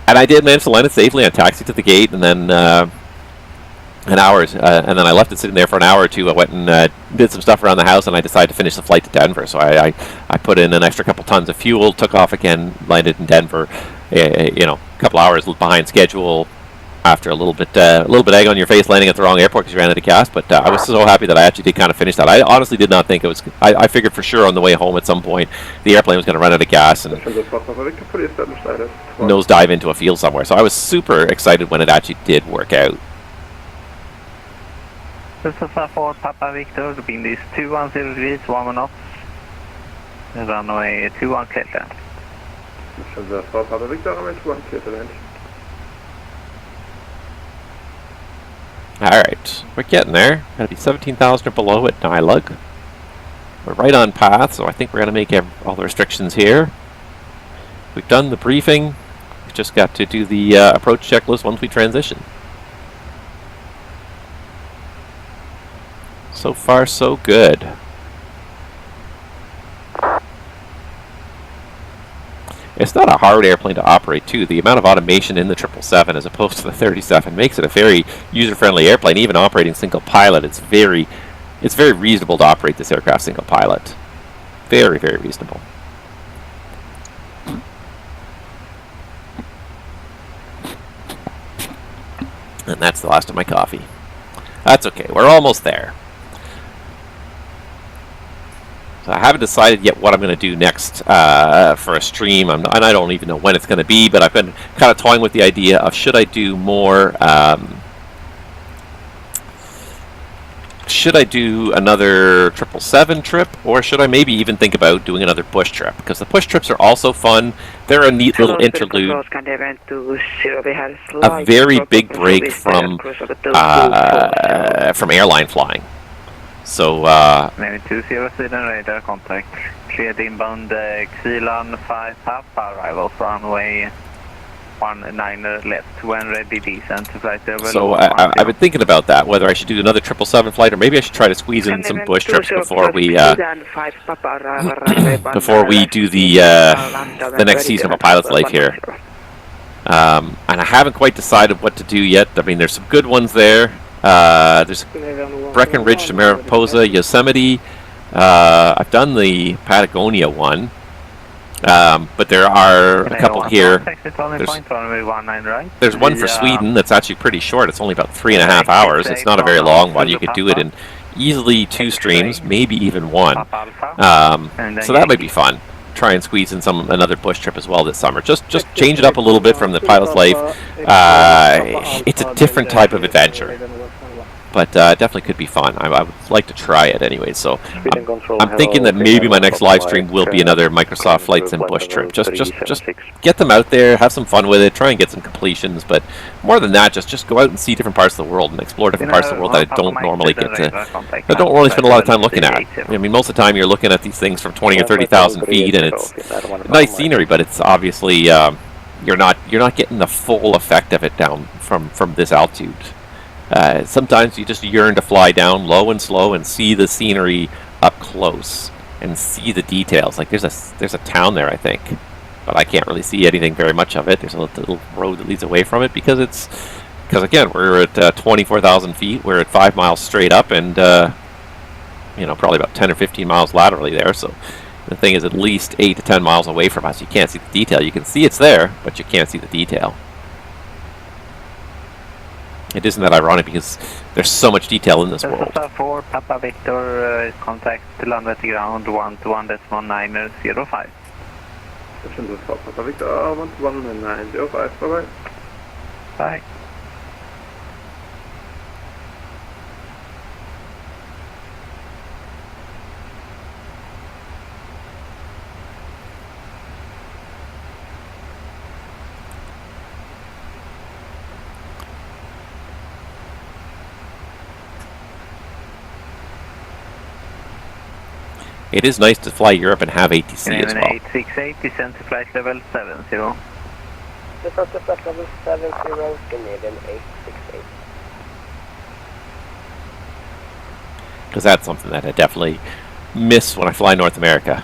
And I did manage to land it safely. I taxied to the gate, and then and then I left it sitting there for an hour or two. I went and did some stuff around the house, and I decided to finish the flight to Denver. So I put in an extra couple tons of fuel, took off again, landed in Denver. A couple hours behind schedule after a little bit egg on your face landing at the wrong airport because you ran out of gas. But I was so happy that I actually did kind of finish that. I honestly did not think it was. I figured for sure on the way home at some point the airplane was going to run out of gas and nosedive into a field somewhere. So I was super excited when it actually did work out. This is for Papa Victor, the wind is 210 degrees, 1 knots. Runway 21 clear. Papa Victor, runway 21 clear. Alright, we're getting there. Gotta be 17,000 or below at Nylug. We're right on path, so I think we're gonna make all the restrictions here. We've done the briefing. We've just got to do the approach checklist once we transition. So far, so good. It's not a hard airplane to operate, too. The amount of automation in the 777 as opposed to the 37 makes it a very user-friendly airplane. Even operating single pilot, it's very reasonable to operate this aircraft single pilot. Very, very reasonable. And that's the last of my coffee. That's okay. We're almost there. So I haven't decided yet what I'm going to do next for a stream, and I don't even know when it's going to be, but I've been kind of toying with the idea of should I do more should I do another 777 trip, or should I maybe even think about doing another bush trip? Because the bush trips are also fun. They're a neat little interlude. A very big break from airline flying. So, Maybe 20 Sweden radar contact. Cleared inbound Xilan 5 Papa arrival runway 19 left when ready descent to flight over. So I've been thinking about that, whether I should do another 777 flight, or maybe I should try to squeeze in some bush trips before we do the next season of a pilot's life here. And I haven't quite decided what to do yet. I mean, there's some good ones there. There's Breckenridge to Mariposa, Yosemite. I've done the Patagonia one. But there are a couple here. There's one for Sweden that's actually pretty short. It's only about 3.5 hours. It's not a very long one. You could do it in easily 2 streams, maybe even 1. So that might be fun. Try and squeeze in another bush trip as well this summer. Just change it up a little bit from the pilot's life. It's a different type of adventure. But definitely could be fun. I would like to try it anyway. So I'm thinking that maybe my next live stream will be another Microsoft Flight Sim bush trip. Just get them out there, have some fun with it, try and get some completions. But more than that, just go out and see different parts of the world and explore different parts of the world that I don't normally get to. I don't really spend a lot of time looking at. I mean, most of the time you're looking at these things from 20 or 30,000 feet, and it's nice scenery, but it's obviously you're not getting the full effect of it down from this altitude. Sometimes you just yearn to fly down low and slow and see the scenery up close and see the details. Like there's a town there, I think, but I can't really see anything very much of it. There's a little road that leads away from it because again we're at 24,000 feet. We're at 5 miles straight up and probably about 10 or 15 miles laterally there. So the thing is at least 8 to 10 miles away from us. You can't see the detail. You can see it's there, but you can't see the detail. It isn't that ironic because there's so much detail in this world. 4 Papa Victor, contact land at ground 121.905. Papa Victor 121.905, bye-bye. Bye. It is nice to fly Europe and have ATC as well. 868, descent to flight level 70. Descent to flight level 70, Canadian 868. Because that's something that I definitely miss when I fly North America.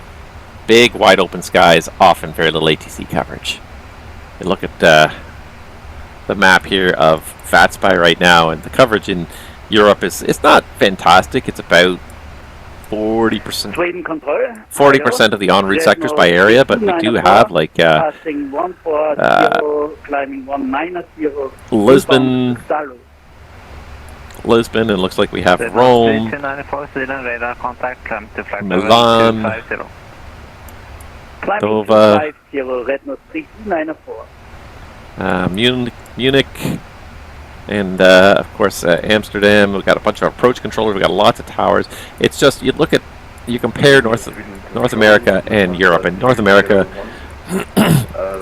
Big, wide open skies, often very little ATC coverage. You look at the map here of VATSIM right now, and the coverage in Europe it's not fantastic. It's about 40% of the en route sectors by area, but we do have like Lisbon, and looks like we have Rome, Milan, Dover, Munich, and of course Amsterdam. We've got a bunch of approach controllers. We've got lots of towers. It's just you compare North America and Europe, and North America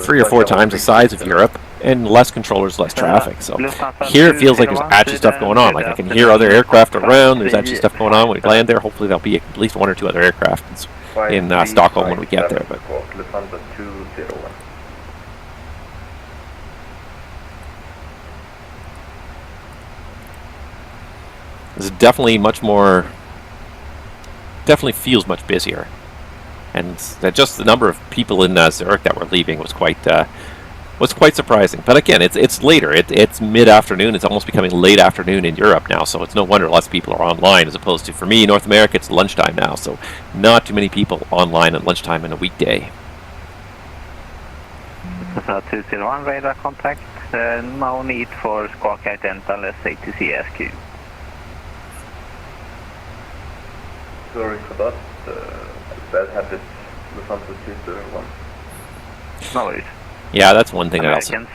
3 or 4 times the size of Europe, and less controllers, less traffic. So here it feels like there's actually stuff going on. Like I can hear other aircraft around. There's actually stuff going on when we land there. Hopefully there'll be at least 1 or 2 other aircraft in Stockholm when we get there. But it's definitely definitely feels much busier, and just the number of people in Zurich that were leaving was quite surprising. But again, it's later. It's mid-afternoon. It's almost becoming late afternoon in Europe now, so it's no wonder lots of people are online. As opposed to, for me, North America, it's lunchtime now, so not too many people online at lunchtime in a weekday. 201 radar contact. No need for squawk identical SATC SQ. Sorry for that. Bad habit. Lufthansa 201. No worries. Yeah, that's one thing. Americans.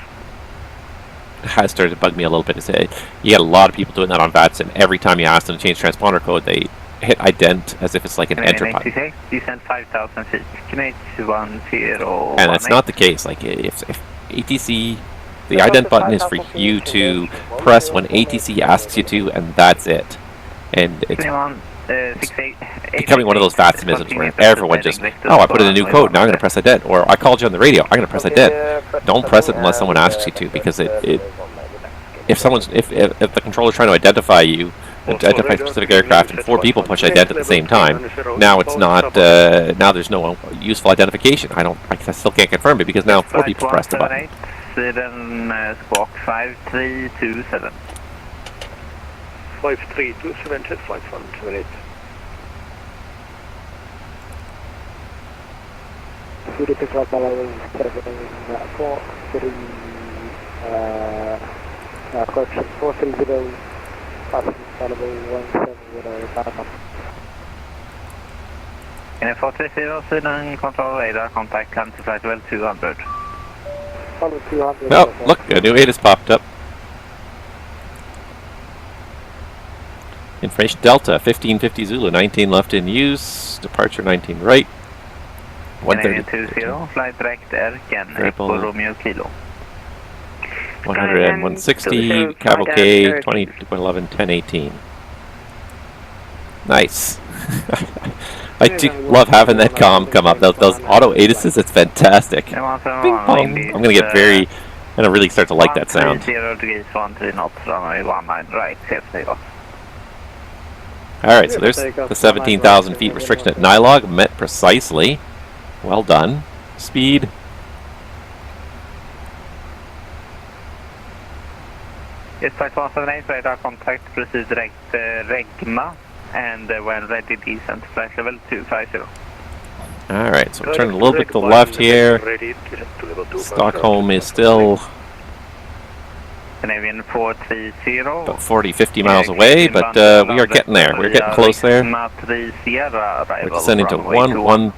has started to bug me a little bit. Is that you get a lot of people doing that on VATSIM. Every time you ask them to change transponder code, they hit ident as if it's like an enter button. Descent 5,000 feet. Canadian 10. And that's not the case. Like if ATC, the ident button is for you to press when ATC asks you to, and that's it. And it's becoming one of those VATSImisms where everyone just, oh, I put in a new code, now I'm going to press ident. Or I called you on the radio, I'm going to press ident. Don't press it unless someone asks you to, because if the controller's trying to identify you, identify a specific aircraft, and 4 people push ident at the same time, now it's not, now there's no useful identification. I still can't confirm it because now 4 people pressed the button. Sweden squawk 5327. 5327 to 5178. Sweden Takeoff Rwy 73, correction 430, passing available 170, In a 430, Sweden control radar, contact land to flight level 200. Oh, look, a new 8 has popped up. Information Delta, 1550 Zulu, 19 left in use, departure 19 right. 130, flight direct Erken, Echo Romeo Kilo. 100 and 160, cavalcade, 2011, 1018. Nice. I do love having that comm come up. Those auto ATISes, it's fantastic. Bing pong. I'm going to get very, I'm going to really start to like that sound. 0 degrees 13 knots, runway 19 right, safe takeoff. Alright, so there's the 17,000 feet restriction at Nylog, met precisely. Well done. Speed. Yes, flight 178, radar contact, proceed direct Regma, and when ready, descent flight level 250. Alright, so we're turning a little bit to the left here. Stockholm is still Canadian 430. about 40-50 miles away, but we are getting there. We're getting close there. We're descending to 110.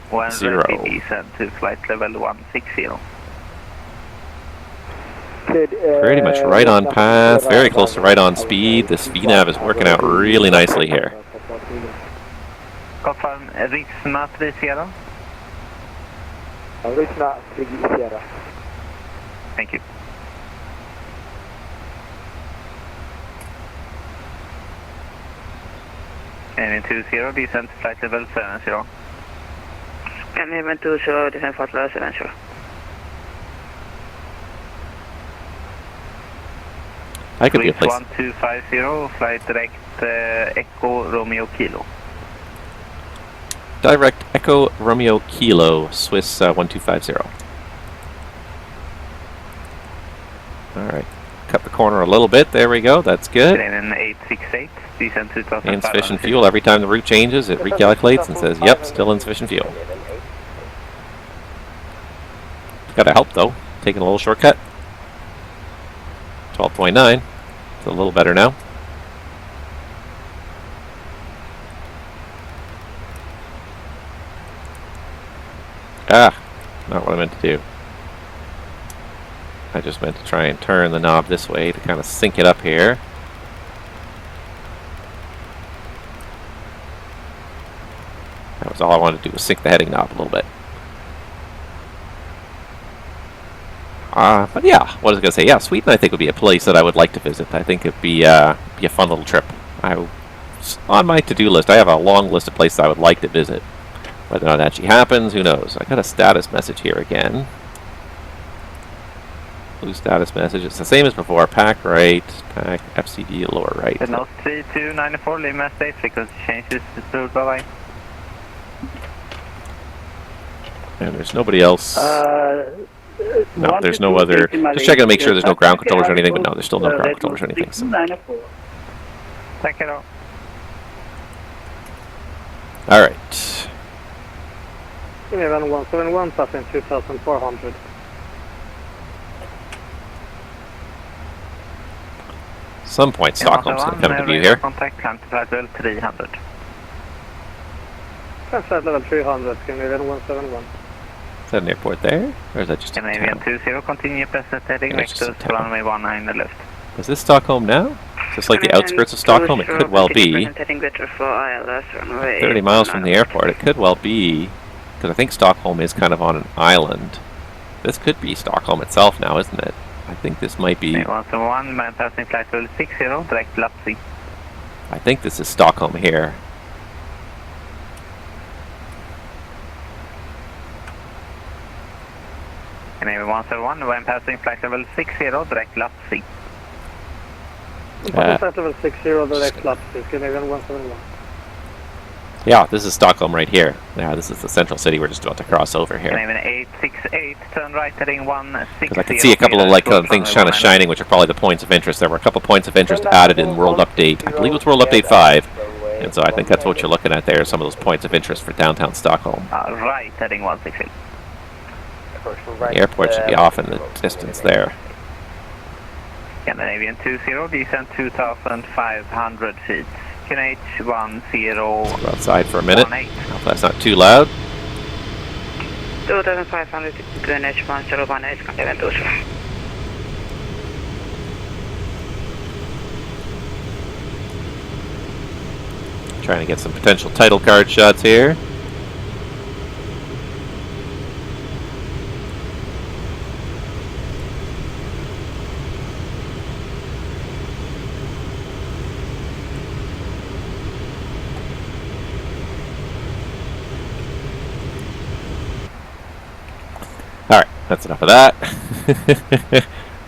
Descent to flight level 160. Pretty much right on path, very close to right on speed. This VNAV is working out really nicely here. Confirm, Riksma 30. Riksma 30. Thank you. And 20, descent flight level 70. Canadian 20, descent flight level 70. That could be a place. 1250, flight direct Echo Romeo Kilo. Direct Echo Romeo Kilo, Swiss 1250. Alright, cut the corner a little bit, there we go, that's good. Canadian 868, descent 2500. Insufficient fuel, every time the route changes it recalculates and says, yep, still insufficient fuel. Gotta help though, taking a little shortcut. 12.9, it's a little better now. Ah, not what I meant to do. I just meant to try and turn the knob this way to kind of sync it up here. That was all I wanted to do, was sync the heading knob a little bit. But yeah, what was I going to say? Yeah, Sweden I think would be a place that I would like to visit. I think it'd be a fun little trip. On my to-do list, I have a long list of places I would like to visit. Whether or not that actually happens, who knows? I got a status message here again. Blue status message. It's the same as before. Pack right, pack FCD lower right. Nose 3294, Lima State, frequency changes to bye-bye. And there's nobody else. No, there's no other. Just checking to make sure there's no ground controllers or anything, but no, there's still no ground controllers or anything. So. Thank you. Alright. Canadian 171, passing 2400. Some point Stockholm's going to come into view here. Contact flight level 300. Flight level 300, Canadian 171. that an airport there? Or is that just a Scandinavian town? 20, continue passenger heading That's just a vectors, town. runway 19 left. Is this Stockholm now? Is this like the outskirts of Stockholm? It could well be. 30 miles from the airport, it could well be. Because I think Stockholm is kind of on an island. This could be Stockholm itself now, isn't it? I think this might be... 1 man passing flight level 60, direct Lapsi. I think this is Stockholm here. Scandinavian 101, man passing flight level 60, direct Lapsi. Flight level 60, direct Lapsi, Scandinavian 171. Yeah, this is Stockholm right here. Yeah, this is the central city we're just about to cross over here. Scandinavian 868, turn right heading 160. Because I can see a couple of like things kind of shining, which are probably the points of interest. There were a couple points of interest added in World Update. I believe it was World Update 5. And so I think that's what you're looking at there, some of those points of interest for downtown Stockholm. Right heading 160. The airport should be off in the distance there. Scandinavian 20, descent 2,500 feet. QNH 10. Go outside for a minute. Hope that's not too loud. 2,500 QNH 1018, Scandinavian 20. Trying to get some potential title card shots here. Alright, that's enough of that.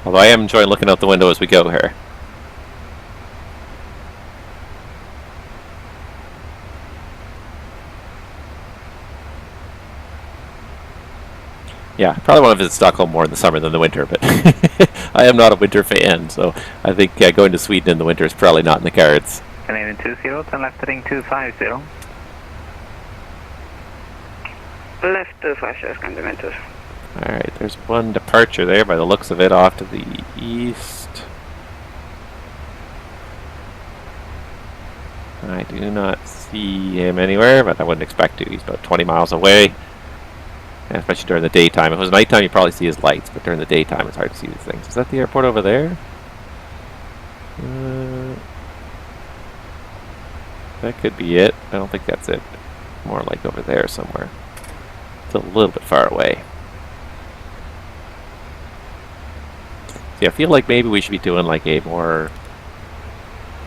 Although I am enjoying looking out the window as we go here. Yeah, probably want to visit Stockholm more in the summer than the winter, but I am not a winter fan, so I think going to Sweden in the winter is probably not in the cards. Canadian 20, turn left heading 250. Left 250, Scandinavian 20. Alright, there's one departure there by the looks of it off to the east. I do not see him anywhere, but I wouldn't expect to. He's about 20 miles away. And especially during the daytime. If it was nighttime, you probably see his lights, but during the daytime, it's hard to see these things. Is that the airport over there? That could be it. I don't think that's it. More like over there somewhere. It's a little bit far away. See, I feel like maybe we should be doing like a more...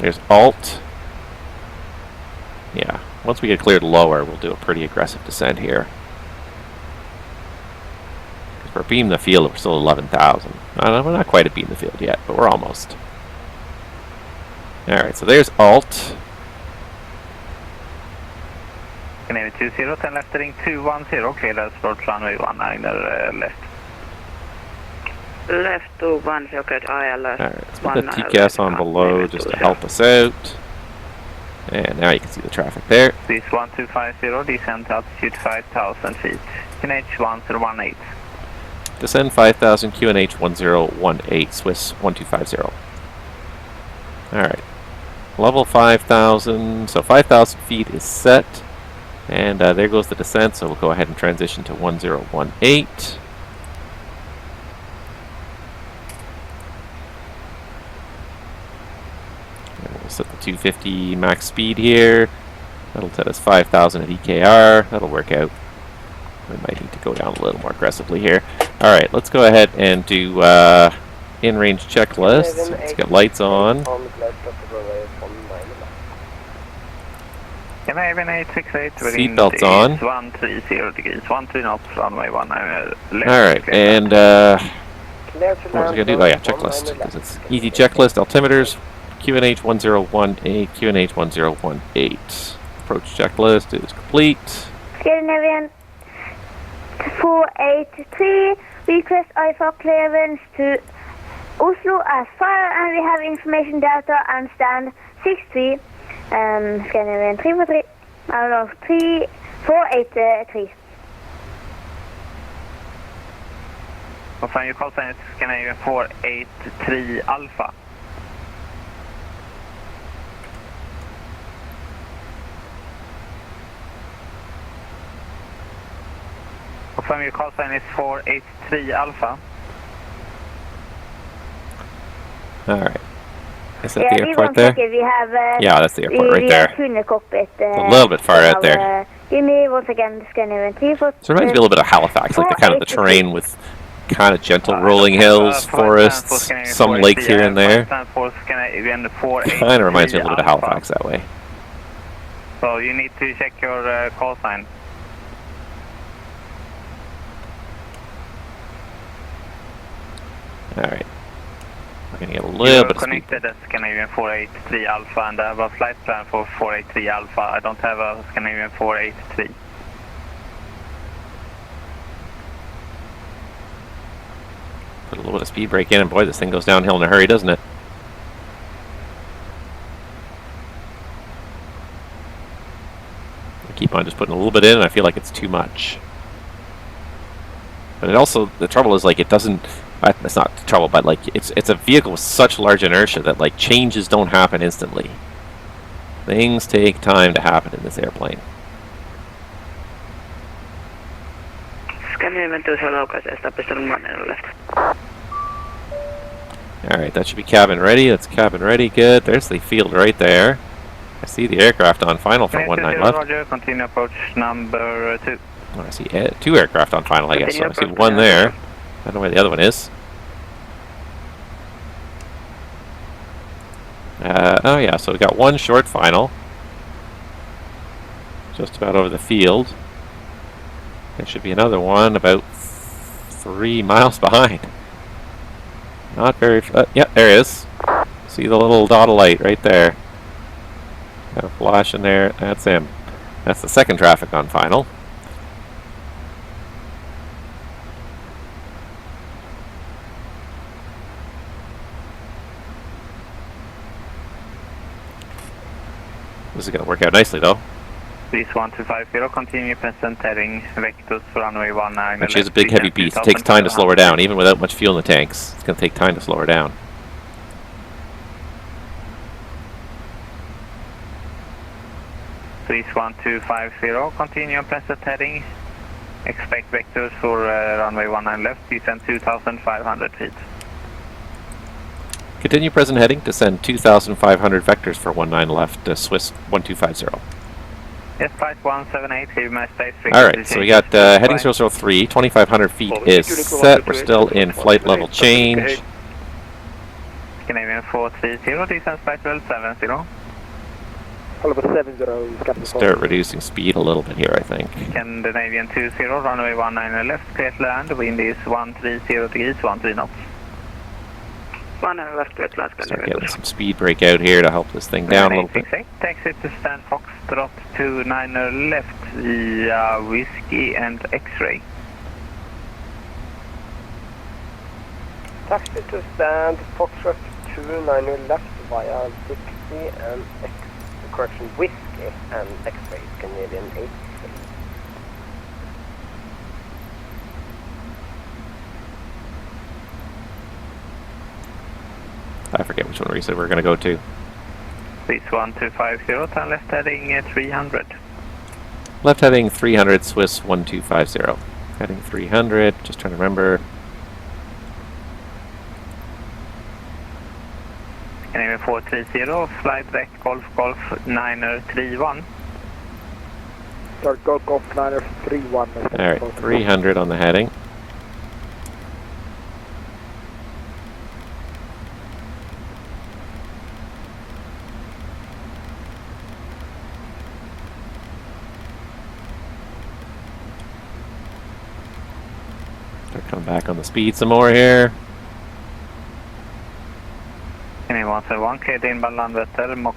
There's Alt. Yeah. Once we get cleared lower, we'll do a pretty aggressive descent here. For beam the field, we're still 11,000. We're not quite at beam the field yet, but we're almost. Alright, so there's Alt. Canadian 20, turn left heading 210, clear as approach runway 19 left. Left 210, clear ILS. Alright, let's put the TCAS on below just to help us out. And now you can see the traffic there. This 1250, descent altitude 5,000 feet. QNH 1018. Descend 5,000, QNH 1018, Swiss 1250. Alright. Level 5,000, so 5,000 feet is set. And there goes the descent, so we'll go ahead and transition to 1018. And we'll set the 250 max speed here. That'll set us 5,000 at EKR. That'll work out. We might need to go down a little more aggressively here. Alright, let's go ahead and do in-range checklists. Let's get lights on. Canadian 868, Seatbelts on. 130 degrees, 13 knots, runway 19 left. Alright, and what was I going to do? Oh yeah, checklist. Because it's easy checklist, altimeters, QNH 1018, QNH 1018. Approach checklist is complete. Scandinavian 483, request IFA clearance to Oslo as far, and we have information data and stand 63, Scandinavian 343, 483. Confirm your call sign is Scandinavian 483 Alpha. Confirm your call sign is 483 Alpha. Alright. Is that Yeah, the we airport won't there? take it. We have Yeah, that's the airport right there. Tuner cockpit. A little bit far out there. Give me once again, Scandinavian 34. So it reminds me a little bit of Halifax, like the kind of the terrain with kind of gentle rolling hills, forests, some lakes here and there. Kind of reminds me a little bit of Halifax that way. So you need to check your call sign. Alright. We're going to get a little bit of speed. Connected as Scandinavian 483 Alpha, and I have a flight plan for 483 Alpha. I don't have a Scandinavian 483. Put a little bit of speed brake in, and boy, this thing goes downhill in a hurry, doesn't it? I keep on just putting a little bit in, and I feel like it's too much. But it also, the trouble is, like, it doesn't, it's not the trouble, but like, it's a vehicle with such large inertia that like changes don't happen instantly. Things take time to happen in this airplane. Scandinavian 2 laukaisee, pistän 1 left. Alright, that should be cabin ready. That's cabin ready. Good. There's the field right there. I see the aircraft on final for 19 left. Roger, continue approach number 2. Oh, I see 2 aircraft on final, I guess. So I see 1 there. I don't know where the other one is. Oh yeah, so we got 1 short final. Just about over the field. There should be another one about 3 miles behind. Not very... yeah, there it is. See the little dot of light right there. Kind of flashing there. That's him. That's the second traffic on final. This is going to work out nicely, though. Please 1250, continue present heading vectors for runway 19. And she's a big heavy beast. It takes time to slow her down, even without much fuel in the tanks. It's going to take time to slow her down. Please 1250, continue present heading. Expect vectors for runway 19 left, descend 2,500 feet. Continue present heading, descend 2,500 vectors for 19 left, Swiss 1250. Yes, flight 178, heavy mass space. Alright, so we got heading 003, 2,500 feet is set. We're still in flight level change. Canadian 430, descend flight level 70. Start reducing speed a little bit here, I think. Scandinavian 20, runway 19 left, clear to land, wind is 130 degrees, 13 knots. 1 left, clear to land, Start getting some speed brake out here to help this thing down a little bit. Taxi to stand Foxtrot 29 left via Whiskey and X-ray. Taxi to stand Foxtrot 29 left via Whiskey and Whiskey and X-ray, Canadian 8. I forget which one we said we were going to go to. Please 1250, turn left heading 300. Left heading 300, Swiss 1250. Heading 300, just trying to remember. Canadian 430, flight back Golf 931. Start Golf 931. Alright, 300 on the heading. Come back on the speed some more here. Canadian 171, cleared inbound Landvetter, Mach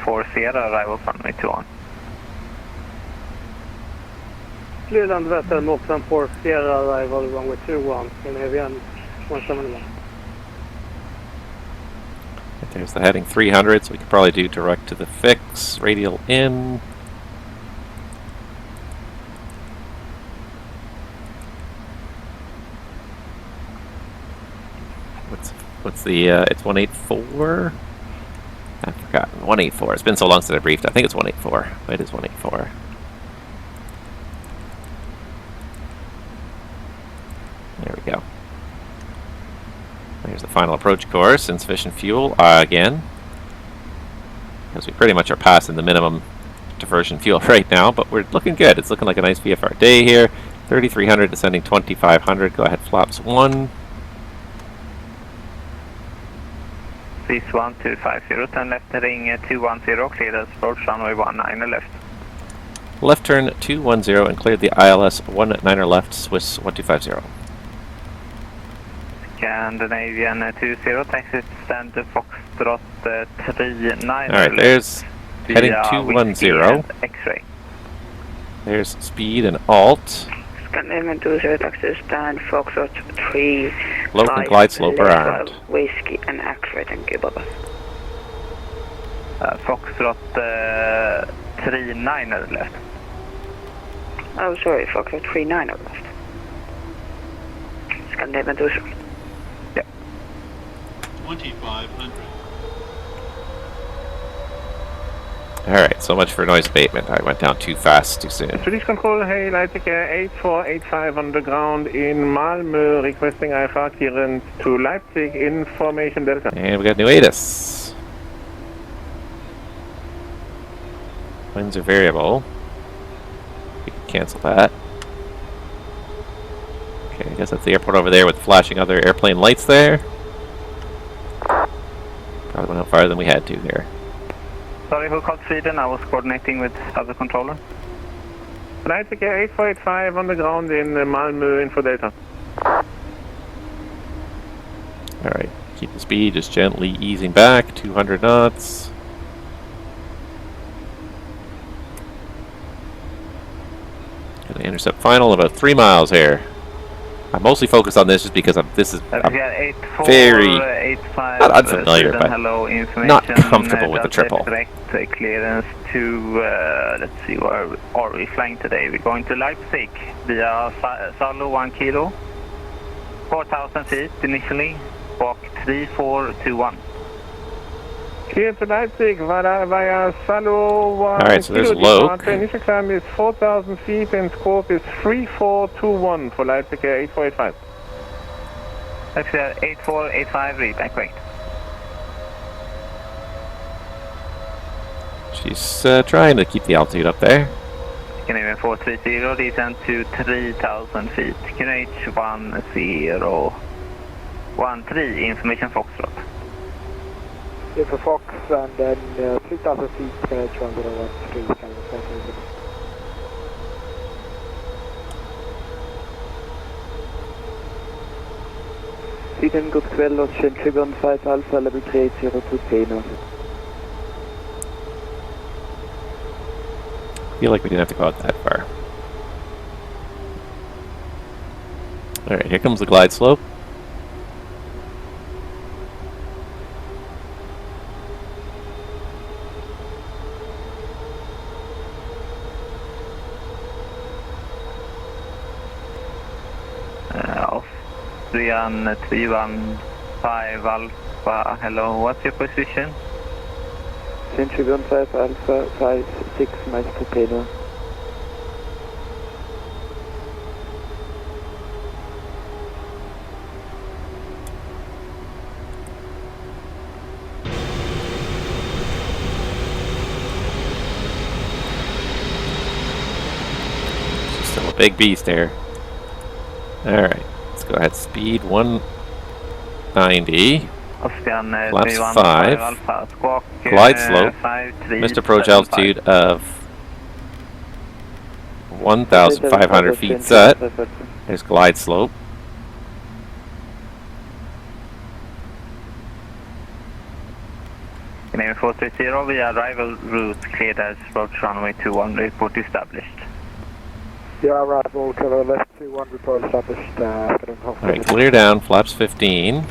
4 Sierra, arrival from runway 21. Clear Landvetter, Mach 4 Sierra, arrival runway 21, Scandinavian 171. There's the heading 300, so we could probably do direct to the fix, radial in. What's the, it's 184? I've forgotten. 184. It's been so long since I briefed. I think it's 184. It is 184. There we go. There's the final approach course. Insufficient fuel again. Because we pretty much are passing the minimum diversion fuel right now, but we're looking good. It's looking like a nice VFR day here. 3,300 descending 2,500. Go ahead, flaps 1. Please 1250, turn left heading 210, cleared as approach runway 19 left. Left turn 210 and cleared the ILS 19 left, Swiss 1250. Scandinavian 20, taxi stand Foxtrot 39. Alright, there's heading 210. X-ray. There's speed and alt. Scandinavian 20, taxi stand Foxtrot 3. Lope and glide slope are armed. Whiskey and X-ray, thank you, Baba. Foxtrot 39 left. Oh, sorry, Foxtrot 39 left. Scandinavian 20. 2,500. Alright, so much for noise abatement. I went down too fast, too soon. Swedish Control, hey, Leipzig 8485 on the ground in Malmö, requesting IFR clearance to Leipzig in formation Delta. And we got new ATIS. Winds are variable. We can cancel that. Okay, I guess that's the airport over there with flashing other airplane lights there. Probably went out farther than we had to here. Sorry, who called Sweden? I was coordinating with other controller. Leipzig 8485 on the ground in Malmö, info Delta. Alright, keep the speed just gently easing back, 200 knots. Gonna intercept final about 3 miles here. I'm mostly focused on this just because this is I'm very not unfamiliar, but not comfortable with the triple. Clearance to, let's see, where are we flying today? We're going to Leipzig via Salo 1 kilo, 4,000 feet initially, walk 3421. Clear to Leipzig via Salo 1 Alright, so there's Loke. Initial climb is 4,000 feet and scope is 3421 for Leipzig 8485. Leipzig 8485, read back, wait. She's trying to keep the altitude up there. Canadian 430, descend to 3,000 feet. QNH 1013, information Foxtrot. For Fox and then 3,000 feet, QNH 1013, Sweden, god kväll, Ocean Tribune 5 Alpha, level 302 Pano. I feel like we didn't have to go out that far. Alright, here comes the glide slope. Austrian 315 Alpha, hello, what's your position? Century 15 Alpha 56 miles to Pano. She's still a big beast there. Alright, let's go ahead. Speed 190. Flaps 5. Alpha, squawk, glide slope. 53, Missed approach altitude of 1,500 feet set. There's glide slope. Canadian 430, via arrival route cleared as approach runway 21, report established. Yeah, arrival, cover left 21, report established. Alright, clear down, flaps 15.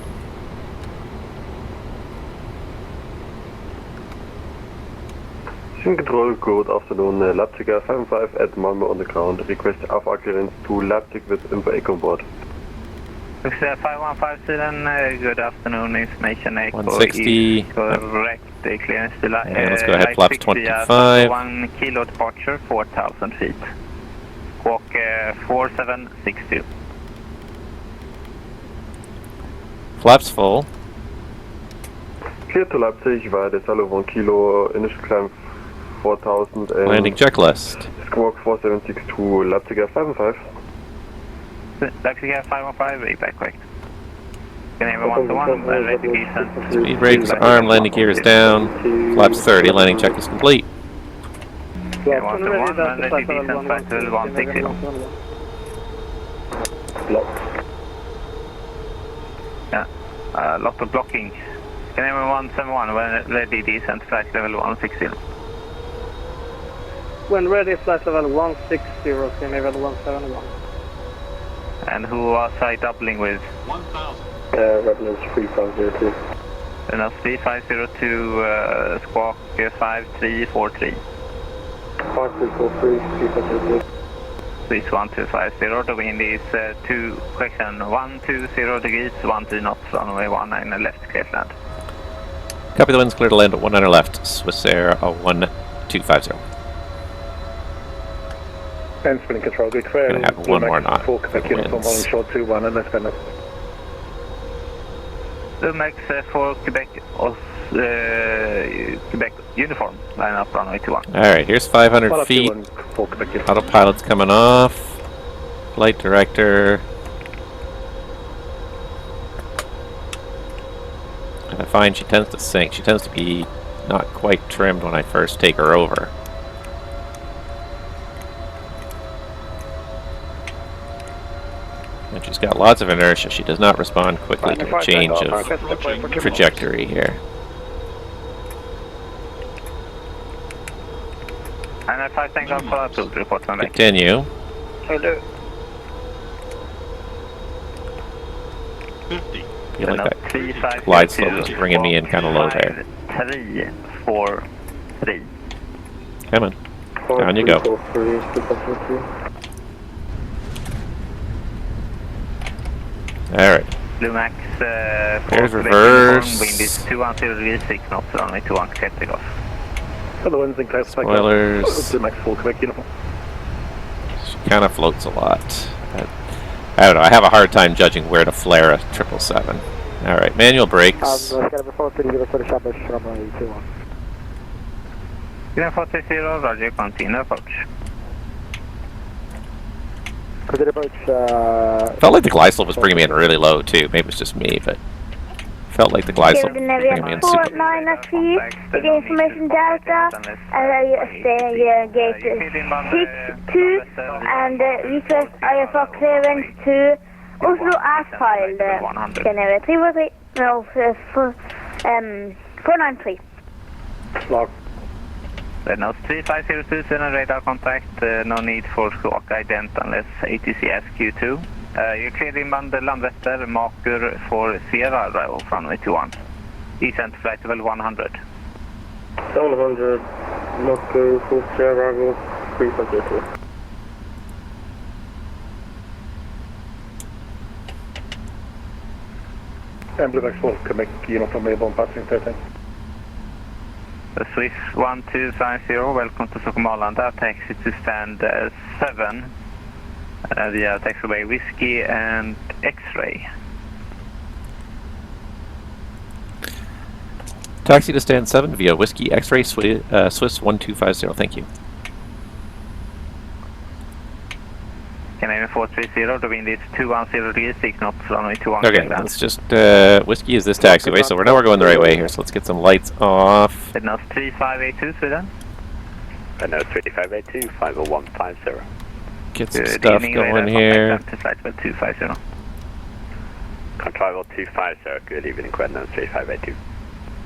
Control, good afternoon, Leipzig 55 at Malmö on the ground. Request AFA clearance to Leipzig with info echo board. 515 Sweden, good afternoon, information echo 160. correct, clearance to And let's go ahead, flaps 25. 1 kilo departure, 4,000 feet. Walk 4762. Flaps full. Clear to Leipzig via the Salo 1 Kilo, initial climb 4000 and Landing checklist. squawk 4762, Leipzig Air 515. Leipzig Air 515, way back quick. Canadian 121, ready to descent. Speed brakes armed, landing gear is down. Flaps 30, landing check is complete. Canadian 121, ready to descent, flight level 160. Yeah, a lot of blocking. Canadian 171, when ready descent, flight level 160. When ready, flight level 160, Canadian 171. And who was I doubling with? 1000. Revenues 3502. And that's 3502, squawk 5343. 5343, 3502. Please 1250, the wind is 120 degrees, 13 knots, runway 19 left, clear to land. Copy, the wind's clear to land at 19 left, Swiss Air 1250. And spinning control, good clear. Gonna have one more knot. For Quebec uniform, holding short 2-1 and let's spin it. Lumax for Quebec, Quebec uniform, line up runway 21. Alright, here's 500 feet. Autopilot's coming off. Flight director. And I find she tends to sink. She tends to be not quite trimmed when I first take her over. And she's got lots of inertia. She does not respond quickly to a change of trajectory here. And if I think I'll follow up to report from back. Continue. Hello. 50. Feel like that glide slope is bringing me in kind of low there. 3, 4, 3. Come on. Down you go. Alright. Lumax Here's for reverse. wind is 210 degrees, 6 knots, runway 21, clear to take off. Hello, winds in clear. Spoilers. Lumax for Quebec uniform. She kind of floats a lot. I don't know, I have a hard time judging where to flare a 777. Alright, manual brakes. Uniform 430, roger, continue approach. Felt like the glide slope was bringing me in really low too. Maybe it's just me, but felt like the glide slope was bringing me in super. 493, the information Delta, gate 62, and request IFR clearance to Oslo Asphalt, Canary 343, no, 493. Log. Now 3502, send radar contact, no need for squawk ident unless ATC SQ2. You're cleared inbound Landvetter, marker for Sierra Bravo, runway 21. Descent flight level 100. 700, marker for Sierra Bravo, 3502. And Lumax for Quebec uniform, airborne passing 13. Swiss 1250, welcome to Stockholm Arlanda, taxi to stand 7 via taxiway Whiskey and X-ray. Taxi to stand 7 via Whiskey X-ray Swiss 1250, thank you. Canadian 430, the wind is 210 degrees, 6 knots, runway 21. Okay, let's just, Whiskey is this taxiway, so now we're going the right way here, so let's get some lights off. Now 3582, Sweden. No, 3582, 50150. Get some stuff going here. Flight level 250. Control 250, good evening, Quednon 3582.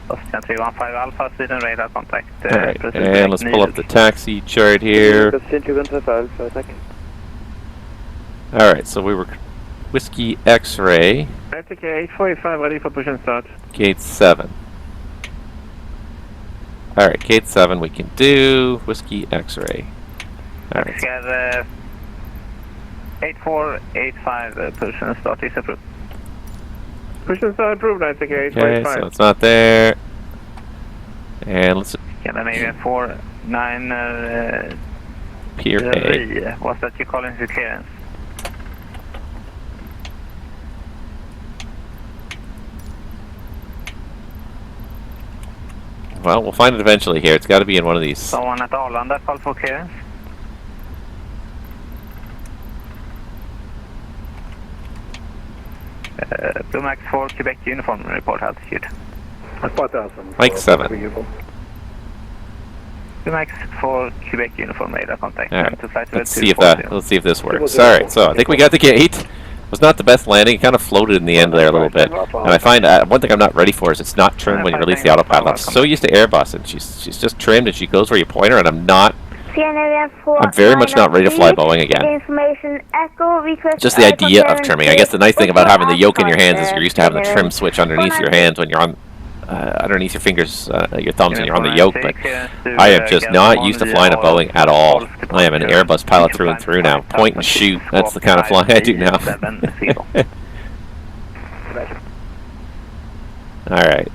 Austrian 315 Alpha, Sweden, radar contact. Alright, and let's pull up the taxi chart here. Alright, so we were Whiskey X-ray. Attica 845, ready for push and start. Gate 7. Alright, Gate 7 we can do. Whiskey X-ray. Alright. 8485, push and start is approved. Push and start approved, Attica Okay, 845. so it's not there. And let's... Canadian 49... Pier A. What's that you calling the clearance? Well, we'll find it eventually here. It's got to be in one of these. Someone at Arlanda, call for clearance. Blue Max 4, Quebec uniform, report altitude. Mike 7. Blue Max 4, Quebec uniform, radar contact. All right. To flight Let's level see if 240. let's see if this works. All right, so I think we got the gate. It was not the best landing. It kind of floated in the end there a little bit. And I find one thing I'm not ready for is it's not trimmed when you release the autopilot. I'm so used to Airbus, and she's just trimmed and she goes where you point her, and I'm very much not ready to fly Boeing again. Just the idea of trimming. I guess the nice thing about having the yoke in your hands is you're used to having the trim switch underneath your hands when you're on underneath your fingers, your thumbs, and you're on the yoke, but I am just not used to flying a Boeing at all. I am an Airbus pilot through and through now. Point and shoot, that's the kind of flying I do now. Alright,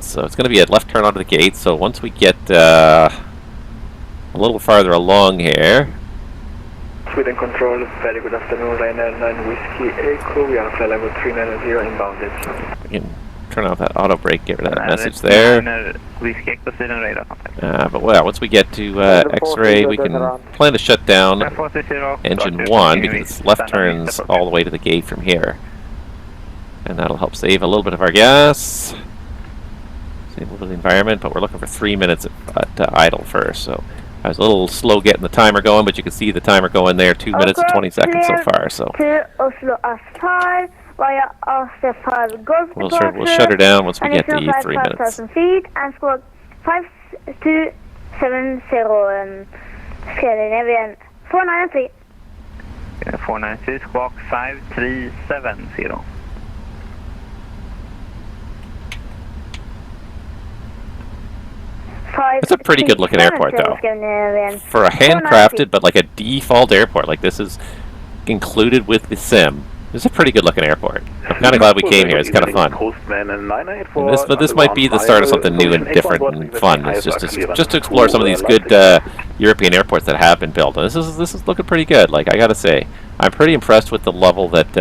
so it's going to be a left turn onto the gate, so once we get a little farther along here. Sweden Control, very good afternoon, Ryanair 9 Whiskey Echo, we are on flight level 390 inbounded. We can turn off that auto brake, get rid of that message there. But well, once we get to X-ray, we can plan to shut down engine 1 because it's left turns all the way to the gate from here. And that'll help save a little bit of our gas, save a little bit of the environment, but we're looking for 3 minutes at idle first. So I was a little slow getting the timer going, but you can see the timer going there, 2 minutes and 20 seconds so far. So to Oslo S5 via RC5 Golf we'll shut her down once we get the 3 minutes. 5,000 feet and squawk 5270 Scandinavian 493. 493, squawk 5370. It's a pretty good looking airport though. For a handcrafted but like a default airport, like this is included with the sim. It's a pretty good looking airport. I'm kind of glad we came here. It's kind of fun. But this might be the start of something new and different and fun. It's just to explore some of these good European airports that have been built. And this is looking pretty good. Like I gotta say, I'm pretty impressed with the level that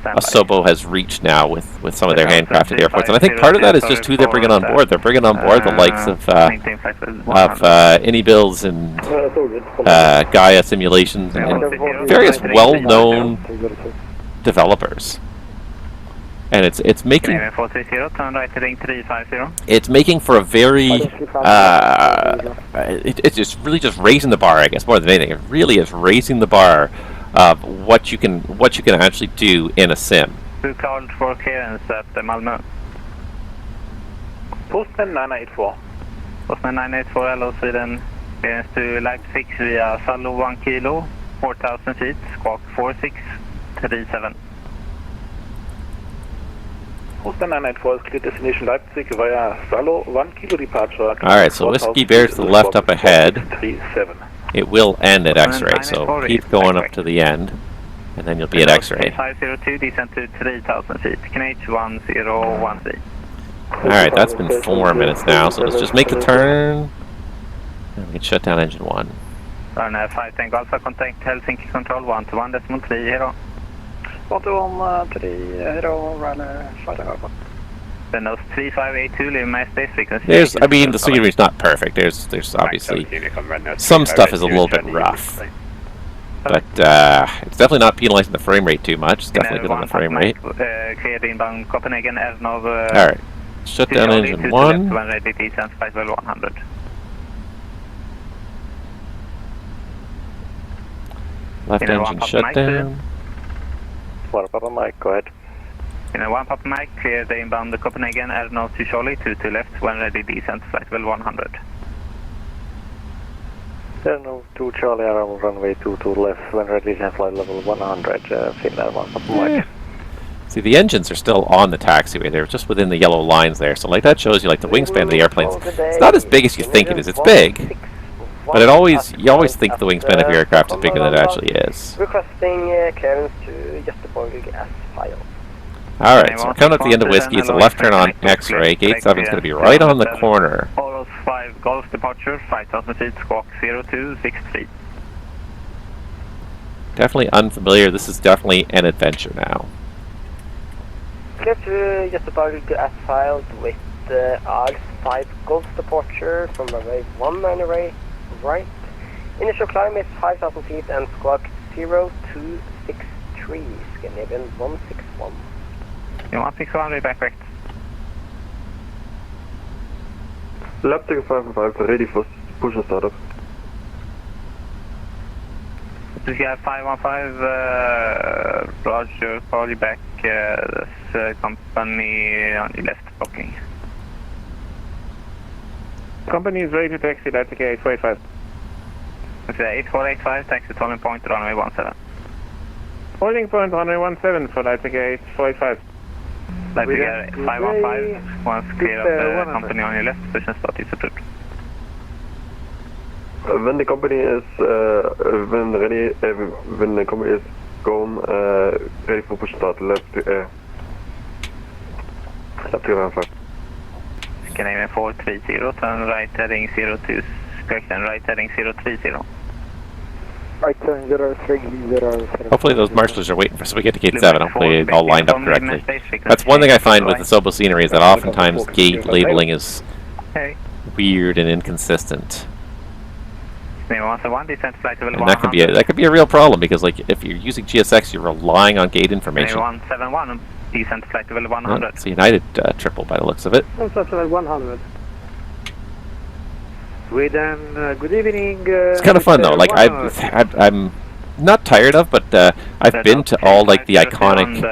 Asobo has reached now with some of their handcrafted airports. And I think part of that is just who they're bringing on board. They're bringing on board the likes of Anybills and Gaia Simulations and various well-known developers. And it's making for a very it's just really just raising the bar, I guess, more than anything. It really is raising the bar of what you can actually do in a sim. Who called for clearance at Malmö? Postman 984. Postman 984, hello Sweden. Clearance to Leipzig via Salo 1 kilo, 4,000 feet, squawk 4637. Postman 984 is clear destination Leipzig via Salo 1 kilo departure. Alright, so Whiskey Bear to the left up ahead. It will end at X-ray, so keep going up to the end, and then you'll be at X-ray. 502, descent to 3,000 feet, KNH 1013. Alright, that's been 4 minutes now, so let's just make the turn, and we can shut down engine 1. Runner 510 Alpha, contact Helsinki Control 121.3, hero. 121.3, hero, runner 510 Alpha. Then those 3582, leave my space frequency. I mean, the scenery's not perfect. There's obviously some stuff is a little bit rough, but it's definitely not penalizing the frame rate too much. It's definitely good on the frame rate. Cleared inbound Copenhagen, Ernov. All right, shut down engine 1. When ready, descent flight level 100. Left engine shut down. One Papa Mike, go ahead. In a 1 Papa Mike, clear the inbound Copenhagen, Ernov to Charlie, 2 to left, when ready, descent flight level 100. Ernov to Charlie, runway 2 to left, when ready, descent flight level 100, Finland 1 Papa Mike. See, the engines are still on the taxiway. They're just within the yellow lines there. So like that shows you like the wingspan of the airplanes. It's not as big as you think it is. It's big. But you always think the wingspan of your aircraft is bigger than it actually is. Requesting clearance to Göteborg S-file. Alright, so we're coming up to the end of Whiskey. It's a left turn on X-ray. Gate 7 is going to be right on the corner. Oros 5 Golf departure, 5,000 feet, squawk 0263. Definitely unfamiliar. This is definitely an adventure now. Clear to Göteborg S-file with ACARS 5 Golf departure from runway 19 right. Initial climb is 5,000 feet and squawk 0263, Scandinavian 161. Yeah, 161, read back correct. Lap Takeoff 515, ready for push and startup. This guy 515, Roger, call you back, this company on the left blocking. Company is ready to taxi, that's okay, 845. Okay, 8485, taxi tolling point, runway 17. Holding point runway 17 for that's okay, 845. Light figure 515, once clear of the company on your left, position start is approved. When the company is when ready, when the company is gone, ready for push start, lap Takeoff 5. Canadian 430, turn right heading 02, correction, right heading 030. Right turn 030. Hopefully those marshals are waiting for us. We get to gate 7. Hopefully it all lined up correctly. That's one thing I find with the Asobo scenery is that oftentimes gate labeling is weird and inconsistent. And that could be a real problem because, like, if you're using GSX, you're relying on gate information. 171, descent flight level 100. It's a United triple by the looks of it. Flight level 100. Sweden, good evening. It's kind of fun though. Like I'm not tired of, but I've been to all like the iconic,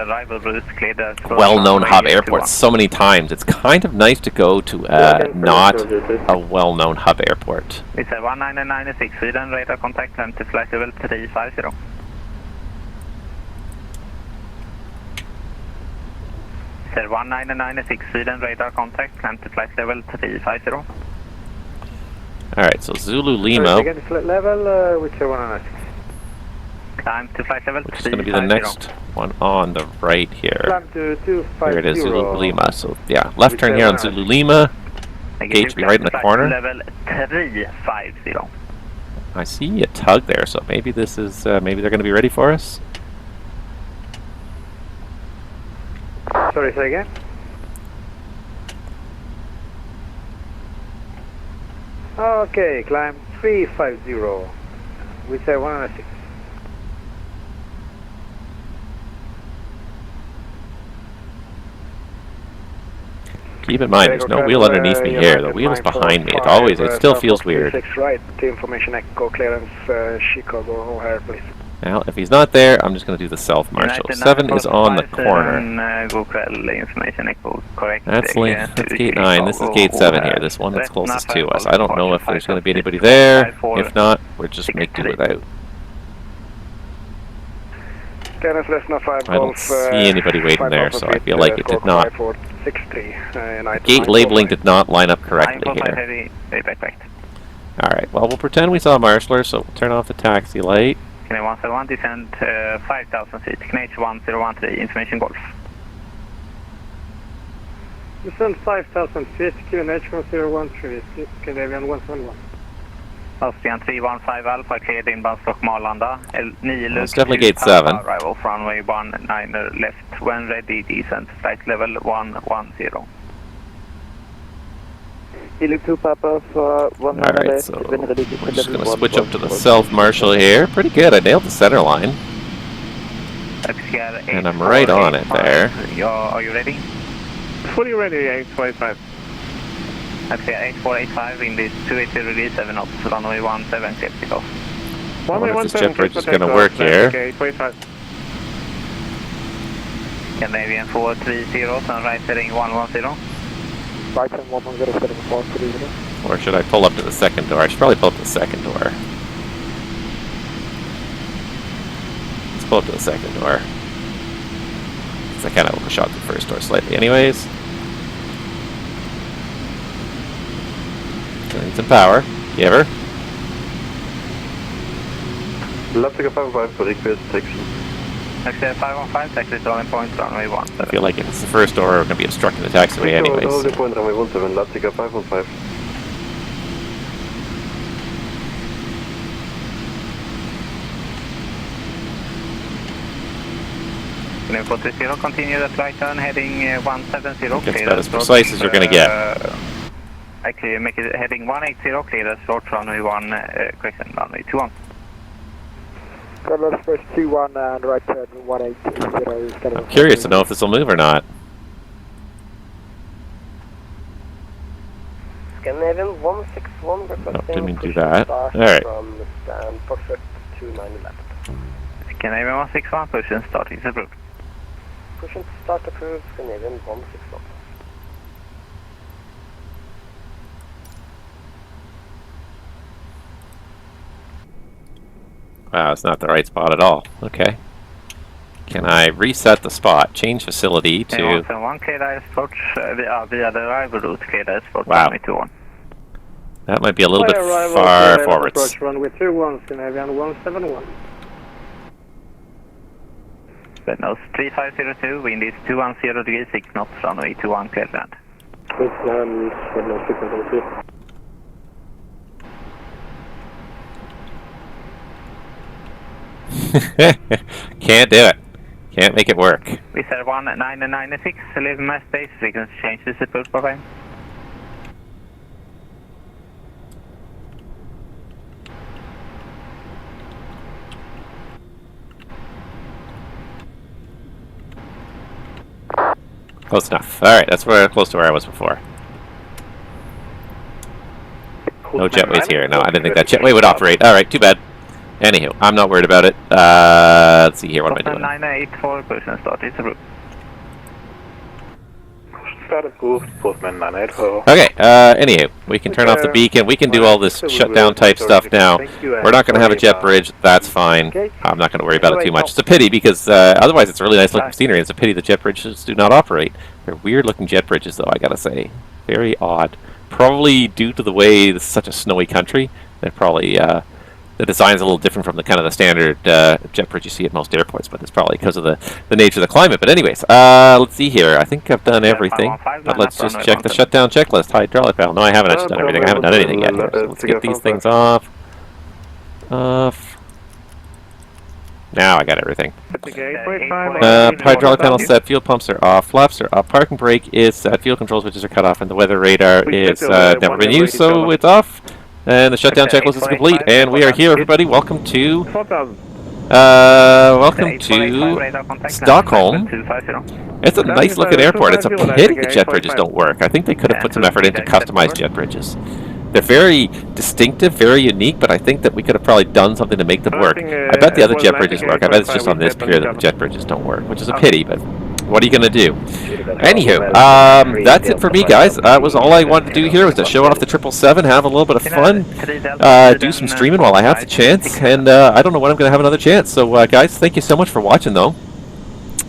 well-known hub airports so many times. It's kind of nice to go to not a well-known hub airport. It's a 1996 Sweden, radar contact, climb to flight level 350. It's 1996 Sweden, radar contact, climb to flight level 350. Alright, so Zulu Lima, Again, flight level, which I want to climb to flight level 350. which is going to be the next one on the right here. Climb to 250. There it is, Zulu Lima. So yeah, left turn here on Zulu Lima. Gate should be right in the corner. Level 350. I see a tug there, so maybe this is maybe they're going to be ready for us. Sorry, say again? Okay, climb 350, which I 106. Keep in mind, there's no wheel underneath me here. The wheel is behind me. It still feels weird. Right, the information echo clearance, Chicago O'Hare, please. Now, if he's not there, I'm just going to do the self marshal. 7 is on the corner. That's gate 9. This is gate 7 here. This one that's closest to us. I don't know if there's going to be anybody there. If not, we'll just make do without. I don't see anybody waiting there, so I feel like it did not. Gate labeling did not line up correctly here. Alright, well, we'll pretend we saw a marshaller, so we'll turn off the taxi light. Canadian 171, descend 5,000 feet, Canadian 1013, information Golf. Descend 5,000 feet, Canadian 1013, Canadian 171. Austrian 315 Alpha, cleared inbound Stockholm Arlanda, 9 It's definitely gate 7. Arrival from runway 19 left, when ready, descent, flight level 110. Alright, so we're just going to switch up to the self-marshal here. Pretty good, I nailed the center line. And I'm right on it there. Are you ready? Fully ready, 845. Okay, 8485 in this 280 release, 7 knots, runway 17, clear takeoff. I wonder if this jet bridge is going to work here. Okay, 845. Canadian 430, turn right heading 110. Right turn 110, heading 430. Or should I pull up to the second door? I should probably pull up to the second door. Let's pull up to the second door. Because I kind of overshot the first door slightly anyways. I need some power. Give her. Lap Takeoff 515 for request taxi. Taxi 515, taxi starting point, runway 17. I feel like if it's the first door, we're going to be obstructing the taxiway anyways. Starting point, runway 17, Lap Takeoff 515. Canadian 430, continue the flight turn heading 170. That's about as precise as you're going to get. Actually, make it heading 180, clear as short runway 1, correction, runway 21. Carlos first 21 and right turn 180. I'm curious to know if this will move or not. Scandinavian 161 requesting didn't mean to do push and that. start Alright. from stand Foxtrot 29 left. Scandinavian 161, push and start is approved. Push and start approved, Scandinavian 161. Wow, it's not the right spot at all. Okay. Can I reset the spot? Change facility to... 1 clear air approach via the arrival route, clear air approach Wow. runway 21. That might be a little bit far forwards. Approach runway 21, Scandinavian 171. Nose 3502, wind is 210 degrees, 6 knots, runway 21, clear land. Queensland, runway 602. Can't do it. Can't make it work. We said 1996, leave mass base, frequency change this approach profile. Close enough. Alright, that's where close to where I was before. No jetways here. No, I didn't think that jetway would operate. Alright, too bad. Anywho, I'm not worried about it. Let's see here, what am I doing? 984, push and start is approved. Start approved, Postman 984. Okay, anywho, we can turn off the beacon. We can do all this shutdown type stuff now. We're not going to have a jet bridge. That's fine. I'm not going to worry about it too much. It's a pity because otherwise it's a really nice looking scenery. It's a pity the jet bridges do not operate. They're weird looking jet bridges though, I gotta say. Very odd. Probably due to the way this is such a snowy country. They're probably, the design's a little different from the kind of the standard jet bridge you see at most airports, but it's probably because of the nature of the climate. But anyways, let's see here. I think I've done everything. But let's just check the shutdown checklist. Hydraulic valve. No, I haven't actually done everything. I haven't done anything yet. So let's get these things off. Now I got everything. Hydraulic panel set. Fuel pumps are off. Flaps are up. Parking brake is set. Fuel control switches are cut off, and the weather radar is never been used, so it's off. And the shutdown checklist is complete, and we are here, everybody. Welcome to Stockholm. It's a nice looking airport. It's a pity the jet bridges don't work. I think they could have put some effort into customized jet bridges. They're very distinctive, very unique, but I think that we could have probably done something to make them work. I bet the other jet bridges work. I bet it's just on this pier that the jet bridges don't work, which is a pity, but what are you going to do? Anywho, that's it for me, guys. That was all I wanted to do here, was to show off the 777, have a little bit of fun, do some streaming while I have the chance, and I don't know when I'm going to have another chance. So, guys, thank you so much for watching, though.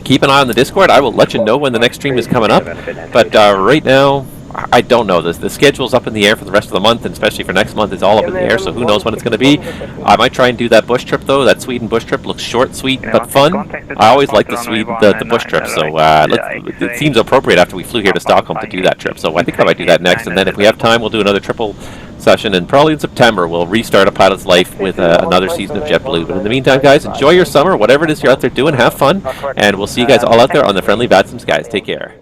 Keep an eye on the Discord. I will let you know when the next stream is coming up, but right now, I don't know. The schedule's up in the air for the rest of the month, and especially for next month, it's all up in the air, so who knows when it's going to be. I might try and do that bush trip, though. That Sweden bush trip looks short, sweet, but fun. I always like the bush trip, so it seems appropriate after we flew here to Stockholm to do that trip, so I think I might do that next, and then if we have time, we'll do another triple session, and probably in September, we'll restart a pilot's life with another season of JetBlue. But in the meantime, guys, enjoy your summer, whatever it is you're out there doing, have fun, and we'll see you guys all out there on the friendly VATSIMs, guys. Take care.